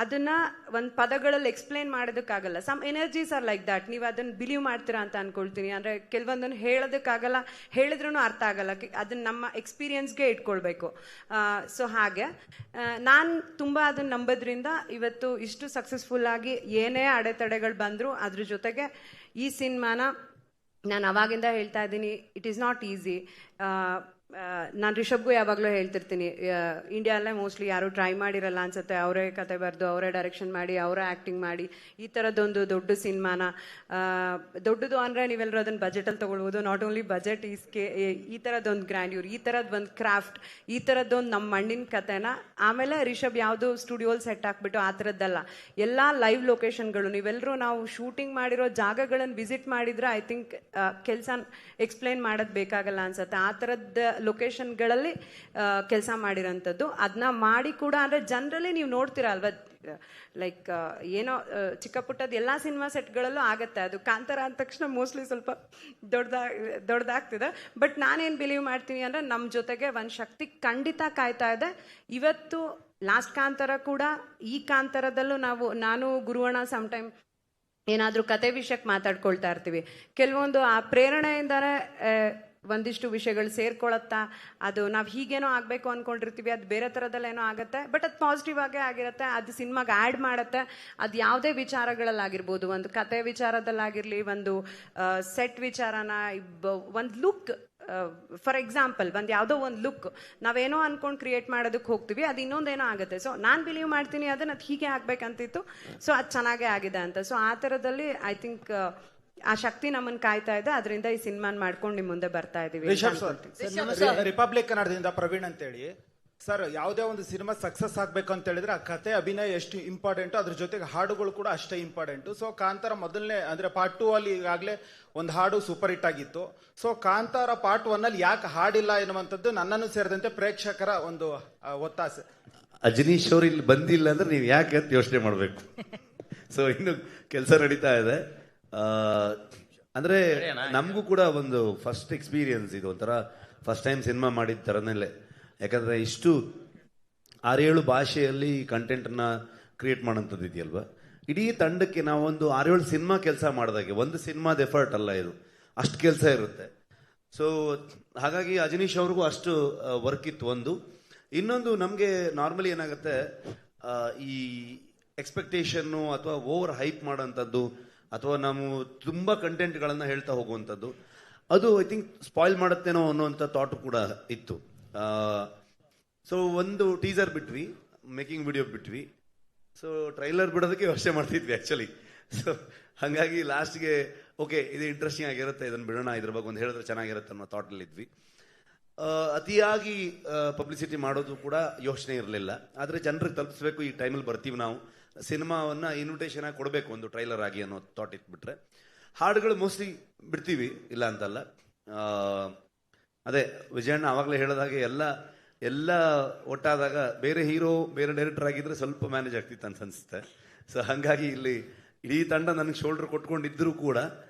[SPEAKER 24] ಅದನ್ನ ಒಂದು ಪದಗಳಲ್ಲಿ ಎಕ್ಸ್ಪ್ಲೇನ್ ಮಾಡೋದಕ್ಕಾಗಲ್ಲ. Some energies are like that. ನೀವು ಅದನ್ನು ಬಿಲೀವ್ ಮಾಡ್ತೀರಾ ಅಂತ ಅನ್ಕೊಳ್ತೀನಿ. ಅಂದರೆ ಕೆಲವೊಂದನ್ನು ಹೇಳೋದಕ್ಕಾಗಲ್ಲ, ಹೇಳಿದ್ರೂ ಅರ್ಥ ಆಗಲ್ಲ. ಅದನ್ನ ನಮ್ಮ ಎಕ್ಸ್ಪೀರಿಯನ್ಸ್ಗೆ ಇಟ್ಕೊಳ್ಬೇಕು. ಸೊ ಹಾಗೆ ನಾನು ತುಂಬ ಅದನ್ನು ನಂಬೋದ್ರಿಂದ ಇವತ್ತು ಇಷ್ಟು ಸಕ್ಸಸ್ಫುಲ್ಲಾಗಿ ಏನೇ ಅಡೆತಡೆಗಳು ಬಂದರೂ ಅದ್ರ ಜೊತೆಗೆ ಈ ಸಿನಿಮಾನ ನಾನು ಅವಾಗಿಂದ ಹೇಳ್ತಾ ಇದ್ದೀನಿ, ಇಟ್ ಈಸ್ ನಾಟ್ ಈಸಿ. ನಾನು ರಿಷಬ್ಗೂ ಯಾವಾಗಲೂ ಹೇಳ್ತಿರ್ತೀನಿ, ಇಂಡಿಯಾದಲ್ಲೇ ಮೋಸ್ಟ್ಲಿ ಯಾರೂ ಟ್ರೈ ಮಾಡಿರಲ್ಲ ಅನ್ಸುತ್ತೆ. ಅವರೇ ಕತೆ ಬರೆದು, ಅವರೇ ಡೈರೆಕ್ಷನ್ ಮಾಡಿ, ಅವರೇ ಆ್ಯಕ್ಟಿಂಗ್ ಮಾಡಿ ಈ ಥರದ್ದೊಂದು ದೊಡ್ಡ ಸಿನಿಮಾನ, ದೊಡ್ಡದು ಅಂದರೆ ನೀವೆಲ್ಲರೂ ಅದನ್ನು ಬಜೆಟಲ್ಲಿ ತೊಗೊಳ್ಬೋದು. ನಾಟ್ ಓನ್ಲಿ ಬಜೆಟ್, ಈ ಥರದ್ದೊಂದು ಗ್ರ್ಯಾಂಡ್ಯೂರ್, ಈ ಥರದ್ದು ಒಂದು ಕ್ರಾಫ್ಟ್, ಈ ಥರದ್ದೊಂದು ನಮ್ಮ ಮಣ್ಣಿನ ಕತೆನ. ಆಮೇಲೆ ರಿಷಬ್ ಯಾವುದು ಸ್ಟುಡಿಯೋಲ್ಲಿ ಸೆಟ್ ಹಾಕ್ಬಿಟ್ಟು ಆ ಥರದ್ದಲ್ಲ, ಎಲ್ಲ ಲೈವ್ ಲೊಕೇಶನ್ಗಳು. ನೀವೆಲ್ಲರೂ ನಾವು ಶೂಟಿಂಗ್ ಮಾಡಿರೋ ಜಾಗಗಳನ್ನು ವಿಸಿಟ್ ಮಾಡಿದರೆ ಐ ಥಿಂಕ್ ಕೆಲಸ ಎಕ್ಸ್ಪ್ಲೇನ್ ಮಾಡೋದು ಬೇಕಾಗಲ್ಲ ಅನ್ಸುತ್ತೆ. ಆ ಥರದ್ದು ಲೊಕೇಶನ್ಗಳಲ್ಲಿ ಕೆಲಸ ಮಾಡಿರೋಂಥದ್ದು. ಅದನ್ನ ಮಾಡಿ ಕೂಡ ಅಂದರೆ ಜನರಲಿ ನೀವು ನೋಡ್ತೀರಾ ಅಲ್ವಾ, ಲೈಕ್ ಏನೋ ಚಿಕ್ಕ ಪುಟ್ಟದ್ದು ಎಲ್ಲ ಸಿನಿಮಾ ಸೆಟ್ಗಳಲ್ಲೂ ಆಗುತ್ತೆ. ಅದು ಕಾಂತಾರ ಅಂದ ತಕ್ಷಣ ಮೋಸ್ಟ್ಲಿ ಸ್ವಲ್ಪ ದೊಡ್ಡದಾಗ್ತಿದೆ. ಬಟ್ ನಾನೇನು ಬಿಲೀವ್ ಮಾಡ್ತೀನಿ ಅಂದರೆ ನಮ್ಮ ಜೊತೆಗೆ ಒಂದು ಶಕ್ತಿ ಖಂಡಿತ ಕಾಯ್ತಾ ಇದೆ. ಇವತ್ತು ಲಾಸ್ಟ್ ಕಾಂತಾರ ಕೂಡ, ಈ ಕಾಂತಾರದಲ್ಲೂ ನಾನು ಗುರುವಣ್ಣ ಸಮ್ಟೈಮ್ ಏನಾದರೂ ಕತೆ ವಿಷಯಕ್ಕೆ ಮಾತಾಡ್ಕೊಳ್ತಾ ಇರ್ತೀವಿ. ಕೆಲವೊಂದು ಆ ಪ್ರೇರಣೆಯಿಂದನೇ ಒಂದಿಷ್ಟು ವಿಷಯಗಳು ಸೇರ್ಕೊಳತ್ತಾ, ಅದು ನಾವು ಹೀಗೇನೋ ಆಗಬೇಕು ಅಂದ್ಕೊಂಡಿರ್ತೀವಿ, ಅದು ಬೇರೆ ಥರದಲ್ಲೇನೋ ಆಗುತ್ತೆ. ಬಟ್ ಅದು ಪಾಸಿಟಿವ್ ಆಗೇ ಆಗಿರುತ್ತೆ, ಅದು ಸಿನಿಮಾಗೆ ಆ್ಯಡ್ ಮಾಡುತ್ತೆ. ಅದು ಯಾವುದೇ ವಿಚಾರಗಳಲ್ಲಾಗಿರ್ಬೋದು, ಒಂದು ಕತೆ ವಿಚಾರದಲ್ಲಾಗಿರಲಿ, ಒಂದು ಸೆಟ್ ವಿಚಾರನ, ಒಂದು ಲುಕ್, ಫಾರ್ ಎಕ್ಸಾಂಪಲ್ ಒಂದು ಯಾವುದೋ ಒಂದು ಲುಕ್ ನಾವೇನೋ ಅನ್ಕೊಂಡು ಕ್ರಿಯೇಟ್ ಮಾಡೋದಕ್ಕೆ ಹೋಗ್ತೀವಿ, ಅದು ಇನ್ನೊಂದೇನೋ ಆಗುತ್ತೆ. ಸೊ ನಾನು ಬಿಲೀವ್ ಮಾಡ್ತೀನಿ ಅದನ್ನು ಅದು ಹೀಗೆ ಆಗ್ಬೇಕಂತಿತ್ತು, ಸೊ ಅದು ಚೆನ್ನಾಗೇ ಆಗಿದೆ ಅಂತ. ಸೊ ಆ ಥರದಲ್ಲಿ ಐ ಥಿಂಕ್ ಆ ಶಕ್ತಿ ನಮ್ಮನ್ನ ಕಾಯ್ತಾ ಇದೆ. ಅದರಿಂದ ಈ ಸಿನಿಮಾನ ಮಾಡ್ಕೊಂಡು ನಿಮ್ಮ ಮುಂದೆ ಬರ್ತಾ ಇದೀವಿ.
[SPEAKER 1] ರಿಪಬ್ಲಿಕ್ ಕನ್ನಡದಿಂದ ಪ್ರವೀಣ್ ಅಂತೇಳಿ. ಸರ್, ಯಾವುದೇ ಒಂದು ಸಿನಿಮಾ ಸಕ್ಸಸ್ ಆಗ್ಬೇಕು ಅಂತ ಹೇಳಿದ್ರೆ ಆ ಕತೆ ಅಭಿನಯ ಎಷ್ಟು ಇಂಪಾರ್ಟೆಂಟು, ಅದ್ರ ಜೊತೆಗೆ ಹಾಡುಗಳು ಕೂಡ ಅಷ್ಟೇ ಇಂಪಾರ್ಟೆಂಟು. ಸೊ ಕಾಂತಾರ ಮೊದಲನೇ ಅಂದ್ರೆ ಪಾರ್ಟ್ 2 ಅಲ್ಲಿ ಈಗಾಗಲೇ ಒಂದು ಹಾಡು ಸೂಪರ್ ಹಿಟ್ ಆಗಿತ್ತು. ಸೊ ಕಾಂತಾರ ಪಾರ್ಟ್ 1 ಅಲ್ಲಿ ಯಾಕೆ ಹಾಡಿಲ್ಲ ಎನ್ನುವಂಥದ್ದು ನನ್ನನ್ನು ಸೇರಿದಂತೆ ಪ್ರೇಕ್ಷಕರ ಒಂದು ಒತ್ತಾಸೆ.
[SPEAKER 7] ಅಜನೀಶ್ ಅವ್ರು ಇಲ್ಲಿ ಬಂದಿಲ್ಲ ಅಂದ್ರೆ ನೀವು ಯಾಕೆ ಅಂತ ಯೋಚನೆ ಮಾಡಬೇಕು. ಸೊ ಇನ್ನು ಕೆಲಸ ನಡೀತಾ ಇದೆ. ಅಂದ್ರೆ ನಮಗೂ ಕೂಡ ಒಂದು ಫಸ್ಟ್ ಎಕ್ಸ್ಪೀರಿಯನ್ಸ್ ಇದು, ಒಂಥರ ಫಸ್ಟ್ ಟೈಮ್ ಸಿನಿಮಾ ಮಾಡಿದ ಥರನಲ್ಲೇ. ಯಾಕಂದ್ರೆ ಇಷ್ಟು 6-7 ಭಾಷೆಯಲ್ಲಿ ಕಂಟೆಂಟನ್ನ ಕ್ರಿಯೇಟ್ ಮಾಡೋಂಥದ್ದು ಇದೆಯಲ್ವಾ. ಇಡೀ ತಂಡಕ್ಕೆ ನಾವೊಂದು 6-7 ಸಿನಿಮಾ ಕೆಲಸ ಮಾಡಿದಾಗೆ, ಒಂದು ಸಿನಿಮಾದ ಎಫರ್ಟ್ ಅಲ್ಲ ಇದು, ಅಷ್ಟು ಕೆಲಸ ಇರುತ್ತೆ. ಸೊ ಹಾಗಾಗಿ ಅಜನೀಶ್ ಅವ್ರಿಗೂ ಅಷ್ಟು ವರ್ಕ್ ಇತ್ತು. ಒಂದು ಇನ್ನೊಂದು, ನಮಗೆ ನಾರ್ಮಲಿ ಏನಾಗುತ್ತೆ, ಈ ಎಕ್ಸ್ಪೆಕ್ಟೇಷನ್ನು ಅಥವಾ ಓವರ್ ಹೈಪ್ ಮಾಡೋಂಥದ್ದು ಅಥವಾ ನಾವು ತುಂಬ ಕಂಟೆಂಟ್ಗಳನ್ನು ಹೇಳ್ತಾ ಹೋಗುವಂಥದ್ದು, ಅದು ಐ ಥಿಂಕ್ ಸ್ಪಾಯ್ಲ್ ಮಾಡುತ್ತೇನೋ ಅನ್ನೋಂಥ ಥಾಟ್ ಕೂಡ ಇತ್ತು. ಸೊ ಒಂದು ಟೀಸರ್ ಬಿಟ್ವಿ, ಮೇಕಿಂಗ್ ವಿಡಿಯೋ ಬಿಟ್ವಿ. ಸೊ ಟ್ರೈಲರ್ ಬಿಡೋದಕ್ಕೆ ಯೋಚನೆ ಮಾಡ್ತಿದ್ವಿ ಆ್ಯಕ್ಚುಲಿ. ಸೊ ಹಾಗಾಗಿ ಲಾಸ್ಟ್ಗೆ ಓಕೆ ಇದು ಇಂಟ್ರೆಸ್ಟಿಂಗ್ ಆಗಿರುತ್ತೆ, ಇದನ್ನು ಬಿಡೋಣ, ಇದ್ರ ಬಗ್ಗೆ ಒಂದು ಹೇಳಿದ್ರೆ ಚೆನ್ನಾಗಿರುತ್ತೆ ಅನ್ನೋ ಥಾಟಲ್ಲಿದ್ವಿ. ಅತಿಯಾಗಿ ಪಬ್ಲಿಸಿಟಿ ಮಾಡೋದು ಕೂಡ ಯೋಚನೆ ಇರಲಿಲ್ಲ. ಆದರೆ ಜನರಿಗೆ ತಲುಪಿಸ್ಬೇಕು, ಈ ಟೈಮಲ್ಲಿ ಬರ್ತೀವಿ ನಾವು, ಸಿನಿಮಾವನ್ನು ಇನ್ವಿಟೇಷನ್ ಆಗಿ ಕೊಡಬೇಕು ಒಂದು ಟ್ರೈಲರ್ ಆಗಿ ಅನ್ನೋ ಥಾಟ್ ಇಟ್ಬಿಟ್ರೆ. ಹಾಡುಗಳು ಮೋಸ್ಟ್ಲಿ ಬಿಡ್ತೀವಿ, ಇಲ್ಲ ಅಂತಲ್ಲ. ಅದೇ ವಿಜಯಣ್ಣ ಆವಾಗಲೇ ಹೇಳಿದಾಗೆ ಎಲ್ಲ ಒಟ್ಟಾದಾಗ ಬೇರೆ ಹೀರೋ ಬೇರೆ ಡೈರೆಕ್ಟರ್ ಆಗಿದ್ರೆ ಸ್ವಲ್ಪ ಮ್ಯಾನೇಜ್ ಆಗ್ತಿತ್ತು ಅಂತ ಅನಿಸುತ್ತೆ. ಸೊ ಹಾಗಾಗಿ ಇಲ್ಲಿ ಇಡೀ ತಂಡ ನನಗೆ ಶೋಲ್ಡರ್ ಕೊಟ್ಕೊಂಡಿದ್ದರೂ ಕೂಡ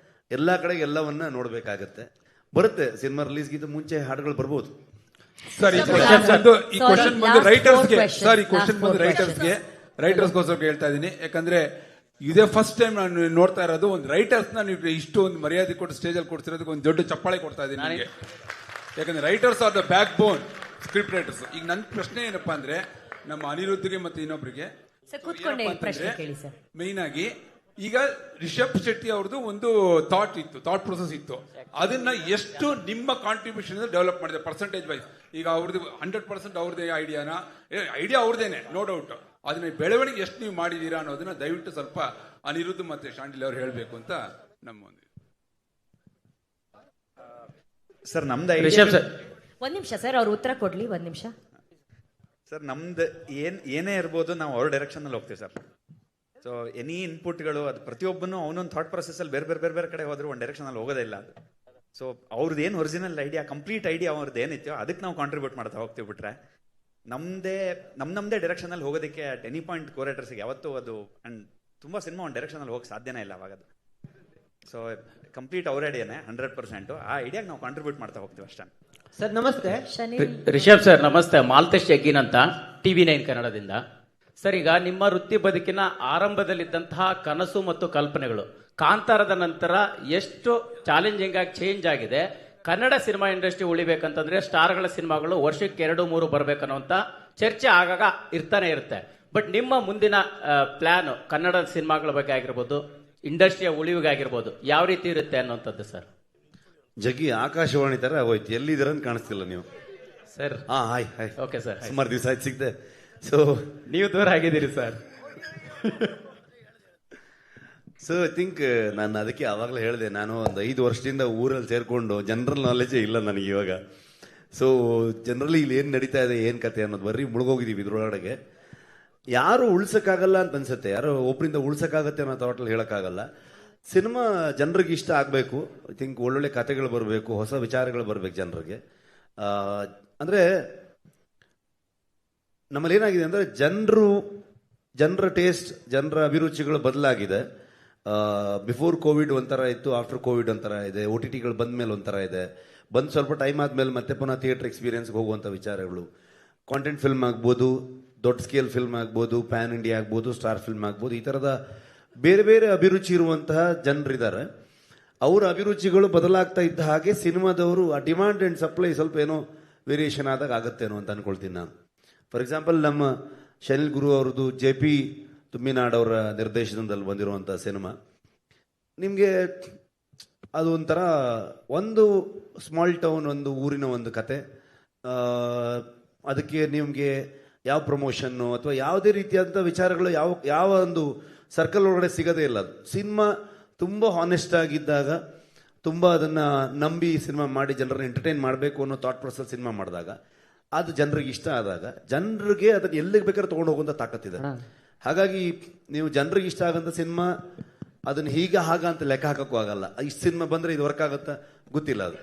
[SPEAKER 7] ಎಲ್ಲ ಕಡೆಗೆ ಎಲ್ಲವನ್ನ ನೋಡಬೇಕಾಗತ್ತೆ. ಬರುತ್ತೆ, ಸಿನಿಮಾ ರಿಲೀಸ್ಗಿಂತ ಮುಂಚೆ ಹಾಡುಗಳು ಬರ್ಬೋದು.
[SPEAKER 2] ಸರ್, ಈ ಕ್ವಶನ್ ಬಂದು ರೈಟರ್ಸ್ಗೋಸ್ಕರ ಹೇಳ್ತಾ ಇದ್ದೀನಿ. ಯಾಕಂದ್ರೆ ಇದೇ ಫಸ್ಟ್ ಟೈಮ್ ನಾನು ನೋಡ್ತಾ ಇರೋದು ಒಂದು ರೈಟರ್ಸ್ ನೀವು ಇಷ್ಟು ಒಂದು ಮರ್ಯಾದೆ ಕೊಟ್ಟು ಸ್ಟೇಜಲ್ಲಿ ಕೊಡ್ತಿರೋದಕ್ಕೆ ಒಂದು ದೊಡ್ಡ ಚಪ್ಪಾಳೆ ಕೊಡ್ತಾ ಇದ್ದೀನಿ ನನಗೆ. ಯಾಕಂದ್ರೆ writers are the back bone, script writers. ಈಗ ನನ್ನ ಪ್ರಶ್ನೆ ಏನಪ್ಪಾ ಅಂದ್ರೆ, ನಮ್ಮ ಅನಿರುದ್ಧಿಗೆ ಮತ್ತೆ ಇನ್ನೊಬ್ಬರಿಗೆ ಮೇನ್ ಆಗಿ, ಈಗ ರಿಷಬ್ ಶೆಟ್ಟಿ ಅವ್ರದ್ದು ಒಂದು ಥಾಟ್ ಪ್ರೊಸೆಸ್ ಇತ್ತು, ಅದನ್ನ ಎಷ್ಟು ನಿಮ್ಮ ಕಾಂಟ್ರಿಬ್ಯೂಷನ್ ಡೆವಲಪ್ ಮಾಡಿದೆ ಪರ್ಸೆಂಟೇಜ್ ವೈಸ್? ಈಗ ಅವ್ರದ್ದು 100% ಅವ್ರದೇ ಐಡಿಯಾ ಅವ್ರದೇನೆ, ನೋ ಡೌಟ್. ಅದನ್ನ ಬೆಳವಣಿಗೆ ಎಷ್ಟು ನೀವು ಮಾಡಿದೀರಾ ಅನ್ನೋದನ್ನ ದಯವಿಟ್ಟು ಸ್ವಲ್ಪ ಅನಿರುದ್ಧ್ ಮತ್ತೆ ಶಾಂಡಿಲ್ ಅವ್ರು ಹೇಳಬೇಕು ಅಂತ ನಮ್ಮ ಒಂದು.
[SPEAKER 3] ಸರ್ ನಮ್ದು
[SPEAKER 14] ರಿಷಬ್ ಸರ್
[SPEAKER 6] ಒಂದ್ ನಿಮಿಷ ಸರ್, ಅವ್ರು ಉತ್ತರ ಕೊಡ್ಲಿ, ಒಂದ್ ನಿಮಿಷ.
[SPEAKER 3] ಸರ್ ನಮ್ದು ಏನೇ ಇರ್ಬೋದು, ನಾವು ಅವ್ರ ಡೈರೆಕ್ಷನ್ ಅಲ್ಲಿ ಹೋಗ್ತೀವಿ ಸರ್. ಸೊ ಎನಿ ಇನ್ಪುಟ್ಗಳು ಅದು ಪ್ರತಿಯೊಬ್ಬನು ಅವನೊಂದು ಥಾಟ್ ಪ್ರೊಸೆಸ್ ಅಲ್ಲಿ ಬೇರೆ ಬೇರೆ ಬೇರೆ ಬೇರೆ ಕಡೆ ಹೋದ್ರೆ ಒಂದು ಡೈರೆಕ್ಷನ್ ಅಲ್ಲಿ ಹೋಗೋದೇ ಇಲ್ಲ ಅದು. ಸೊ ಅವ್ರದ್ದು ಏನು ಒರಿಜಿನಲ್ ಐಡಿಯಾ, ಕಂಪ್ಲೀಟ್ ಐಡಿಯಾ ಅವ್ರದ್ದು ಏನಿತ್ತು ಅದಕ್ಕೆ ನಾವು ಕಾಂಟ್ರಿಬ್ಯೂಟ್ ಮಾಡ್ತಾ ಹೋಗ್ತೀವಿ. ಬಿಟ್ರೆ ನಮ್ದೇ ಡೈರೆಕ್ಷನ್ ಅಲ್ಲಿ ಹೋಗೋದಕ್ಕೆ ಅಟ್ ಎನಿ ಪಾಯಿಂಟ್ ಕೋರೇಟರ್ಸ್ಗೆ ಯಾವತ್ತೂ ಅದು ಅಂಡ್ ತುಂಬಾ ಸಿನಿಮಾ ಒಂದು ಡೈರೆಕ್ಷನ್ ಅಲ್ಲಿ ಹೋಗಕ್ಕೆ ಸಾಧ್ಯನೇ ಇಲ್ಲ ಅವಾಗ ಅದು. ಸೊ ಕಂಪ್ಲೀಟ್ ಅವ್ರ ಐಡಿಯಾನೇ 100%. ಆ ಐಡಿಯಾಗೆ ನಾವು ಕಾಂಟ್ರಿಬ್ಯೂಟ್ ಮಾಡ್ತಾ ಹೋಗ್ತೀವಿ ಅಷ್ಟೇ.
[SPEAKER 14] ಸರ್ ನಮಸ್ತೆ.
[SPEAKER 4] ರಿಷಬ್ ಸರ್ ನಮಸ್ತೆ. ಮಾಲ್ತೇಶ್ ಯಗ್ಗಿನ್ ಅಂತ, TV9 ಕನ್ನಡದಿಂದ. ಸರ್, ಈಗ ನಿಮ್ಮ ವೃತ್ತಿ ಬದುಕಿನ ಆರಂಭದಲ್ಲಿದ್ದಂತಹ ಕನಸು ಮತ್ತು ಕಲ್ಪನೆಗಳು ಕಾಂತಾರದ ನಂತರ ಎಷ್ಟು ಚಾಲೆಂಜಿಂಗ್ ಆಗಿ ಚೇಂಜ್ ಆಗಿದೆ. ಕನ್ನಡ ಸಿನಿಮಾ ಇಂಡಸ್ಟ್ರಿ ಉಳಿಬೇಕಂತಂದ್ರೆ ಸ್ಟಾರ್ಗಳ ಸಿನಿಮಾಗಳು ವರ್ಷಕ್ಕೆ 2-3 ಬರ್ಬೇಕನ್ನುವಂತ ಚರ್ಚೆ ಆಗಾಗ ಇರ್ತಾನೆ ಇರುತ್ತೆ. ಬಟ್ ನಿಮ್ಮ ಮುಂದಿನ ಪ್ಲಾನ್ ಕನ್ನಡ ಸಿನಿಮಾಗಳ ಬಗ್ಗೆ ಆಗಿರ್ಬೋದು, ಇಂಡಸ್ಟ್ರಿಯ ಉಳಿವಿಗಾಗಿರ್ಬೋದು, ಯಾವ ರೀತಿ ಇರುತ್ತೆ ಅನ್ನುವಂಥದ್ದು ಸರ್?
[SPEAKER 7] ಜಗ್ಗಿ ಆಕಾಶವಾಣಿ ತರ ಹೋಯ್ತು, ಎಲ್ಲಿದ್ದೀರ ಅಂತ ಕಾಣಿಸ್ತಿಲ್ಲ ನೀವು
[SPEAKER 4] ಸರ್.
[SPEAKER 7] ಹಾಯ್
[SPEAKER 4] ಓಕೆ ಸರ್,
[SPEAKER 7] ಸುಮಾರು ದಿವಸ ಆಯ್ತು ಸಿಗ್ದೆ. ಸೊ
[SPEAKER 4] ನೀವು ದೂರ ಆಗಿದ್ದೀರಿ ಸರ್.
[SPEAKER 7] ಸೊ ಐ ಥಿಂಕ್ ನಾನು ಅದಕ್ಕೆ ಆವಾಗಲೇ ಹೇಳಿದೆ, ನಾನು ಒಂದು 5 ವರ್ಷದಿಂದ ಊರಲ್ಲಿ ಸೇರ್ಕೊಂಡು ಜನರಲ್ ನಾಲೆಜೇ ಇಲ್ಲ ನನಗೆ ಇವಾಗ. ಸೊ ಜನರಲಿ ಇಲ್ಲಿ ಏನು ನಡೀತಾ ಇದೆ, ಏನು ಕತೆ ಅನ್ನೋದು ಬರೀ ಮುಳುಗೋಗಿದ್ದೀವಿ ಇದ್ರೊಳಗಡೆ. ಯಾರು ಉಳ್ಸಕ್ಕಾಗಲ್ಲ ಅಂತ ಅನ್ಸುತ್ತೆ, ಯಾರು ಒಬ್ಬರಿಂದ ಉಳ್ಸಕ್ಕಾಗತ್ತೆ ಅನ್ನೋ ಥಾಟಲ್ಲಿ ಹೇಳೋಕ್ಕಾಗಲ್ಲ. ಸಿನಿಮಾ ಜನರಿಗೆ ಇಷ್ಟ ಆಗಬೇಕು. ಐ ಥಿಂಕ್ ಒಳ್ಳೊಳ್ಳೆ ಕತೆಗಳು ಬರಬೇಕು, ಹೊಸ ವಿಚಾರಗಳು ಬರಬೇಕು ಜನರಿಗೆ. ಅಂದರೆ ನಮ್ಮಲ್ಲಿ ಏನಾಗಿದೆ ಅಂದರೆ ಜನರ ಟೇಸ್ಟ್, ಜನರ ಅಭಿರುಚಿಗಳು ಬದಲಾಗಿದೆ. ಬಿಫೋರ್ ಕೋವಿಡ್ ಒಂಥರ ಇತ್ತು, ಆಫ್ಟರ್ ಕೋವಿಡ್ ಒಂಥರ ಇದೆ, OTTಗಳು ಬಂದ ಮೇಲೆ ಒಂಥರ ಇದೆ. ಬಂದು ಸ್ವಲ್ಪ ಟೈಮ್ ಆದಮೇಲೆ ಮತ್ತೆ ಪುನಃ ಥಿಯೇಟರ್ ಎಕ್ಸ್ಪೀರಿಯನ್ಸ್ಗೆ ಹೋಗುವಂಥ ವಿಚಾರಗಳು. ಕಾಂಟೆಂಟ್ ಫಿಲ್ಮ್ ಆಗ್ಬೋದು, ದೊಡ್ಡ ಸ್ಕೇಲ್ ಫಿಲ್ಮ್ ಆಗ್ಬೋದು, ಪ್ಯಾನ್ ಇಂಡಿಯಾ ಆಗ್ಬೋದು, ಸ್ಟಾರ್ ಫಿಲ್ಮ್ ಆಗ್ಬೋದು, ಈ ಥರದ ಬೇರೆ ಬೇರೆ ಅಭಿರುಚಿ ಇರುವಂತಹ ಜನರಿದ್ದಾರೆ. ಅವರ ಅಭಿರುಚಿಗಳು ಬದಲಾಗ್ತಾ ಇದ್ದ ಹಾಗೆ ಸಿನಿಮಾದವರು ಆ ಡಿಮಾಂಡ್ ಆ್ಯಂಡ್ ಸಪ್ಲೈ ಸ್ವಲ್ಪ ಏನೋ ವೇರಿಯೇಷನ್ ಆದಾಗ ಆಗುತ್ತೇನೋ ಅಂತ ಅನ್ಕೊಳ್ತೀನಿ ನಾನು. ಫಾರ್ ಎಕ್ಸಾಂಪಲ್, ನಮ್ಮ ಶನಿಲ್ ಗುರು ಅವ್ರದ್ದು JP ತುಮ್ಮಿನಾಡ್ ಅವರ ನಿರ್ದೇಶನದಲ್ಲಿ ಬಂದಿರುವಂಥ ಸಿನಿಮಾ, ನಿಮಗೆ ಅದು ಒಂಥರ ಒಂದು ಸ್ಮಾಲ್ ಟೌನ್, ಒಂದು ಊರಿನ ಒಂದು ಕತೆ. ಅದಕ್ಕೆ ನಿಮಗೆ ಯಾವ ಪ್ರಮೋಷನ್ನು ಅಥವಾ ಯಾವುದೇ ರೀತಿಯಾದಂಥ ವಿಚಾರಗಳು ಯಾವ ಒಂದು ಸರ್ಕಲ್ ಒಳಗಡೆ ಸಿಗೋದೇ ಇಲ್ಲ. ಅದು ಸಿನಿಮಾ ತುಂಬ ಹಾನೆಸ್ಟ್ ಆಗಿದ್ದಾಗ, ತುಂಬ ಅದನ್ನು ನಂಬಿ ಸಿನಿಮಾ ಮಾಡಿ ಜನರನ್ನ ಎಂಟರ್ಟೈನ್ ಮಾಡಬೇಕು ಅನ್ನೋ ಥಾಟ್ ಪ್ರೊಸೆಸ್ ಸಿನಿಮಾ ಮಾಡಿದಾಗ, ಅದು ಜನರಿಗೆ ಇಷ್ಟ ಆದಾಗ ಜನರಿಗೆ ಅದನ್ನು ಎಲ್ಲಿಗೆ ಬೇಕಾದ್ರೆ ತೊಗೊಂಡು ಹೋಗುವಂಥ ತಾಕತ್ತಿದೆ. ಹಾಗಾಗಿ ನೀವು ಜನರಿಗೆ ಇಷ್ಟ ಆಗಂತ ಸಿನಿಮಾ ಅದನ್ನು ಹಾಗ ಅಂತ ಲೆಕ್ಕ ಹಾಕೋಕ್ಕೂ ಆಗಲ್ಲ. ಇಷ್ಟು ಸಿನಿಮಾ ಬಂದರೆ ಇದು ವರ್ಕ್ ಆಗುತ್ತಾ ಗೊತ್ತಿಲ್ಲ ಅದು.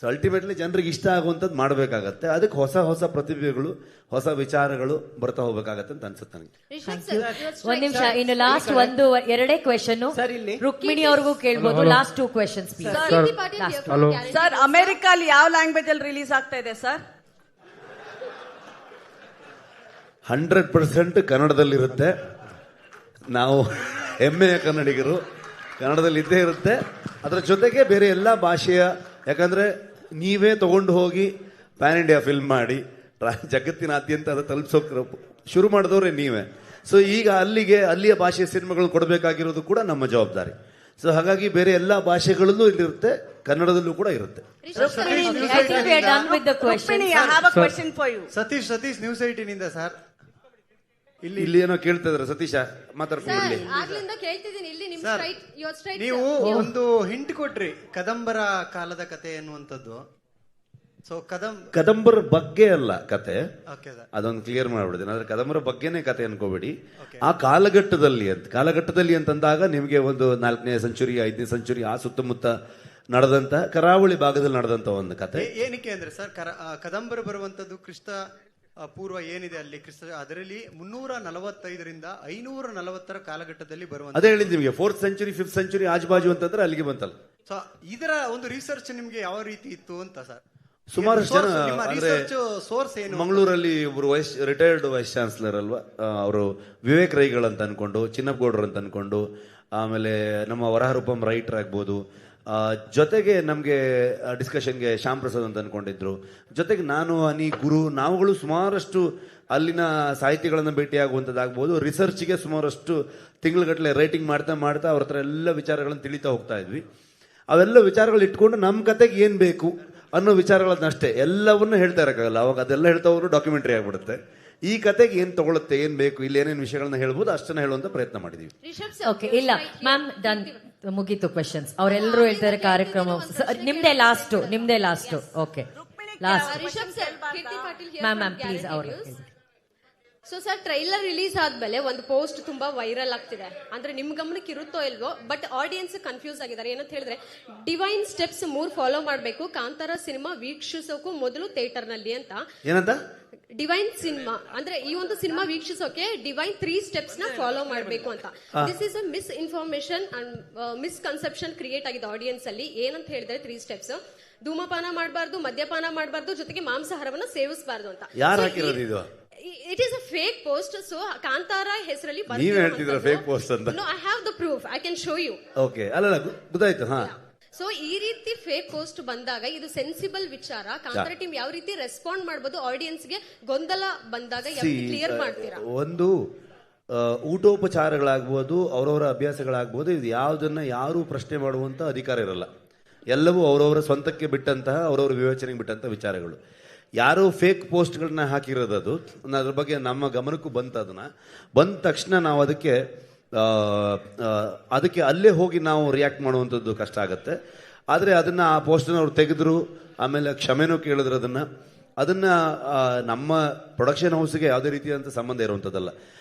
[SPEAKER 7] ಸೊ ಅಲ್ಟಿಮೇಟ್ಲಿ ಜನರಿಗೆ ಇಷ್ಟ ಆಗುವಂಥದ್ದು ಮಾಡಬೇಕಾಗತ್ತೆ. ಅದಕ್ಕೆ ಹೊಸ ಪ್ರತಿಭೆಗಳು, ಹೊಸ ವಿಚಾರಗಳು ಬರ್ತಾ ಹೋಗ್ಬೇಕಾಗತ್ತೆ ಅಂತ ಅನ್ಸುತ್ತೆ ನನಗೆ.
[SPEAKER 6] ಒಂದ್ ನಿಮಿಷ, ಇನ್ನು ಲಾಸ್ಟ್ ಎರಡೇ ಕ್ವೆಶನ್ ರುಕ್ಮಿಣಿ ಅವ್ರಿಗೂ ಕೇಳ್ಬೋದು. Last 2 questions please.
[SPEAKER 20] Sir, America ಅಲ್ಲಿ ಯಾವ ಲ್ಯಾಂಗ್ವೇಜ್ ಅಲ್ಲಿ ರಿಲೀಸ್ ಆಗ್ತಾ ಇದೆ ಸರ್?
[SPEAKER 7] 100% ಕನ್ನಡದಲ್ಲಿರುತ್ತೆ. ನಾವು ಹೆಮ್ಮೆಯ ಕನ್ನಡಿಗರು, ಕನ್ನಡದಲ್ಲಿ ಇದ್ದೇ ಇರುತ್ತೆ. ಅದರ ಜೊತೆಗೆ ಬೇರೆ ಎಲ್ಲ ಭಾಷೆಯ, ಯಾಕಂದ್ರೆ ನೀವೇ ತಗೊಂಡು ಹೋಗಿ ಪ್ಯಾನ್ ಇಂಡಿಯಾ ಫಿಲ್ಮ್ ಮಾಡಿ ಜಗತ್ತಿನಾದ್ಯಂತ ಅದು ತಲುಪಿಸೋಕೆ ಶುರು ಮಾಡಿದವ್ರೆ ನೀವೇ. ಸೊ ಈಗ ಅಲ್ಲಿಯ ಭಾಷೆಯ ಸಿನಿಮಾಗಳು ಕೊಡಬೇಕಾಗಿರೋದು ಕೂಡ ನಮ್ಮ ಜವಾಬ್ದಾರಿ. ಸೊ ಹಾಗಾಗಿ ಬೇರೆ ಎಲ್ಲ ಭಾಷೆಗಳಲ್ಲೂ ಇಲ್ಲಿರುತ್ತೆ, ಕನ್ನಡದಲ್ಲೂ ಕೂಡ ಇರುತ್ತೆ.
[SPEAKER 5] Satish news 18 sir.
[SPEAKER 7] ಇಲ್ಲಿ ಏನೋ ಕೇಳ್ತಾ ಇದಾರೆ. ಸತೀಶ ಮಾತಾಡ್ಕೊಂಡು.
[SPEAKER 5] ನೀವು ಒಂದು ಹಿಂಟ್ ಕೊಟ್ರಿ, ಕದಂಬರ ಕಾಲದ ಕತೆ ಎನ್ನುವಂಥದ್ದು. ಸೊ
[SPEAKER 7] ಕದಂಬರ ಬಗ್ಗೆ ಅಲ್ಲ ಕತೆ, ಅದೊಂದು ಕ್ಲಿಯರ್ ಮಾಡ್ಬಿಡ್ತೀನಿ. ಆದ್ರೆ ಕದಂಬರ ಬಗ್ಗೆನೇ ಕತೆ ಅನ್ಕೋಬೇಡಿ. ಆ ಕಾಲಘಟ್ಟದಲ್ಲಿ ಅಂತಂದಾಗ ನಿಮಗೆ ಒಂದು 4ನೇ ಸೆಂಚುರಿ 5ನೇ ಸೆಂಚುರಿ ಆ ಸುತ್ತಮುತ್ತ ನಡೆದಂತ, ಕರಾವಳಿ ಭಾಗದಲ್ಲಿ ನಡೆದಂತ ಒಂದು ಕತೆ.
[SPEAKER 5] ಏನಕ್ಕೆ ಅಂದ್ರೆ ಸರ್, ಕದಂಬರ ಬರುವಂತದ್ದು ಕ್ರಿಸ್ತ ಪೂರ್ವ ಏನಿದೆ ಅಲ್ಲಿ, ಅದರಲ್ಲಿ 345ರಿಂದ 540 ಕಾಲಘಟ್ಟದಲ್ಲಿ ಬರುವಂತ.
[SPEAKER 7] ಅದೇ ಹೇಳಿದ್ ನಿಮಗೆ 4th ಸೆಂಚುರಿ 5th ಸೆಂಚುರಿ ಆಜುಬಾಜು ಅಂತಂದ್ರೆ ಅಲ್ಲಿಗೆ ಬಂತಲ್ಲ.
[SPEAKER 5] ಸೊ ಇದರ ಒಂದು ರಿಸರ್ಚ್ ನಿಮ್ಗೆ ಯಾವ ರೀತಿ ಇತ್ತು ಅಂತ ಸರ್?
[SPEAKER 7] ಸುಮಾರಷ್ಟು ಜನ ಅಂದ್ರೆ
[SPEAKER 5] ಸೋರ್ಸ್ ಏನು?
[SPEAKER 7] ಮಂಗಳೂರಲ್ಲಿ ಒಬ್ರು ರಿಟೈರ್ಡ್ ವೈಸ್ ಚಾನ್ಸಲರ್ ಅಲ್ವಾ, ಅವರು ವಿವೇಕ್ ರೈಗಳು ಅಂತ ಅನ್ಕೊಂಡು, ಚಿನ್ನಪ್ಪಗೌಡರು ಅಂತ ಅನ್ಕೊಂಡು, ಆಮೇಲೆ ನಮ್ಮ ವರಹರೂಪಂ ರೈಟರ್ ಆಗ್ಬೋದು, ಜೊತೆಗೆ ನಮಗೆ ಡಿಸ್ಕಷನ್ಗೆ ಶ್ಯಾಮ್ ಪ್ರಸಾದ್ ಅಂತ ಅನ್ಕೊಂಡಿದ್ರು, ಜೊತೆಗೆ ನಾನು ಗುರು ನಾವುಗಳು ಸುಮಾರಷ್ಟು ಅಲ್ಲಿನ ಸಾಹಿತಿಗಳನ್ನು ಭೇಟಿಯಾಗುವಂಥದ್ದಾಗ್ಬೋದು, ರಿಸರ್ಚ್ಗೆ ಸುಮಾರಷ್ಟು ತಿಂಗಳುಗಟ್ಟಲೆ ರೈಟಿಂಗ್ ಮಾಡ್ತಾ ಅವ್ರ ಹತ್ರ ಎಲ್ಲ ವಿಚಾರಗಳನ್ನು ತಿಳಿತಾ ಹೋಗ್ತಾ ಇದ್ವಿ. ಅವೆಲ್ಲ ವಿಚಾರಗಳು ಇಟ್ಕೊಂಡು ನಮ್ಮ ಕತೆಗೆ ಏನು ಬೇಕು ಅನ್ನೋ ವಿಚಾರಗಳನ್ನಷ್ಟೇ, ಎಲ್ಲವನ್ನೂ ಹೇಳ್ತಾ ಇರೋಕ್ಕಾಗಲ್ಲ. ಅವಾಗ ಅದೆಲ್ಲ ಹೇಳ್ತಾ ಹೋದ್ರು ಡಾಕ್ಯುಮೆಂಟ್ರಿ ಆಗ್ಬಿಡುತ್ತೆ. ಈ ಕತೆಗೆ ಏನ್ ತಗೊಳುತ್ತೆ, ಏನ್ ಬೇಕು, ಇಲ್ಲಿ ಏನೇನು ವಿಷಯಗಳನ್ನ ಹೇಳ್ಬೋದು ಅಷ್ಟನ್ನ ಹೇಳುವಂತ ಪ್ರಯತ್ನ ಮಾಡಿದೀವಿ.
[SPEAKER 6] ಓಕೆ, ಇಲ್ಲ ಮ್ಯಾಮ್, ಡನ್, ಮುಗೀತು ಕ್ವೆಶನ್ಸ್. ಅವರೆಲ್ಲರೂ ಹೇಳ್ತಾರೆ ಕಾರ್ಯಕ್ರಮ ನಿಮ್ದೇ last. Okay, last ma'am please ಅವರು.
[SPEAKER 8] ಸೊ ಸರ್, ಟ್ರೈಲರ್ ರಿಲೀಸ್ ಆದ್ಮೇಲೆ ಒಂದು ಪೋಸ್ಟ್ ತುಂಬಾ ವೈರಲ್ ಆಗ್ತಿದೆ. ಅಂದ್ರೆ ನಿಮ್ ಗಮನಕ್ಕೆ ಇರುತ್ತೋ ಇಲ್ವೋ, ಬಟ್ ಆಡಿಯನ್ಸ್ ಕನ್ಫ್ಯೂಸ್ ಆಗಿದ್ದಾರೆ. ಏನಂತ ಹೇಳಿದ್ರೆ, ಡಿವೈನ್ ಸ್ಟೆಪ್ಸ್ 3 ಫಾಲೋ ಮಾಡ್ಬೇಕು ಕಾಂತಾರ ಸಿನಿಮಾ ವೀಕ್ಷಿಸೋಕು ಮೊದಲು ಥಿಯೇಟರ್ ನಲ್ಲಿ ಅಂತ.
[SPEAKER 7] ಏನಂತ
[SPEAKER 8] ಡಿವೈನ್ ಸಿನಿಮಾ ಅಂದ್ರೆ ಈ ಒಂದು ಸಿನಿಮಾ ವೀಕ್ಷಿಸೋಕೆ ಡಿವೈನ್ 3 ಸ್ಟೆಪ್ಸ್ ನ ಫಾಲೋ ಮಾಡಬೇಕು ಅಂತ. This is a miss information and misconception create ಆಗಿದೆ ಆಡಿಯನ್ಸ್ ಅಲ್ಲಿ. ಏನಂತ ಹೇಳಿದ್ರೆ 3 ಸ್ಟೆಪ್ಸ್: ಧೂಮಪಾನ ಮಾಡಬಾರ್ದು, ಮದ್ಯಪಾನ ಮಾಡಬಾರ್ದು, ಜೊತೆಗೆ ಮಾಂಸಾಹಾರವನ್ನ ಸೇವಿಸಬಾರ್ದು ಅಂತ.
[SPEAKER 7] ಯಾರು ಹಾಕಿರೋದು ಇದು?
[SPEAKER 8] It is a fake post. So Kantara ಹೆಸರಲ್ಲಿ
[SPEAKER 7] ನೀವ್ ಹೇಳ್ತಿದ್ರ ಫೇಕ್ ಪೋಸ್ಟ್ ಅಂತ?
[SPEAKER 8] No, I have the proof. I can show you.
[SPEAKER 7] Okay, ಅಲ್ಲ ಗೊತ್ತಾಯ್ತು. ಹಾ,
[SPEAKER 8] ಸೊ ಈ ರೀತಿ ಫೇಕ್ ಪೋಸ್ಟ್ ಬಂದಾಗ ಇದು ಸೆನ್ಸಿಬಲ್ ವಿಚಾರ. ಕಾಂತಾರ ಟೀಮ್ ಯಾವ ರೀತಿ ರೆಸ್ಪಾಂಡ್ ಮಾಡಬಹುದು, ಆಡಿಯನ್ಸ್ ಗೆ ಗೊಂದಲ ಬಂದಾಗ ಯಾವ ರೀತಿ ಕ್ಲಿಯರ್ ಮಾಡ್ತೀರಾ?
[SPEAKER 7] ಒಂದು ಊಟೋಪಚಾರಗಳಾಗ್ಬೋದು, ಅವರವರ ಅಭ್ಯಾಸಗಳಾಗ್ಬೋದು, ಇದು ಯಾವುದನ್ನ ಯಾರು ಪ್ರಶ್ನೆ ಮಾಡುವಂತ ಅಧಿಕಾರ ಇರಲ್ಲ. ಎಲ್ಲವೂ ಅವರವರ ಸ್ವಂತಕ್ಕೆ ಬಿಟ್ಟಂತಹ, ಅವರವರ ವಿವೇಚನೆಗೆ ಬಿಟ್ಟಂತಹ ವಿಚಾರಗಳು. ಯಾರೋ ಫೇಕ್ ಪೋಸ್ಟ್ಗಳನ್ನ ಹಾಕಿರೋದು, ಅದು ಅದ್ರ ಬಗ್ಗೆ ನಮ್ಮ ಗಮನಕ್ಕೂ ಬಂತು. ಅದನ್ನ ಬಂದ ತಕ್ಷಣ ನಾವು ಅದಕ್ಕೆ ಅಲ್ಲೇ ಹೋಗಿ ನಾವು ರಿಯಾಕ್ಟ್ ಮಾಡುವಂಥದ್ದು ಕಷ್ಟ ಆಗುತ್ತೆ. ಆದರೆ ಅದನ್ನ ಆ ಪೋಸ್ಟನ್ನು ಅವ್ರು ತೆಗೆದ್ರು, ಆಮೇಲೆ ಕ್ಷಮೆನೂ ಕೇಳಿದ್ರು. ಅದನ್ನ ನಮ್ಮ ಪ್ರೊಡಕ್ಷನ್ ಹೌಸ್ಗೆ ಯಾವುದೇ ರೀತಿಯಾದಂಥ ಸಂಬಂಧ ಇರುವಂಥದ್ದಲ್ಲ.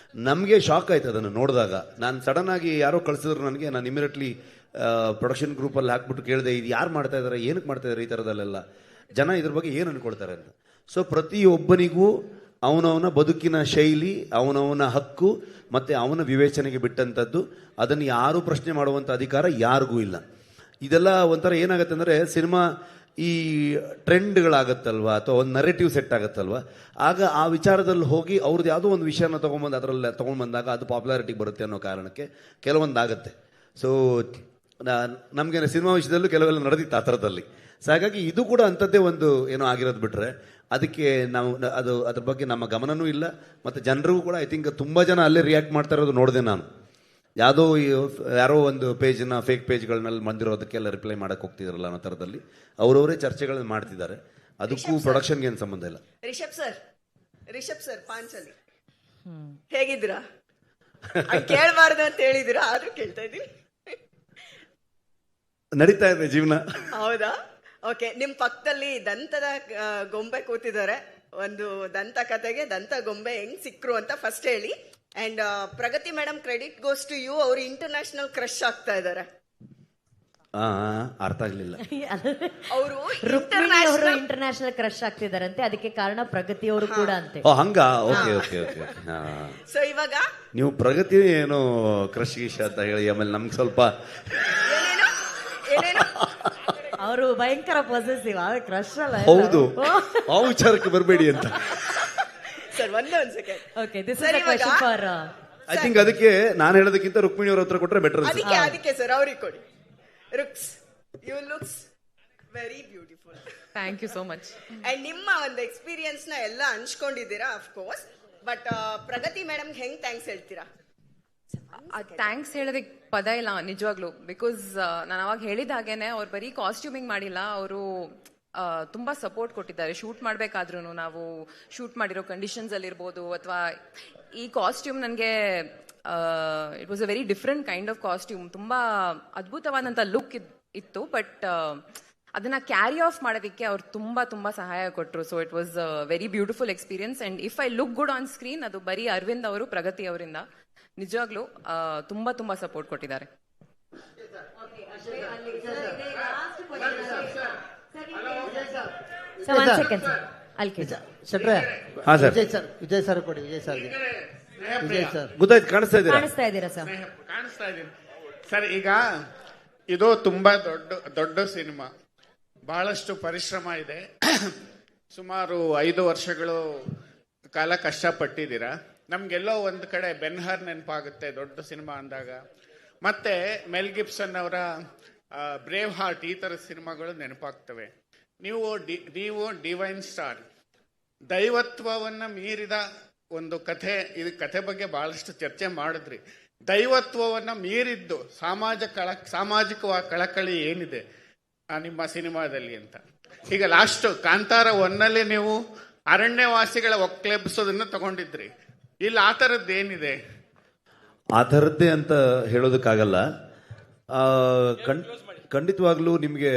[SPEAKER 7] ನಮಗೆ ಶಾಕ್ ಆಯ್ತು ಅದನ್ನು ನೋಡಿದಾಗ. ನಾನು ಸಡನ್ ಆಗಿ ಯಾರೋ ಕಳಿಸಿದ್ರು ನನಗೆ, ನಾನು ಇಮಿಡಿಯೇಟ್ಲಿ ಪ್ರೊಡಕ್ಷನ್ ಗ್ರೂಪಲ್ಲಿ ಹಾಕ್ಬಿಟ್ಟು ಕೇಳಿದೆ, ಇದು ಯಾರು ಮಾಡ್ತಾ ಇದ್ದಾರೆ, ಏನಕ್ಕೆ ಮಾಡ್ತಾ ಇದ್ದಾರೆ, ಈ ಥರದಲ್ಲೆಲ್ಲ ಜನ ಇದ್ರ ಬಗ್ಗೆ ಏನು ಅನ್ಕೊಳ್ತಾರೆ ಅಂತ. ಸೊ ಪ್ರತಿಯೊಬ್ಬನಿಗೂ ಅವನವನ ಬದುಕಿನ ಶೈಲಿ, ಅವನವನ ಹಕ್ಕು ಮತ್ತು ಅವನ ವಿವೇಚನೆಗೆ ಬಿಟ್ಟಂಥದ್ದು. ಅದನ್ನು ಯಾರೂ ಪ್ರಶ್ನೆ ಮಾಡುವಂಥ ಅಧಿಕಾರ ಯಾರಿಗೂ ಇಲ್ಲ. ಇದೆಲ್ಲ ಒಂಥರ ಏನಾಗುತ್ತೆ ಅಂದರೆ, ಸಿನಿಮಾ ಈ ಟ್ರೆಂಡ್ಗಳಾಗತ್ತಲ್ವ, ಅಥವಾ ಒಂದು ನರೇಟಿವ್ ಸೆಟ್ ಆಗುತ್ತಲ್ವ, ಆಗ ಆ ವಿಚಾರದಲ್ಲಿ ಹೋಗಿ ಅವ್ರದ್ದು ಯಾವುದೋ ಒಂದು ವಿಷಯನ ತೊಗೊಂಬಂದು ಅದರಲ್ಲಿ ತೊಗೊಂಡ್ಬಂದಾಗ ಅದು ಪಾಪ್ಯುಲಾರಿಟಿಗೆ ಬರುತ್ತೆ ಅನ್ನೋ ಕಾರಣಕ್ಕೆ ಕೆಲವೊಂದಾಗತ್ತೆ. ಸೊ ನಮಗೆ ಸಿನಿಮಾ ವಿಷಯದಲ್ಲೂ ಕೆಲವೆಲ್ಲ ನಡೆದಿತ್ತು ಆ ಥರದಲ್ಲಿ. ಸೊ ಹಾಗಾಗಿ ಇದು ಕೂಡ ಅಂಥದ್ದೇ ಒಂದು ಏನೋ ಆಗಿರೋದು ಬಿಟ್ರೆ, ಅದಕ್ಕೆ ನಾವು ಅದ್ರ ಬಗ್ಗೆ ನಮ್ಮ ಗಮನನೂ ಇಲ್ಲ. ಮತ್ತು ಜನರಿಗೂ ಕೂಡ ಐ ಥಿಂಕ್ ತುಂಬ ಜನ ಅಲ್ಲೇ ರಿಯಾಕ್ಟ್ ಮಾಡ್ತಾ ಇರೋದು ನೋಡಿದೆ ನಾನು. ಯಾರೋ ಒಂದು ಪೇಜ್ನ ಫೇಕ್ ಪೇಜ್ಗಳನ್ನೆಲ್ಲ ಬಂದಿರೋದಕ್ಕೆಲ್ಲ ರಿಪ್ಲೈ ಮಾಡಕ್ಕೆ ಹೋಗ್ತಿದ್ರಲ್ಲ ಅನ್ನೋ ಥರದಲ್ಲಿ ಅವರವರೇ ಚರ್ಚೆಗಳನ್ನ ಮಾಡ್ತಿದ್ದಾರೆ. ಅದಕ್ಕೂ ಪ್ರೊಡಕ್ಷನ್ಗೆ ಏನು ಸಂಬಂಧ ಇಲ್ಲ.
[SPEAKER 9] ರಿಷಬ್ ಸರ್ ಪಾಂಚಲಿ ಹೇಗಿದ್ದೀರಾ? ಕೇಳಬಾರ್ದು ಅಂತ ಹೇಳಿದಿರಾ, ಆದ್ರೂ ಕೇಳ್ತಾ ಇದ್ದೀನಿ.
[SPEAKER 7] ನಡೀತಾ ಇದೆ ಜೀವನ.
[SPEAKER 9] ಹೌದಾ? ಓಕೆ, ನಿಮ್ ಪಕ್ಕದಲ್ಲಿ ದಂತದ ಗೊಂಬೆ ಕೂತಿದ್ದಾರೆ. ಒಂದು ದಂತ ಕತೆಗೆ ದಂತ ಗೊಂಬೆ ಹೆಂಗ್ ಸಿಕ್ರು ಅಂತ ಫಸ್ಟ್ ಹೇಳಿ. And Pragati madam, credit goes to you. ಅವರು ಇಂಟರ್ನ್ಯಾಷನಲ್ ಕ್ರಶ್ ಆಗ್ತಾ ಇದ್ದಾರೆ.
[SPEAKER 7] ಅರ್ಥ ಆಗ್ಲಿಲ್ಲ.
[SPEAKER 9] ಅವರು
[SPEAKER 6] ಇಂಟರ್ನ್ಯಾಷನಲ್ ಕ್ರಶ್ ಆಗ್ತಿದಾರಂತೆ, ಅದಕ್ಕೆ ಕಾರಣ ಪ್ರಗತಿ ಅವರು ಕೂಡ ಅಂತೆ.
[SPEAKER 7] ಹಂಗ? Okay okay okay.
[SPEAKER 9] ಸೊ ಇವಾಗ
[SPEAKER 7] ನೀವು ಪ್ರಗತಿ ಏನೋ ಕ್ರಶ್ ಗೀಶ ಅಂತ ಹೇಳಿ ಆಮೇಲೆ ನಮ್ಗೆ ಸ್ವಲ್ಪ
[SPEAKER 6] ಅವರು ಭಯಂಕರ ಪೊಸೆಸಿವ್, ಕ್ರಶ್ ಅಲ್ಲ.
[SPEAKER 7] ಹೌದು, ಆ ವಿಚಾರಕ್ಕೆ ಬರಬೇಡಿ ಅಂತ.
[SPEAKER 9] ಸರ್ ಒಂದೇ ಒಂದು second.
[SPEAKER 6] Okay, this is a question for
[SPEAKER 7] I think. ಅದಕ್ಕೆ ನಾನು ಹೇಳೋದಕ್ಕಿಂತ ರುಕ್ಮಿಣಿ ಅವ್ರ ಹತ್ರ ಕೊಟ್ರೆ ಬೆಟರ್.
[SPEAKER 9] ಅದಕ್ಕೆ ಸರ್ ಅವ್ರಿಗೆ ಕೊಡಿ. ರುಕ್ಸ್, you looks very beautiful.
[SPEAKER 10] Thank you so much.
[SPEAKER 9] And ನಿಮ್ಮ ಒಂದು ಎಕ್ಸ್ಪೀರಿಯನ್ಸ್ ನ ಎಲ್ಲ ಹಂಚ್ಕೊಂಡಿದ್ದೀರಾ of course. But Pragathi madam ಹೆಂಗ್ ಥ್ಯಾಂಕ್ಸ್ ಹೇಳ್ತೀರಾ?
[SPEAKER 10] ಥ್ಯಾಂಕ್ಸ್ ಹೇಳೋದಕ್ಕೆ ಪದ ಇಲ್ಲ ನಿಜವಾಗ್ಲೂ. ಬಿಕಾಸ್ ನಾನು ಅವಾಗ ಹೇಳಿದ ಹಾಗೇನೆ, ಅವ್ರು ಬರೀ ಕಾಸ್ಟ್ಯೂಮಿಂಗ್ ಮಾಡಿಲ್ಲ, ಅವರು ತುಂಬಾ ಸಪೋರ್ಟ್ ಕೊಟ್ಟಿದ್ದಾರೆ. ಶೂಟ್ ಮಾಡ್ಬೇಕಾದ್ರೂ ನಾವು ಶೂಟ್ ಮಾಡಿರೋ ಕಂಡೀಷನ್ಸ್ ಅಲ್ಲಿ ಇರ್ಬೋದು, ಅಥವಾ ಈ ಕಾಸ್ಟ್ಯೂಮ್ ನನಗೆ it was a very different kind of costume. ತುಂಬಾ ಅದ್ಭುತವಾದಂಥ ಲುಕ್ ಇತ್ತು. ಬಟ್ ಅದನ್ನ ಕ್ಯಾರಿ ಆಫ್ ಮಾಡೋದಕ್ಕೆ ಅವ್ರು ತುಂಬಾ ತುಂಬಾ ಸಹಾಯ ಕೊಟ್ಟರು. So it was a very beautiful experience. And if I look good on screen, ಅದು ಬರೀ ಅರವಿಂದ್ ಅವರು, ಪ್ರಗತಿ ಅವರಿಂದ ನಿಜವಾಗ್ಲೂ ತುಂಬಾ ತುಂಬಾ ಸಪೋರ್ಟ್ ಕೊಟ್ಟಿದ್ದಾರೆ.
[SPEAKER 11] ವಿಜಯ್ ಸರ್ ಕೊಡಿ. ವಿಜಯ್ ಸರ್
[SPEAKER 7] ಗೊತ್ತಾಯ್ತು, ಕಾಣಿಸ್ತಾ
[SPEAKER 6] ಇದ್ದೀರಾ ಸರ್?
[SPEAKER 25] ಕಾಣಿಸ್ತಾ ಇದ್ದೀನಿ ಸರ್. ಈಗ ಇದು ತುಂಬಾ ದೊಡ್ಡ ಸಿನಿಮಾ, ಬಹಳಷ್ಟು ಪರಿಶ್ರಮ ಇದೆ. ಸುಮಾರು 5 ವರ್ಷಗಳು ಕಾಲ ಕಷ್ಟಪಟ್ಟಿದ್ದೀರಾ. ನಮ್ಗೆಲ್ಲೋ ಒಂದು ಕಡೆ ಬೆನ್ಹರ್ ನೆನಪಾಗುತ್ತೆ ದೊಡ್ಡ ಸಿನಿಮಾ ಅಂದಾಗ. ಮತ್ತೆ ಮೆಲ್ ಗಿಬ್ಸನ್ ಅವರ ಬ್ರೇವ್ ಹಾರ್ಟ್, ಈ ಥರದ ಸಿನಿಮಾಗಳು ನೆನಪಾಗ್ತವೆ. ನೀವು ಡಿವೈನ್ ಸ್ಟಾರ್, ದೈವತ್ವವನ್ನು ಮೀರಿದ ಒಂದು ಕಥೆ. ಇದು ಕಥೆ ಬಗ್ಗೆ ಬಹಳಷ್ಟು ಚರ್ಚೆ ಮಾಡಿದ್ರಿ. ದೈವತ್ವವನ್ನು ಮೀರಿದ್ದು ಸಾಮಾಜಿಕ ಕಳಕಳಿ ಏನಿದೆ ನಿಮ್ಮ ಸಿನಿಮಾದಲ್ಲಿ ಅಂತ. ಈಗ ಲಾಸ್ಟ್ ಕಾಂತಾರ 1ನಲ್ಲಿ ನೀವು ಅರಣ್ಯವಾಸಿಗಳ ಒಕ್ಲೆಬ್ಸೋದನ್ನ ತಗೊಂಡಿದ್ರಿ. ಇಲ್ಲಿ ಆ ಥರದ್ದೇನಿದೆ?
[SPEAKER 7] ಆ ಥರದ್ದೇ ಅಂತ ಹೇಳೋದಕ್ಕಾಗಲ್ಲ. ಖಂಡಿತವಾಗ್ಲೂ ನಿಮಗೆ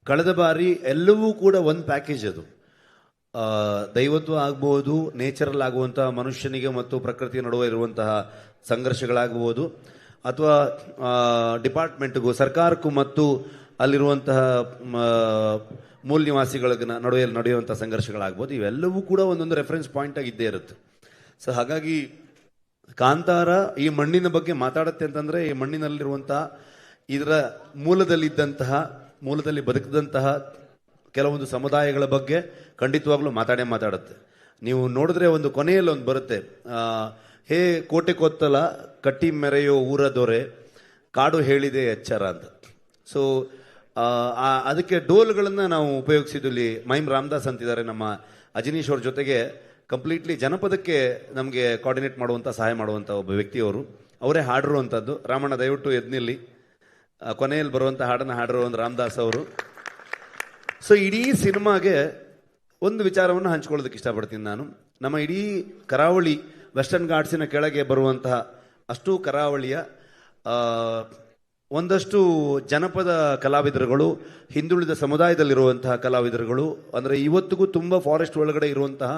[SPEAKER 7] ಕಳೆದ ಬಾರಿ ಎಲ್ಲವೂ ಕೂಡ ಒಂದು ಪ್ಯಾಕೇಜ್ ಅದು. ದೈವತ್ವ ಆಗ್ಬೋದು, ನೇಚರಲ್ ಆಗುವಂತಹ ಮನುಷ್ಯನಿಗೆ ಮತ್ತು ಪ್ರಕೃತಿಯ ನಡುವೆ ಇರುವಂತಹ ಸಂಘರ್ಷಗಳಾಗಬಹುದು, ಅಥವಾ ಡಿಪಾರ್ಟ್ಮೆಂಟ್ಗೂ ಸರ್ಕಾರಕ್ಕೂ ಮತ್ತು ಅಲ್ಲಿರುವಂತಹ ಮೂಲ ನಿವಾಸಿಗಳ ನಡುವೆ ನಡೆಯುವಂತಹ ಸಂಘರ್ಷಗಳಾಗ್ಬೋದು. ಇವೆಲ್ಲವೂ ಕೂಡ ಒಂದೊಂದು ರೆಫರೆನ್ಸ್ ಪಾಯಿಂಟ್ ಆಗಿ ಇದ್ದೇ ಇರುತ್ತೆ. ಸೊ ಹಾಗಾಗಿ ಕಾಂತಾರ ಈ ಮಣ್ಣಿನ ಬಗ್ಗೆ ಮಾತಾಡುತ್ತೆ ಅಂತಂದ್ರೆ, ಈ ಮಣ್ಣಿನಲ್ಲಿರುವಂತಹ ಇದರ ಮೂಲದಲ್ಲಿ ಬದುಕಿದಂತಹ ಕೆಲವೊಂದು ಸಮುದಾಯಗಳ ಬಗ್ಗೆ ಖಂಡಿತವಾಗ್ಲೂ ಮಾತಾಡುತ್ತೆ. ನೀವು ನೋಡಿದ್ರೆ ಒಂದು ಕೊನೆಯಲ್ಲಿ ಒಂದು ಬರುತ್ತೆ, ಹೇ ಕೋಟೆ ಕೊತ್ತಲ ಕಟ್ಟಿ ಮೆರೆಯೋ ಊರ ದೊರೆ ಕಾಡು ಹೇಳಿದೆ ಎಚ್ಚರ ಅಂತ. ಸೊ ಅದಕ್ಕೆ ಡೋಲ್ಗಳನ್ನು ನಾವು ಉಪಯೋಗಿಸಿದ್ದು. ಇಲ್ಲಿ ಮೈಮ್ ರಾಮದಾಸ್ ಅಂತಿದ್ದಾರೆ ನಮ್ಮ ಅಜನೀಶ್ ಅವ್ರ ಜೊತೆಗೆ ಕಂಪ್ಲೀಟ್ಲಿ ಜನಪದಕ್ಕೆ ನಮಗೆ ಕೋಆರ್ಡಿನೇಟ್ ಮಾಡುವಂಥ ಸಹಾಯ ಮಾಡುವಂಥ ಒಬ್ಬ ವ್ಯಕ್ತಿಯವರು, ಅವರೇ ಹಾಡಿರುವಂಥದ್ದು. ರಾಮಣ್ಣ ದಯವಿಟ್ಟು ಎದ್ನಿಲ್ಲಿ, ಕೊನೆಯಲ್ಲಿ ಬರುವಂಥ ಹಾಡನ್ನು ಹಾಡಿರೋ ಒಂದು ರಾಮದಾಸ್ ಅವರು. ಸೊ ಇಡೀ ಸಿನಿಮಾಗೆ ಒಂದು ವಿಚಾರವನ್ನು ಹಂಚ್ಕೊಳ್ಳೋದಕ್ಕೆ ಇಷ್ಟಪಡ್ತೀನಿ ನಾನು. ನಮ್ಮ ಇಡೀ ಕರಾವಳಿ ವೆಸ್ಟರ್ನ್ ಘಾಟ್ಸಿನ ಕೆಳಗೆ ಬರುವಂತಹ ಅಷ್ಟು ಕರಾವಳಿಯ ಒಂದಷ್ಟು ಜನಪದ ಕಲಾವಿದರುಗಳು, ಹಿಂದುಳಿದ ಸಮುದಾಯದಲ್ಲಿರುವಂತಹ ಕಲಾವಿದರುಗಳು, ಅಂದರೆ ಇವತ್ತಿಗೂ ತುಂಬ ಫಾರೆಸ್ಟ್ ಒಳಗಡೆ ಇರುವಂತಹ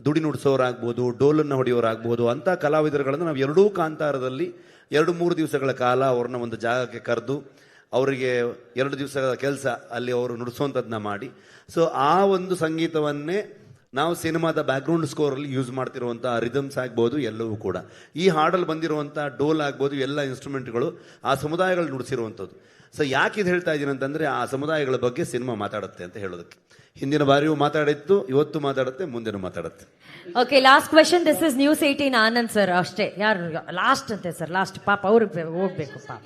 [SPEAKER 7] ದುಡಿ ನುಡಿಸೋರಾಗ್ಬೋದು, ಡೋಲನ್ನು ಹೊಡೆಯೋರಾಗ್ಬೋದು, ಅಂಥ ಕಲಾವಿದರುಗಳನ್ನು ನಾವು ಎರಡೂ ಕಾಂತಾರದಲ್ಲಿ 2-3 ದಿವಸಗಳ ಕಾಲ ಅವ್ರನ್ನ ಒಂದು ಜಾಗಕ್ಕೆ ಕರೆದು ಅವರಿಗೆ 2 ದಿವಸದ ಕೆಲಸ ಅಲ್ಲಿ ಅವರು ನುಡಿಸೋಂಥದ್ದನ್ನ ಮಾಡಿ, ಸೊ ಆ ಒಂದು ಸಂಗೀತವನ್ನೇ ನಾವು ಸಿನಿಮಾದ ಬ್ಯಾಕ್ಗ್ರೌಂಡ್ ಸ್ಕೋರಲ್ಲಿ ಯೂಸ್ ಮಾಡ್ತಿರುವಂಥ ರಿದಮ್ಸ್ ಆಗ್ಬೋದು, ಎಲ್ಲವೂ ಕೂಡ ಈ ಹಾಡಲ್ಲಿ ಬಂದಿರುವಂಥ ಡೋಲ್ ಆಗ್ಬೋದು, ಎಲ್ಲ ಇನ್ಸ್ಟ್ರೂಮೆಂಟ್ಗಳು ಆ ಸಮುದಾಯಗಳು ನುಡಿಸಿರುವಂಥದ್ದು. ಸೊ ಯಾಕೆ ಇದು ಹೇಳ್ತಾ ಇದ್ದೀನಿ ಅಂತಂದರೆ, ಆ ಸಮುದಾಯಗಳ ಬಗ್ಗೆ ಸಿನಿಮಾ ಮಾತಾಡುತ್ತೆ ಅಂತ ಹೇಳೋದಕ್ಕೆ. ಹಿಂದಿನ ಬಾರಿಯೂ ಮಾತಾಡಿತ್ತು, ಇವತ್ತು ಮಾತಾಡುತ್ತೆ, ಮುಂದೆನೂ ಮಾತಾಡುತ್ತೆ.
[SPEAKER 6] Okay, last question. This is news 18 Anand sir. ಅಷ್ಟೇ, ಯಾರು ಲಾಸ್ಟ್ ಅಂತೆ ಸರ್, ಲಾಸ್ಟ್ ಪಾಪ ಅವ್ರಿಗೆ ಹೋಗ್ಬೇಕು ಪಾಪ.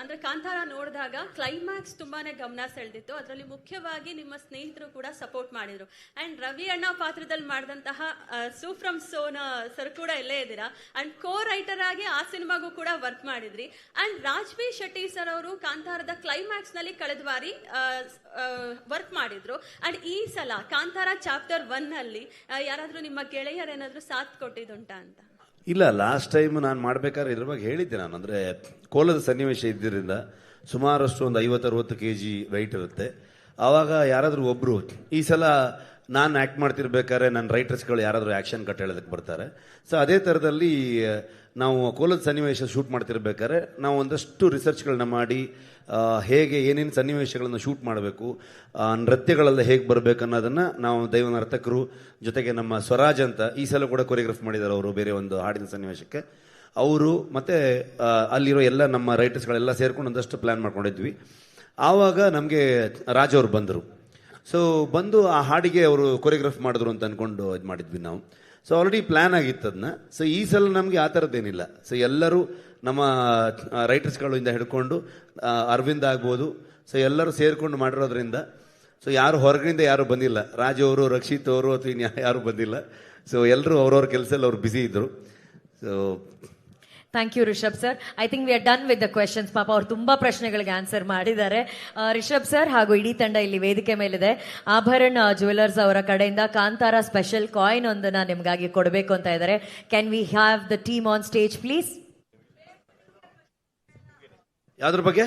[SPEAKER 12] ಅಂದ್ರೆ ಕಾಂತಾರ ನೋಡಿದಾಗ ಕ್ಲೈಮ್ಯಾಕ್ಸ್ ತುಂಬಾನೇ ಗಮನ ಸೆಳೆದಿತ್ತು. ಅದರಲ್ಲಿ ಮುಖ್ಯವಾಗಿ ನಿಮ್ಮ ಸ್ನೇಹಿತರು ಕೂಡ ಸಪೋರ್ಟ್ ಮಾಡಿದ್ರು. ಅಂಡ್ ರವಿ ಅಣ್ಣ ಪಾತ್ರದಲ್ಲಿ ಮಾಡಿದಂತಹ ಸೂಫ್ರಮ್ ಸೋನ ಸರ್ ಕೂಡ ಇಲ್ಲೇ ಇದ್ದೀರಾ. ಅಂಡ್ ಕೋ ರೈಟರ್ ಆಗಿ ಆ ಸಿನಿಮಾಗೂ ಕೂಡ ವರ್ಕ್ ಮಾಡಿದ್ರಿ. ಅಂಡ್ ರಾಜ್ಬಿ ಶೆಟ್ಟಿ ಸರ್ ಅವರು ಕಾಂತಾರದ ಕ್ಲೈಮ್ಯಾಕ್ಸ್ ನಲ್ಲಿ ಕಳೆದ ಬಾರಿ ವರ್ಕ್ ಮಾಡಿದ್ರು. ಅಂಡ್ ಈ ಸಲ ಕಾಂತಾರ ಚಾಪ್ಟರ್ 1 ಅಲ್ಲಿ ಯಾರಾದ್ರೂ ನಿಮ್ಮ ಗೆಳೆಯರೇನಾದ್ರೂ ಸಾಥ್ ಕೊಟ್ಟಿದ್ದುಂಟಾ ಅಂತ?
[SPEAKER 7] ಇಲ್ಲ, ಲಾಸ್ಟ್ ಟೈಮ್ ನಾನು ಮಾಡ್ಬೇಕಾದ್ರೆ ಇದ್ರ ಬಗ್ಗೆ ಹೇಳಿದ್ದೆ ನಾನು. ಅಂದರೆ ಕೋಲದ ಸನ್ನಿವೇಶ ಇದ್ದರಿಂದ ಸುಮಾರಷ್ಟು ಒಂದು 50-60 kg ವೆಯ್ಟ್ ಇರುತ್ತೆ. ಆವಾಗ ಯಾರಾದರೂ ಒಬ್ಬರು, ಈ ಸಲ ನಾನು ಆ್ಯಕ್ಟ್ ಮಾಡ್ತಿರ್ಬೇಕಾದ್ರೆ ನನ್ನ ರೈಟರ್ಸ್ಗಳು ಯಾರಾದರೂ ಆ್ಯಕ್ಷನ್ ಕಟ್ ಹೇಳೋದಕ್ಕೆ ಬರ್ತಾರೆ. ಸೊ ಅದೇ ಥರದಲ್ಲಿ ನಾವು ಕೋಲದ ಸನ್ನಿವೇಶ ಶೂಟ್ ಮಾಡ್ತಿರ್ಬೇಕಾದ್ರೆ ನಾವು ಒಂದಷ್ಟು ರಿಸರ್ಚ್ಗಳನ್ನ ಮಾಡಿ ಹೇಗೆ ಏನೇನು ಸನ್ನಿವೇಶಗಳನ್ನು ಶೂಟ್ ಮಾಡಬೇಕು, ನೃತ್ಯಗಳೆಲ್ಲ ಹೇಗೆ ಬರಬೇಕು ಅನ್ನೋದನ್ನು ನಾವು ದೈವ ನರ್ತಕರು ಜೊತೆಗೆ ನಮ್ಮ ಸ್ವರಾಜ್ ಅಂತ ಈ ಸಲ ಕೂಡ ಕೊರಿಯೋಗ್ರಫ್ ಮಾಡಿದ್ದಾರೆ ಅವರು, ಬೇರೆ ಒಂದು ಹಾಡಿನ ಸನ್ನಿವೇಶಕ್ಕೆ ಅವರು, ಮತ್ತು ಅಲ್ಲಿರೋ ಎಲ್ಲ ನಮ್ಮ ರೈಟರ್ಸ್ಗಳೆಲ್ಲ ಸೇರ್ಕೊಂಡು ಒಂದಷ್ಟು ಪ್ಲ್ಯಾನ್ ಮಾಡ್ಕೊಂಡಿದ್ವಿ. ಆವಾಗ ನಮಗೆ ರಾಜ್ ಅವರು ಬಂದರು. ಸೊ ಬಂದು ಆ ಹಾಡಿಗೆ ಅವರು ಕೊರಿಯೋಗ್ರಫ್ ಮಾಡಿದ್ರು ಅಂತ ಅಂದ್ಕೊಂಡು ಇದು ಮಾಡಿದ್ವಿ ನಾವು. ಸೊ ಆಲ್ರೆಡಿ ಪ್ಲ್ಯಾನ್ ಆಗಿತ್ತು ಅದನ್ನ. ಸೊ ಈ ಸಲ ನಮಗೆ ಆ ಥರದ್ದೇನಿಲ್ಲ. ಸೊ ಎಲ್ಲರೂ ನಮ್ಮ ರೈಟರ್ಸ್ಗಳಿಂದ ಹಿಡ್ಕೊಂಡು ಅರವಿಂದ್ ಆಗ್ಬೋದು, ಸೊ ಎಲ್ಲರೂ ಸೇರಿಕೊಂಡು ಮಾಡಿರೋದ್ರಿಂದ ಸೊ ಯಾರು ಹೊರಗಿನಿಂದ ಯಾರು ಬಂದಿಲ್ಲ. ರಾಜ್ ಅವರು, ರಕ್ಷಿತ್ ಅವರು ಅಥವಾ ಇನ್ನು ಯಾರು ಬಂದಿಲ್ಲ. ಸೊ ಎಲ್ಲರೂ ಅವ್ರವ್ರ ಕೆಲಸದಲ್ಲಿ ಅವ್ರು ಬ್ಯುಸಿ ಇದ್ದರು. So
[SPEAKER 6] thank you Rishab sir. I think we are done with the questions. ಪಾಪ ಅವ್ರು ತುಂಬಾ ಪ್ರಶ್ನೆಗಳಿಗೆ ಆನ್ಸರ್ ಮಾಡಿದ್ದಾರೆ. ರಿಷಬ್ ಸರ್ ಹಾಗೂ ಇಡೀ ತಂಡ ಇಲ್ಲಿ ವೇದಿಕೆ ಮೇಲಿದೆ. ಆಭರಣ್ ಜ್ಯುವೆಲರ್ಸ್ ಅವರ ಕಡೆಯಿಂದ ಕಾಂತಾರ ಸ್ಪೆಷಲ್ ಕಾಯಿನ್ ಒಂದನ್ನ ನಿಮ್ಗಾಗಿ ಕೊಡಬೇಕು ಅಂತ ಇದ್ದಾರೆ. Can we have the team on stage please?
[SPEAKER 7] ಯಾವ್ದ್ರ ಬಗ್ಗೆ?